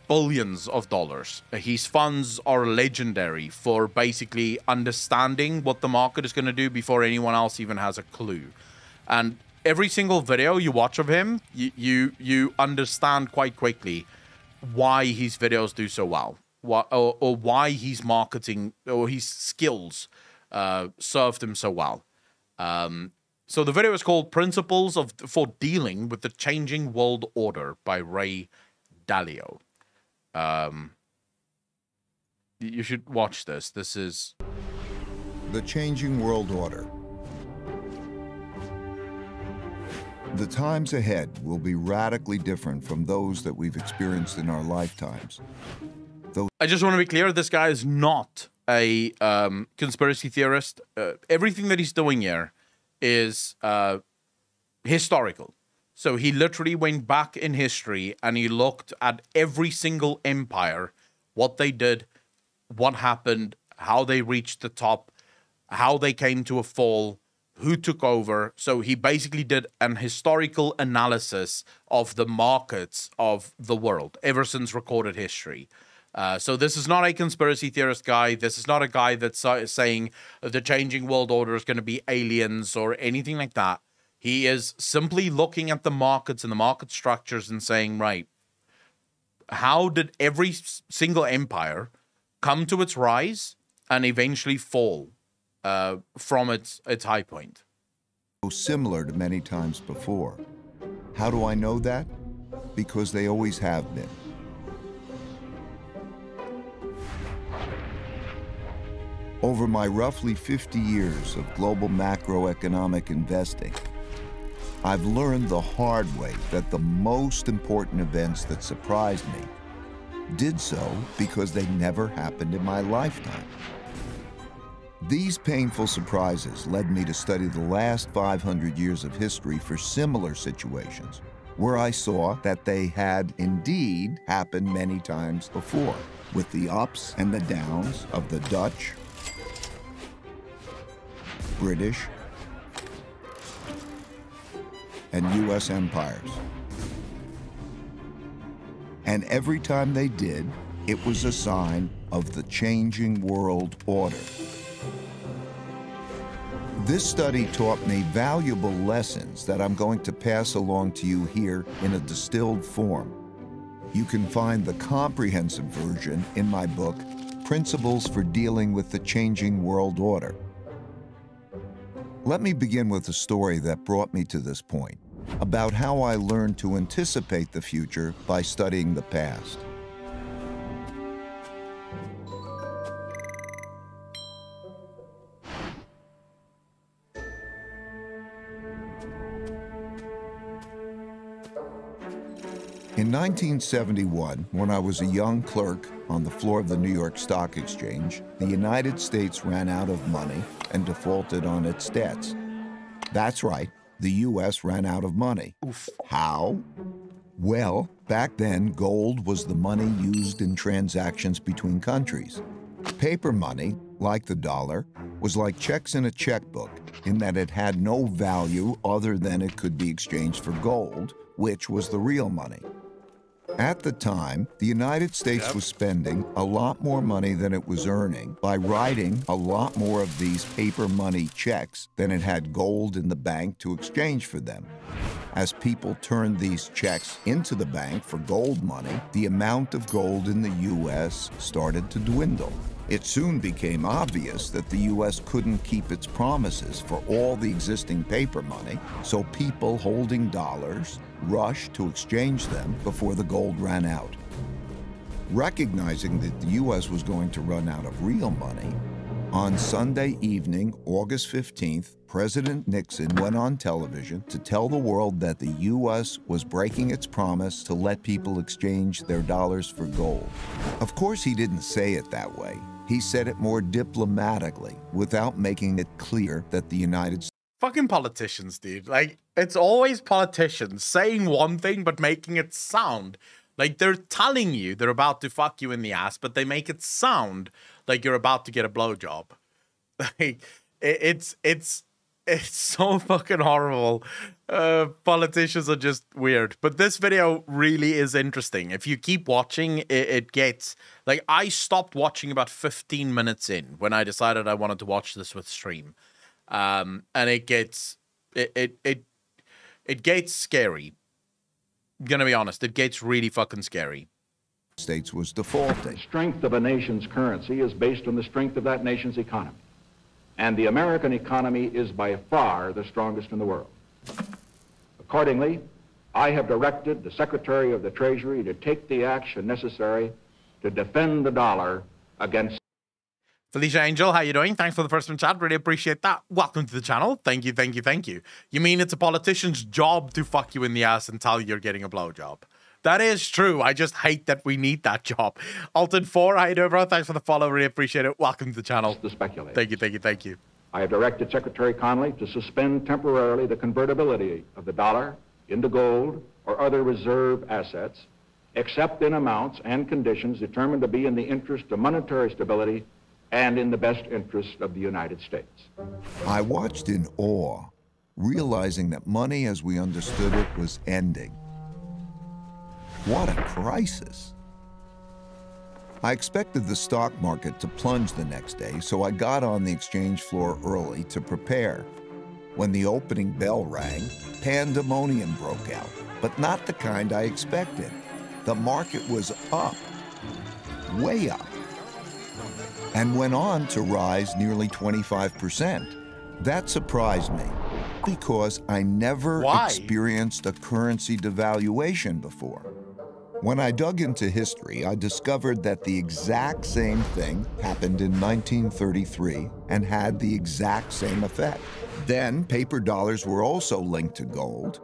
S1: billions of dollars. His funds are legendary for basically understanding what the market is going to do before anyone else even has a clue. And every single video you watch of him, you understand quite quickly why his videos do so well, or why his marketing or his skills served him so well. So the video is called "Principles for Dealing with the Changing World Order" by Ray Dalio. You should watch this. This is
S4: The Changing World Order. The times ahead will be radically different from those that we've experienced in our lifetimes.
S1: I just want to be clear, this guy is not a conspiracy theorist. Everything that he's doing here is historical. So he literally went back in history and he looked at every single empire, what they did, what happened, how they reached the top, how they came to a fall, who took over. So he basically did an historical analysis of the markets of the world ever since recorded history. So this is not a conspiracy theorist guy. This is not a guy that's saying the changing world order is going to be aliens or anything like that. He is simply looking at the markets and the market structures and saying, right, how did every single empire come to its rise and eventually fall from its high point?
S4: Similar to many times before. How do I know that? Because they always have been. Over my roughly 50 years of global macroeconomic investing, I've learned the hard way that the most important events that surprised me did so because they never happened in my lifetime. These painful surprises led me to study the last 500 years of history for similar situations, where I saw that they had indeed happened many times before, with the ups and the downs of the Dutch, British, and U.S. empires. And every time they did, it was a sign of the changing world order. This study taught me valuable lessons that I'm going to pass along to you here in a distilled form. You can find the comprehensive version in my book, Principles for Dealing with the Changing World Order. Let me begin with a story that brought me to this point, about how I learned to anticipate the future by studying the past. In 1971, when I was a young clerk on the floor of the New York Stock Exchange, the United States ran out of money and defaulted on its debts. That's right, the U.S. ran out of money.
S1: Oof.
S4: How? Well, back then, gold was the money used in transactions between countries. Paper money, like the dollar, was like checks in a checkbook in that it had no value other than it could be exchanged for gold, which was the real money. At the time, the United States was spending a lot more money than it was earning by writing a lot more of these paper money checks than it had gold in the bank to exchange for them. As people turned these checks into the bank for gold money, the amount of gold in the U.S. started to dwindle. It soon became obvious that the U.S. couldn't keep its promises for all the existing paper money, so people holding dollars rushed to exchange them before the gold ran out. Recognizing that the U.S. was going to run out of real money, on Sunday evening, August 15th, President Nixon went on television to tell the world that the U.S. was breaking its promise to let people exchange their dollars for gold. Of course, he didn't say it that way. He said it more diplomatically, without making it clear that the United States...
S1: Fucking politicians, dude. Like, it's always politicians saying one thing but making it sound like they're telling you they're about to fuck you in the ass, but they make it sound like you're about to get a blowjob. Like, it's so fucking horrible. Politicians are just weird. But this video really is interesting. If you keep watching, it gets... Like, I stopped watching about 15 minutes in when I decided I wanted to watch this with stream. And it gets... It gets scary. I'm gonna be honest, it gets really fucking scary.
S4: States was defaulting.
S5: The strength of a nation's currency is based on the strength of that nation's economy. And the American economy is by far the strongest in the world. Accordingly, I have directed the Secretary of the Treasury to take the action necessary to defend the dollar against...
S1: Felicia Angel, how you doing? Thanks for the first one, chat. Really appreciate that. Welcome to the channel. Thank you, thank you, thank you. You mean it's a politician's job to fuck you in the ass and tell you you're getting a blowjob? That is true. I just hate that we need that job. Alton4, how you doing, bro? Thanks for the follow. Really appreciate it. Welcome to the channel.
S5: To speculate.
S1: Thank you, thank you, thank you.
S5: I have directed Secretary Connally to suspend temporarily the convertibility of the dollar into gold or other reserve assets, except in amounts and conditions determined to be in the interest of monetary stability and in the best interest of the United States.
S4: I watched in awe, realizing that money as we understood it was ending. What a crisis. I expected the stock market to plunge the next day, so I got on the exchange floor early to prepare. When the opening bell rang, pandemonium broke out, but not the kind I expected. The market was up, way up, and went on to rise nearly 25%. That surprised me, because I never experienced a currency devaluation before. When I dug into history, I discovered that the exact same thing happened in 1933 and had the exact same effect. Then, paper dollars were also linked to gold,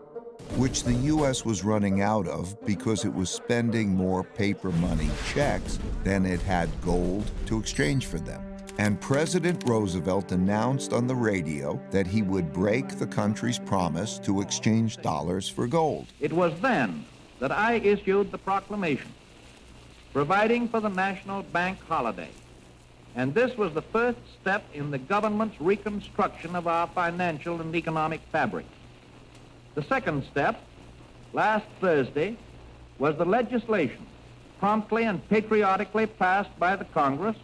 S4: which the U.S. was running out of because it was spending more paper money checks than it had gold to exchange for them. And President Roosevelt announced on the radio that he would break the country's promise to exchange dollars for gold.
S6: It was then that I issued the proclamation providing for the national bank holiday and this was the first step in the government's reconstruction of our financial and economic fabric. The second step, last Thursday, was the legislation promptly and patriotically passed by the Congress,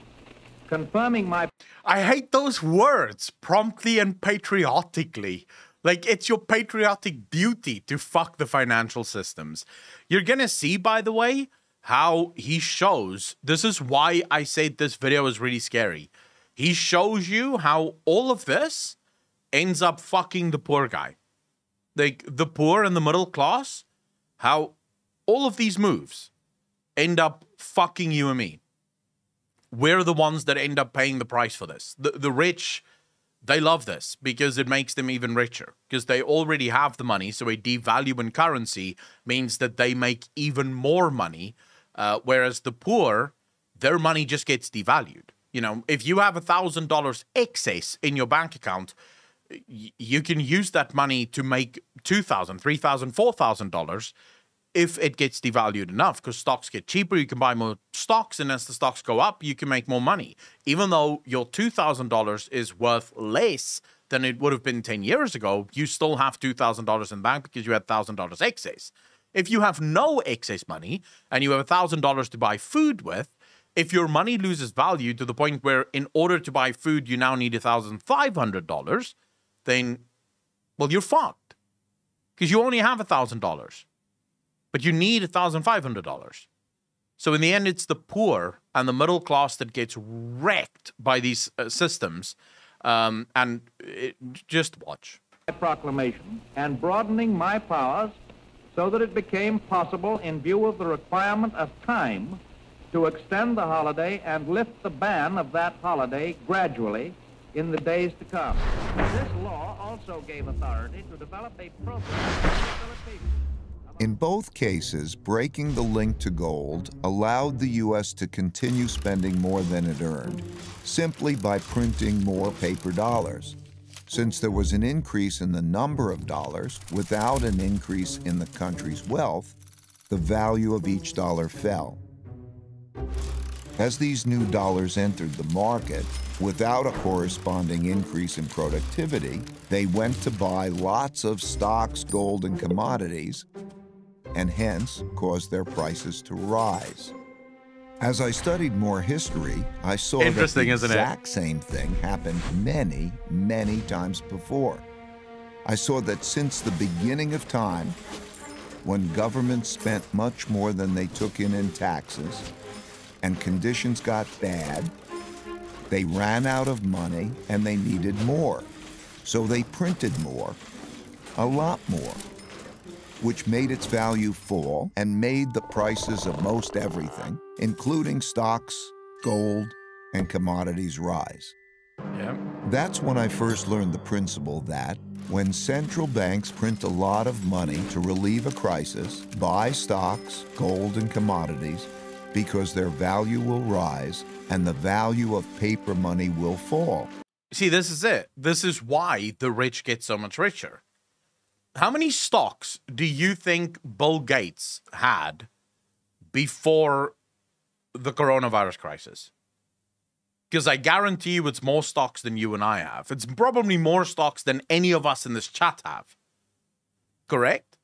S6: confirming my...
S1: I hate those words, promptly and patriotically. Like, it's your patriotic duty to fuck the financial systems. You're gonna see, by the way, how he shows, this is why I say this video is really scary. He shows you how all of this ends up fucking the poor guy. Like, the poor and the middle class, how all of these moves end up fucking you and me. We're the ones that end up paying the price for this. The rich, they love this because it makes them even richer. Because they already have the money, so a devalue in currency means that they make even more money. Whereas the poor, their money just gets devalued. You know, if you have $1,000 excess in your bank account, you can use that money to make $2,000, $3,000, $4,000 if it gets devalued enough, because stocks get cheaper, you can buy more stocks, and as the stocks go up, you can make more money. Even though your $2,000 is worth less than it would have been 10 years ago, you still have $2,000 in the bank because you had $1,000 excess. If you have no excess money and you have $1,000 to buy food with, if your money loses value to the point where in order to buy food you now need $1,500, then, well, you're fucked. Because you only have $1,000. But you need $1,500. So in the end, it's the poor and the middle class that gets wrecked by these systems. Just watch.
S6: Proclamation and broadening my powers so that it became possible, in view of the requirement of time, to extend the holiday and lift the ban of that holiday gradually in the days to come. This law also gave authority to develop a program of rehabilitation.
S4: In both cases, breaking the link to gold allowed the U.S. to continue spending more than it earned, simply by printing more paper dollars. Since there was an increase in the number of dollars without an increase in the country's wealth, the value of each dollar fell. As these new dollars entered the market, without a corresponding increase in productivity, they went to buy lots of stocks, gold, and commodities, and hence caused their prices to rise. As I studied more history, I saw that the exact same thing happened many, many times before. I saw that since the beginning of time, when governments spent much more than they took in taxes, and conditions got bad, they ran out of money and they needed more. So they printed more, a lot more, which made its value fall and made the prices of most everything, including stocks, gold, and commodities, rise.
S1: Yeah.
S4: That's when I first learned the principle that when central banks print a lot of money to relieve a crisis, buy stocks, gold, and commodities, because their value will rise and the value of paper money will fall.
S1: See, this is it. This is why the rich get so much richer. How many stocks do you think Bill Gates had before the coronavirus crisis? Because I guarantee you it's more stocks than you and I have. It's probably more stocks than any of us in this chat have. Correct?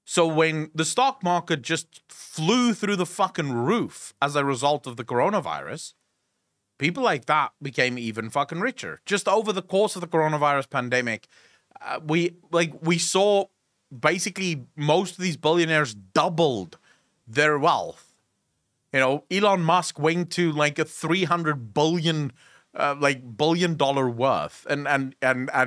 S1: So when the stock market just flew through the fucking roof as a result of the coronavirus, people like that became even fucking richer. Just over the course of the coronavirus pandemic, we saw basically most of these billionaires doubled their wealth. You know, Elon Musk went to like a $300 billion $1 billion worth, and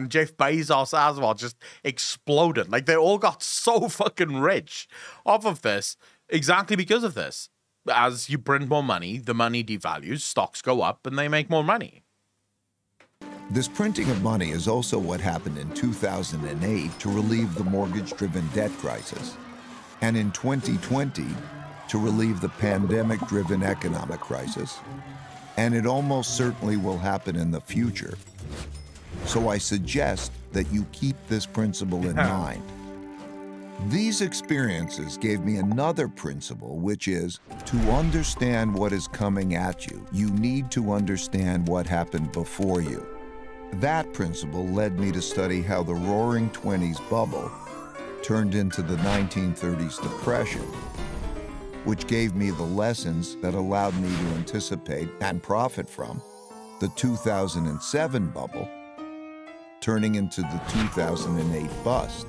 S1: Jeff Bezos as well just exploded. Like, they all got so fucking rich off of this, exactly because of this. As you print more money, the money devalues, stocks go up, and they make more money.
S4: This printing of money is also what happened in 2008 to relieve the mortgage-driven debt crisis, and in 2020 to relieve the pandemic-driven economic crisis, and it almost certainly will happen in the future. So I suggest that you keep this principle in mind. These experiences gave me another principle, which is to understand what is coming at you, you need to understand what happened before you. That principle led me to study how the Roaring '20s bubble turned into the 1930s depression, which gave me the lessons that allowed me to anticipate and profit from the 2007 bubble, turning into the 2008 bust.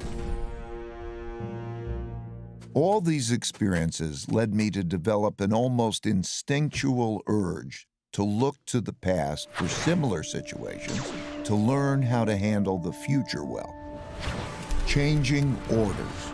S4: All these experiences led me to develop an almost instinctual urge to look to the past for similar situations, to learn how to handle the future well. Changing orders.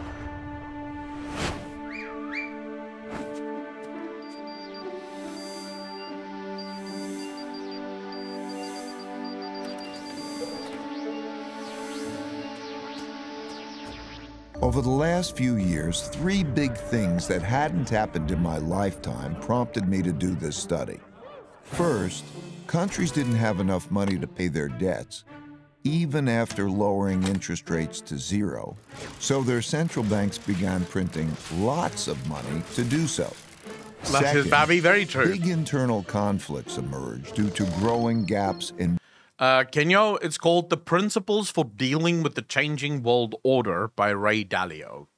S4: Over the last few years, 3 big things that hadn't happened in my lifetime prompted me to do this study. First, countries didn't have enough money to pay their debts, even after lowering interest rates to 0, so their central banks began printing lots of money to do so.
S1: That is very true.
S4: Big internal conflicts emerged due to growing gaps in
S1: Kenyo, it's called The Principles for Dealing with the Changing World Order by Ray Dalio.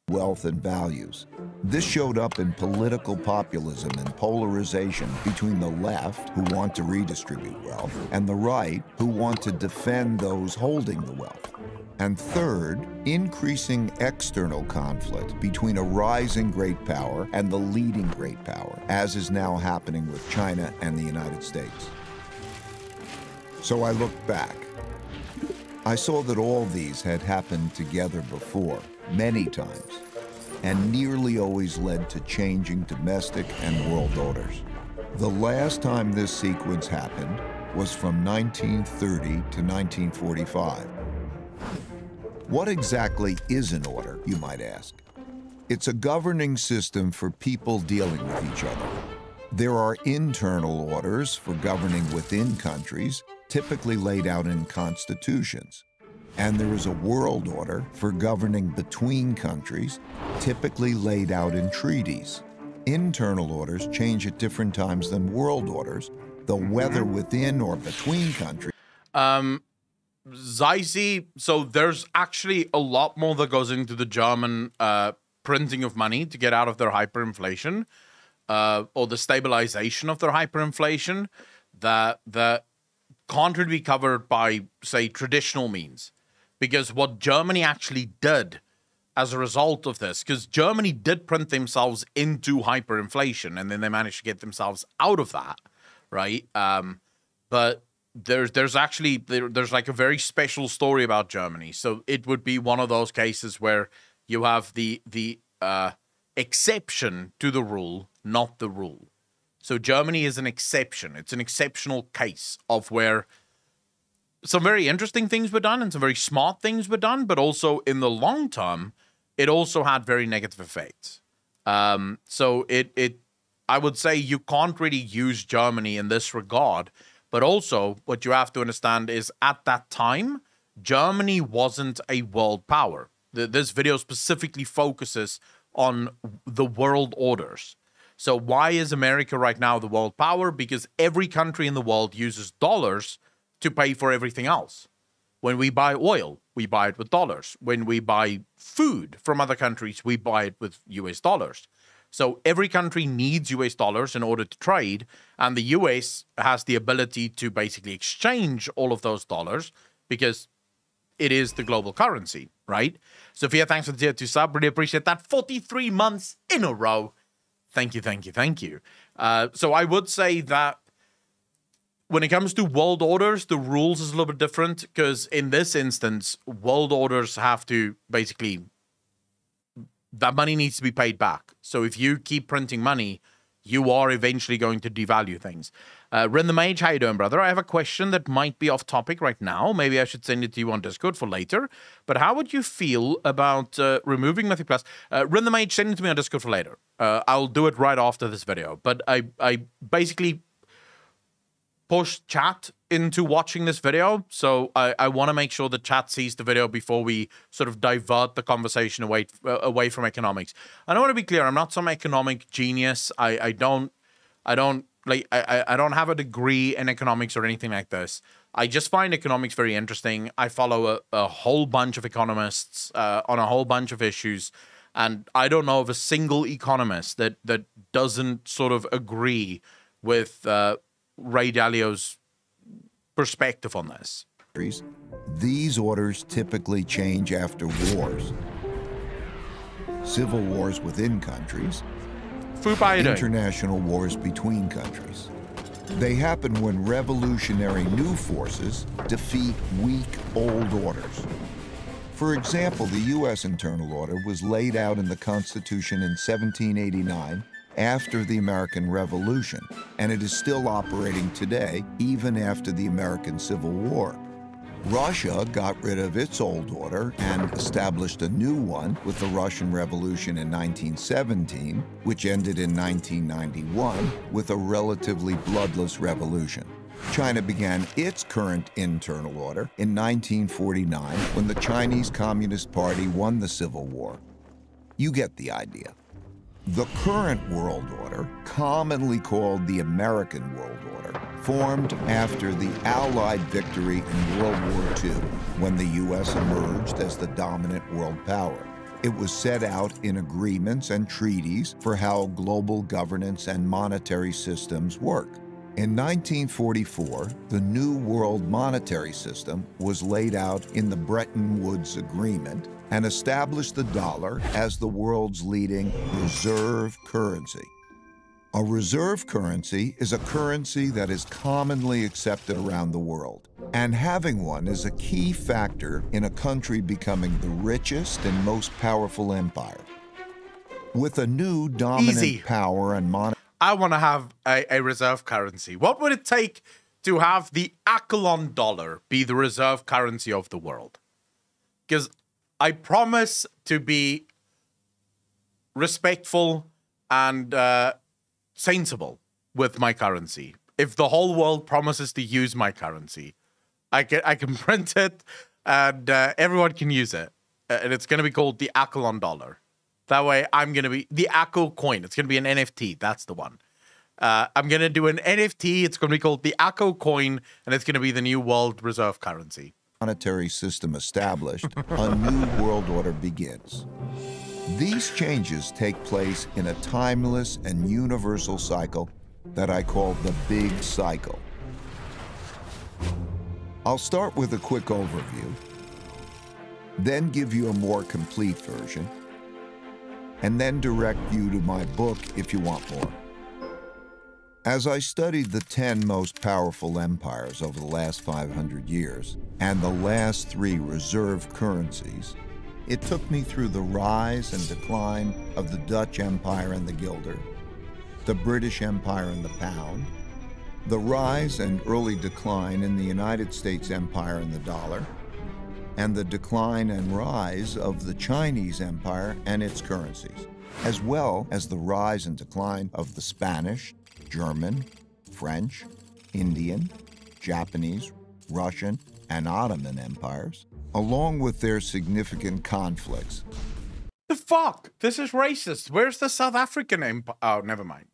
S4: Wealth and values. This showed up in political populism and polarization between the left, who want to redistribute wealth, and the right, who want to defend those holding the wealth. And third, increasing external conflict between a rising great power and the leading great power, as is now happening with China and the United States. So I looked back. I saw that all these had happened together before, many times, and nearly always led to changing domestic and world orders. The last time this sequence happened was from 1930 to 1945. What exactly is an order, you might ask? It's a governing system for people dealing with each other. There are internal orders for governing within countries, typically laid out in constitutions. And there is a world order for governing between countries, typically laid out in treaties. Internal orders change at different times than world orders, though whether within or between countries.
S1: Zaisi, so there's actually a lot more that goes into the German printing of money to get out of their hyperinflation, or the stabilization of their hyperinflation, that can't really be covered by, say, traditional means. Because what Germany actually did as a result of this, because Germany did print themselves into hyperinflation, and then they managed to get themselves out of that, right? But there's actually like a very special story about Germany. So it would be one of those cases where you have the exception to the rule, not the rule. So Germany is an exception. It's an exceptional case of where some very interesting things were done and some very smart things were done, but also in the long term, it also had very negative effects. So I would say you can't really use Germany in this regard, but also what you have to understand is at that time, Germany wasn't a world power. This video specifically focuses on the world orders. So why is America right now the world power? Because every country in the world uses dollars to pay for everything else. When we buy oil, we buy it with dollars. When we buy food from other countries, we buy it with US dollars. So every country needs US dollars in order to trade, and the US has the ability to basically exchange all of those dollars because it is the global currency, right? Sophia, thanks for the tier 2 sub. Really appreciate that. 43 months in a row. Thank you, thank you, thank you. So I would say that when it comes to world orders, the rules is a little bit different because in this instance, world orders have to basically, that money needs to be paid back. So if you keep printing money, you are eventually going to devalue things. Ren the Mage, how you doing, brother? I have a question that might be off topic right now. Maybe I should send it to you on Discord for later. But how would you feel about removing Mythic Plus? Ren the Mage, send it to me on Discord for later. I'll do it right after this video. But I basically, push chat into watching this video. So I want to make sure that chat sees the video before we sort of divert the conversation away from economics. And I want to be clear, I'm not some economic genius. I don't have a degree in economics or anything like this. I just find economics very interesting. I follow a whole bunch of economists on a whole bunch of issues. And I don't know of a single economist that doesn't sort of agree with Ray Dalio's perspective on this.
S4: These orders typically change after wars, civil wars within countries, international wars between countries. They happen when revolutionary new forces defeat weak old orders. For example, the U.S. Internal Order was laid out in the Constitution in 1789 after the American Revolution, and it is still operating today, even after the American Civil War. Russia got rid of its old order and established a new one with the Russian Revolution in 1917, which ended in 1991 with a relatively bloodless revolution. China began its current internal order in 1949 when the Chinese Communist Party won the Civil War. You get the idea. The current world order, commonly called the American World Order, formed after the Allied victory in World War II when the U.S. emerged as the dominant world power. It was set out in agreements and treaties for how global governance and monetary systems work. In 1944, the New World Monetary System was laid out in the Bretton Woods Agreement and established the dollar as the world's leading reserve currency. A reserve currency is a currency that is commonly accepted around the world, and having one is a key factor in a country becoming the richest and most powerful empire. With a new dominant power and monetary...
S1: I want to have a reserve currency. What would it take to have the Akalon dollar be the reserve currency of the world? Because I promise to be respectful and sensible with my currency. If the whole world promises to use my currency, I can print it and everyone can use it. And it's going to be called the Akalon dollar. That way, I'm going to be the Akko coin. It's going to be an NFT. That's the one. I'm going to do an NFT. It's going to be called the Akko coin, and it's going to be the new world reserve currency.
S4: Monetary system established, a new world order begins. These changes take place in a timeless and universal cycle that I call the Big Cycle. I'll start with a quick overview, then give you a more complete version, and then direct you to my book if you want more. As I studied the 10 most powerful empires over the last 500 years and the last 3 reserve currencies, it took me through the rise and decline of the Dutch Empire and the guilder, the British Empire and the pound, the rise and early decline in the United States Empire and the dollar, and the decline and rise of the Chinese Empire and its currencies, as well as the rise and decline of the Spanish, German, French, Indian, Japanese, Russian, and Ottoman empires, along with their significant conflicts.
S1: The fuck? This is racist. Where's the South African empire? Oh, never mind.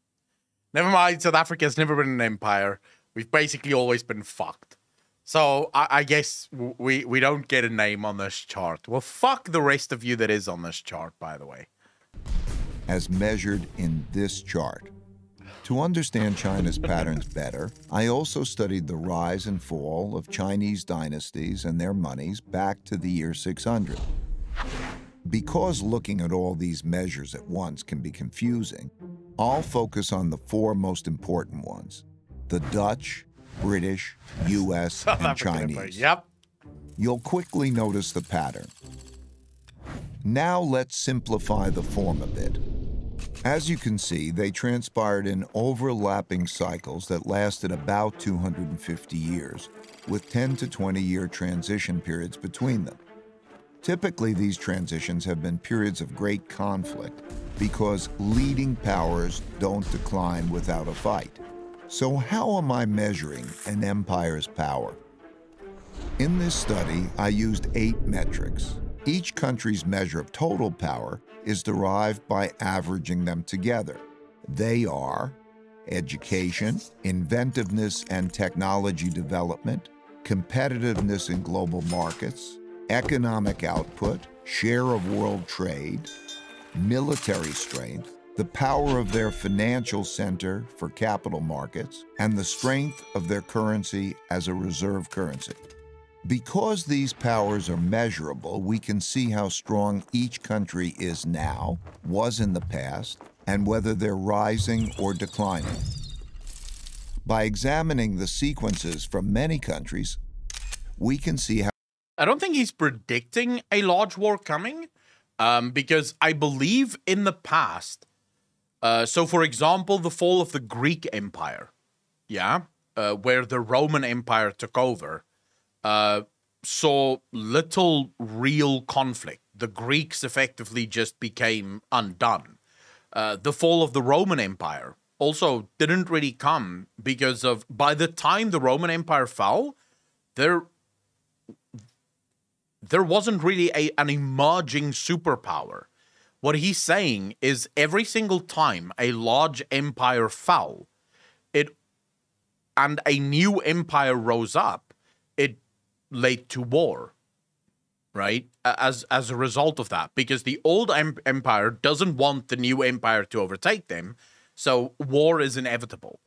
S1: Never mind, South Africa's never been an empire. We've basically always been fucked. So I guess we don't get a name on this chart. Well, fuck the rest of you that is on this chart, by the way.
S4: As measured in this chart. To understand China's patterns better, I also studied the rise and fall of Chinese dynasties and their monies back to the year 600. Because looking at all these measures at once can be confusing, I'll focus on the 4 most important ones: the Dutch, British, U.S., and Chinese.
S1: Yep.
S4: You'll quickly notice the pattern. Now let's simplify the form a bit. As you can see, they transpired in overlapping cycles that lasted about 250 years, with 10 to 20-year transition periods between them. Typically, these transitions have been periods of great conflict because leading powers don't decline without a fight. So how am I measuring an empire's power? In this study, I used 8 metrics. Each country's measure of total power is derived by averaging them together. They are education, inventiveness and technology development, competitiveness in global markets, economic output, share of world trade, military strength, the power of their financial center for capital markets, and the strength of their currency as a reserve currency. Because these powers are measurable, we can see how strong each country is now, was in the past, and whether they're rising or declining. By examining the sequences from many countries, we can see how...
S1: I don't think he's predicting a large war coming, because I believe in the past, so for example, the fall of the Greek Empire, where the Roman Empire took over, saw little real conflict. The Greeks effectively just became undone. The fall of the Roman Empire also didn't really come because of, by the time the Roman Empire fell, there wasn't really an emerging superpower. What he's saying is every single time a large empire fell, and a new empire rose up, it led to war, right? As a result of that, because the old empire doesn't want the new empire to overtake them, so war is inevitable.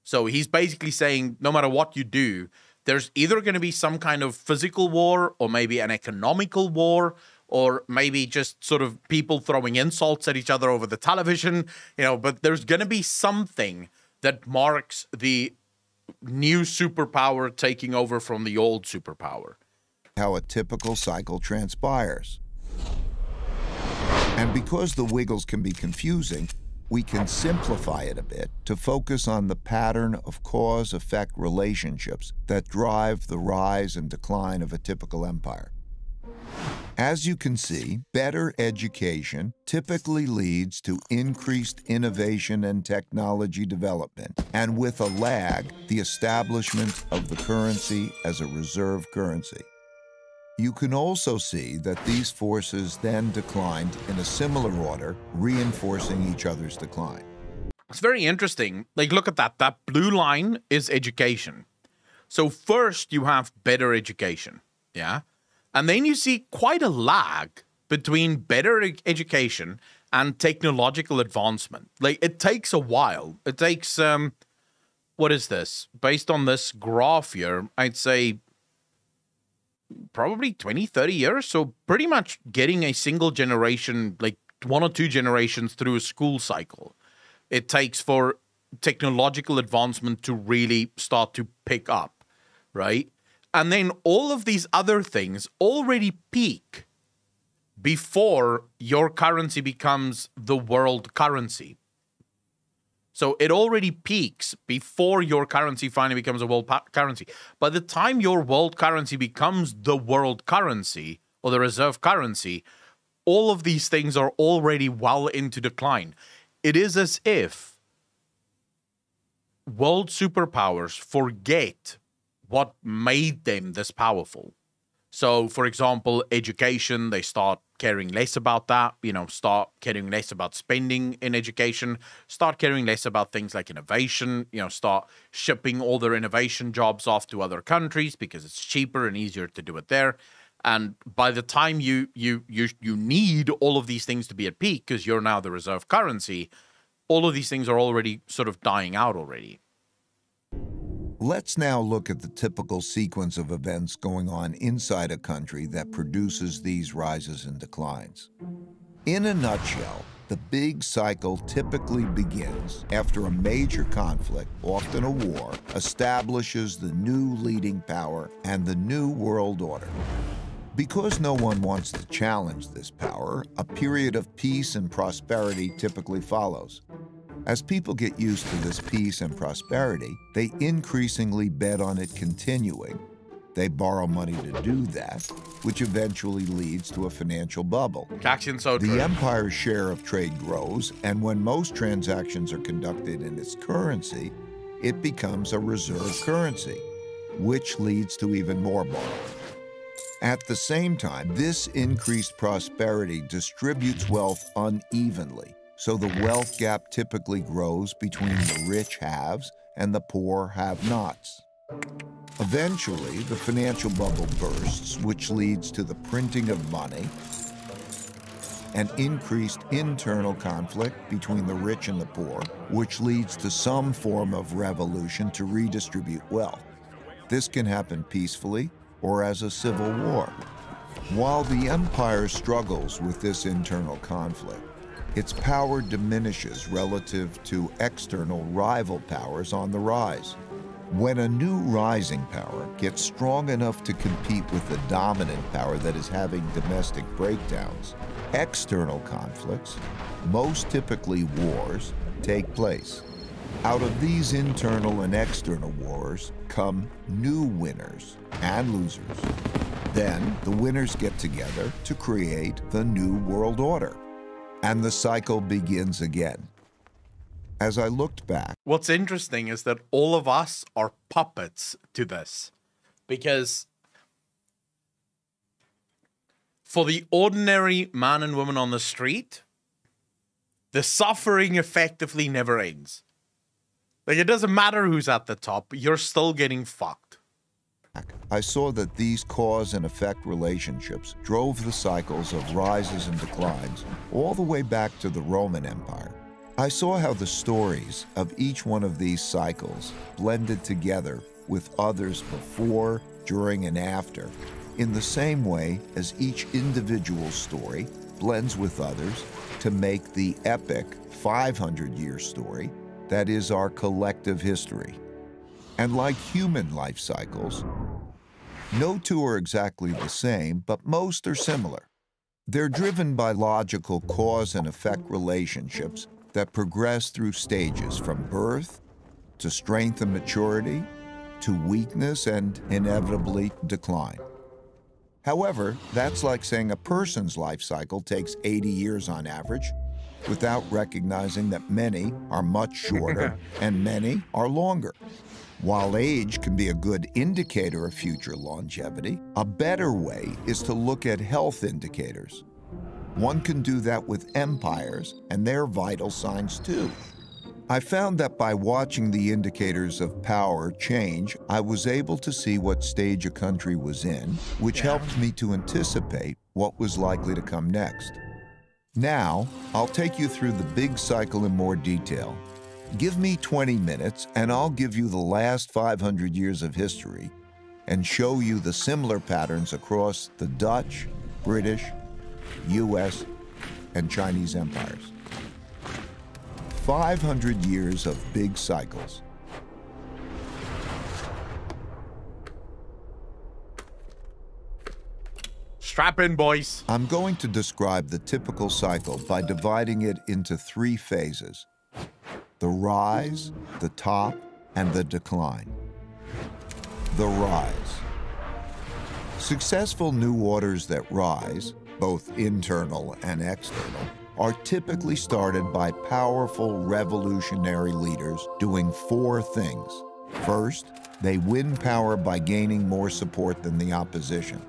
S1: So he's basically saying no matter what you do, there's either going to be some kind of physical war or maybe an economical war or maybe just sort of people throwing insults at each other over the television, but there's going to be something that marks the new superpower taking over from the old superpower.
S4: How a typical cycle transpires. And because the wiggles can be confusing, we can simplify it a bit to focus on the pattern of cause-effect relationships that drive the rise and decline of a typical empire. As you can see, better education typically leads to increased innovation and technology development, and with a lag, the establishment of the currency as a reserve currency. You can also see that these forces then declined in a similar order, reinforcing each other's decline.
S1: It's very interesting. Like, look at that. That blue line is education. So first you have better education, yeah? And then you see quite a lag between better education and technological advancement. Like, it takes a while. It takes, what is this? Based on this graph here, I'd say probably 20, 30 years. So pretty much getting a single generation, like 1 or 2 generations through a school cycle. It takes for technological advancement to really start to pick up, right? And then all of these other things already peak before your currency becomes the world currency. So it already peaks before your currency finally becomes a world currency. By the time your world currency becomes the world currency or the reserve currency, all of these things are already well into decline. It is as if world superpowers forget what made them this powerful. So, for example, education, they start caring less about that, start caring less about spending in education, start caring less about things like innovation, start shipping all their innovation jobs off to other countries because it's cheaper and easier to do it there. And by the time you need all of these things to be at peak because you're now the reserve currency, all of these things are already sort of dying out already.
S4: Let's now look at the typical sequence of events going on inside a country that produces these rises and declines. In a nutshell, the big cycle typically begins after a major conflict, often a war, establishes the new leading power and the new world order. Because no one wants to challenge this power, a period of peace and prosperity typically follows. As people get used to this peace and prosperity, they increasingly bet on it continuing. They borrow money to do that, which eventually leads to a financial bubble. The empire's share of trade grows, and when most transactions are conducted in its currency, it becomes a reserve currency, which leads to even more borrowing. At the same time, this increased prosperity distributes wealth unevenly, so the wealth gap typically grows between the rich haves and the poor have-nots. Eventually, the financial bubble bursts, which leads to the printing of money and increased internal conflict between the rich and the poor, which leads to some form of revolution to redistribute wealth. This can happen peacefully or as a civil war. While the empire struggles with this internal conflict, its power diminishes relative to external rival powers on the rise. When a new rising power gets strong enough to compete with the dominant power that is having domestic breakdowns, external conflicts, most typically wars, take place. Out of these internal and external wars come new winners and losers. Then the winners get together to create the new world order, and the cycle begins again. As I looked back,
S1: what's interesting is that all of us are puppets to this, because for the ordinary man and woman on the street, the suffering effectively never ends. Like, it doesn't matter who's at the top, you're still getting fucked.
S4: I saw that these cause and effect relationships drove the cycles of rises and declines all the way back to the Roman Empire. I saw how the stories of each one of these cycles blended together with others before, during, and after, in the same way as each individual story blends with others to make the epic 500-year story that is our collective history. And like human life cycles, no two are exactly the same, but most are similar. They're driven by logical cause and effect relationships that progress through stages from birth to strength and maturity to weakness and inevitably decline. However, that's like saying a person's life cycle takes 80 years on average, without recognizing that many are much shorter and many are longer. While age can be a good indicator of future longevity, a better way is to look at health indicators. One can do that with empires and their vital signs too. I found that by watching the indicators of power change, I was able to see what stage a country was in, which helped me to anticipate what was likely to come next. Now, I'll take you through the big cycle in more detail. Give me 20 minutes and I'll give you the last 500 years of history and show you the similar patterns across the Dutch, British, US, and Chinese empires. 500 years of big cycles.
S1: Strap in, boys.
S4: I'm going to describe the typical cycle by dividing it into 3 phases: the rise, the top, and the decline. The rise. Successful new orders that rise, both internal and external, are typically started by powerful revolutionary leaders doing 4 things. First, they win power by gaining more support than the opposition.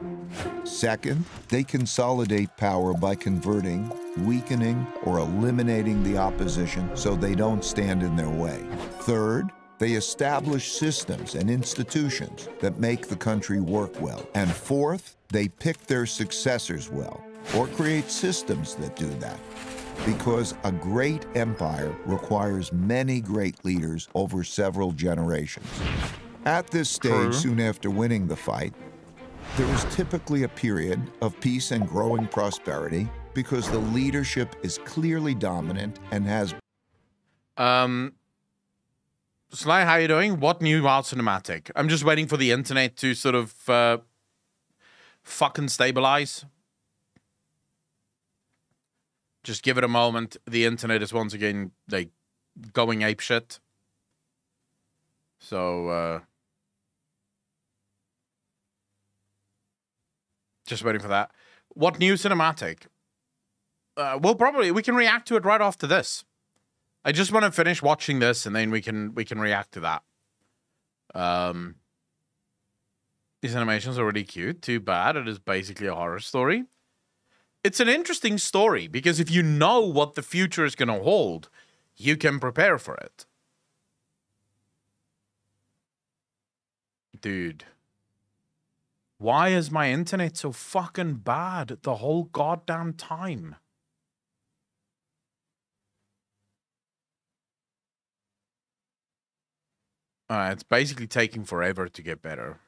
S4: Second, they consolidate power by converting, weakening, or eliminating the opposition so they don't stand in their way. Third, they establish systems and institutions that make the country work well. And fourth, they pick their successors well, or create systems that do that. Because a great empire requires many great leaders over several generations. At this stage, soon after winning the fight, there is typically a period of peace and growing prosperity because the leadership is clearly dominant and has...
S1: Sly, how you doing? What new WoW cinematic? I'm just waiting for the internet to sort of fucking stabilize. Just give it a moment. The internet is once again like going apeshit. So just waiting for that. What new cinematic? We can react to it right after this. I just want to finish watching this and then we can react to that. These animations are really cute. Too bad it is basically a horror story. It's an interesting story because if you know what the future is going to hold, you can prepare for it. Dude. Why is my internet so fucking bad the whole goddamn time? It's basically taking forever to get better.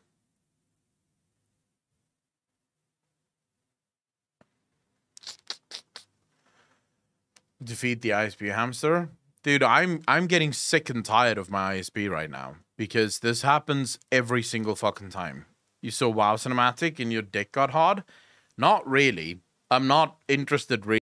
S1: Defeat the ISP hamster. Dude, I'm getting sick and tired of my ISP right now because this happens every single fucking time. You saw WoW cinematic and your dick got hard? Not really. I'm not interested really.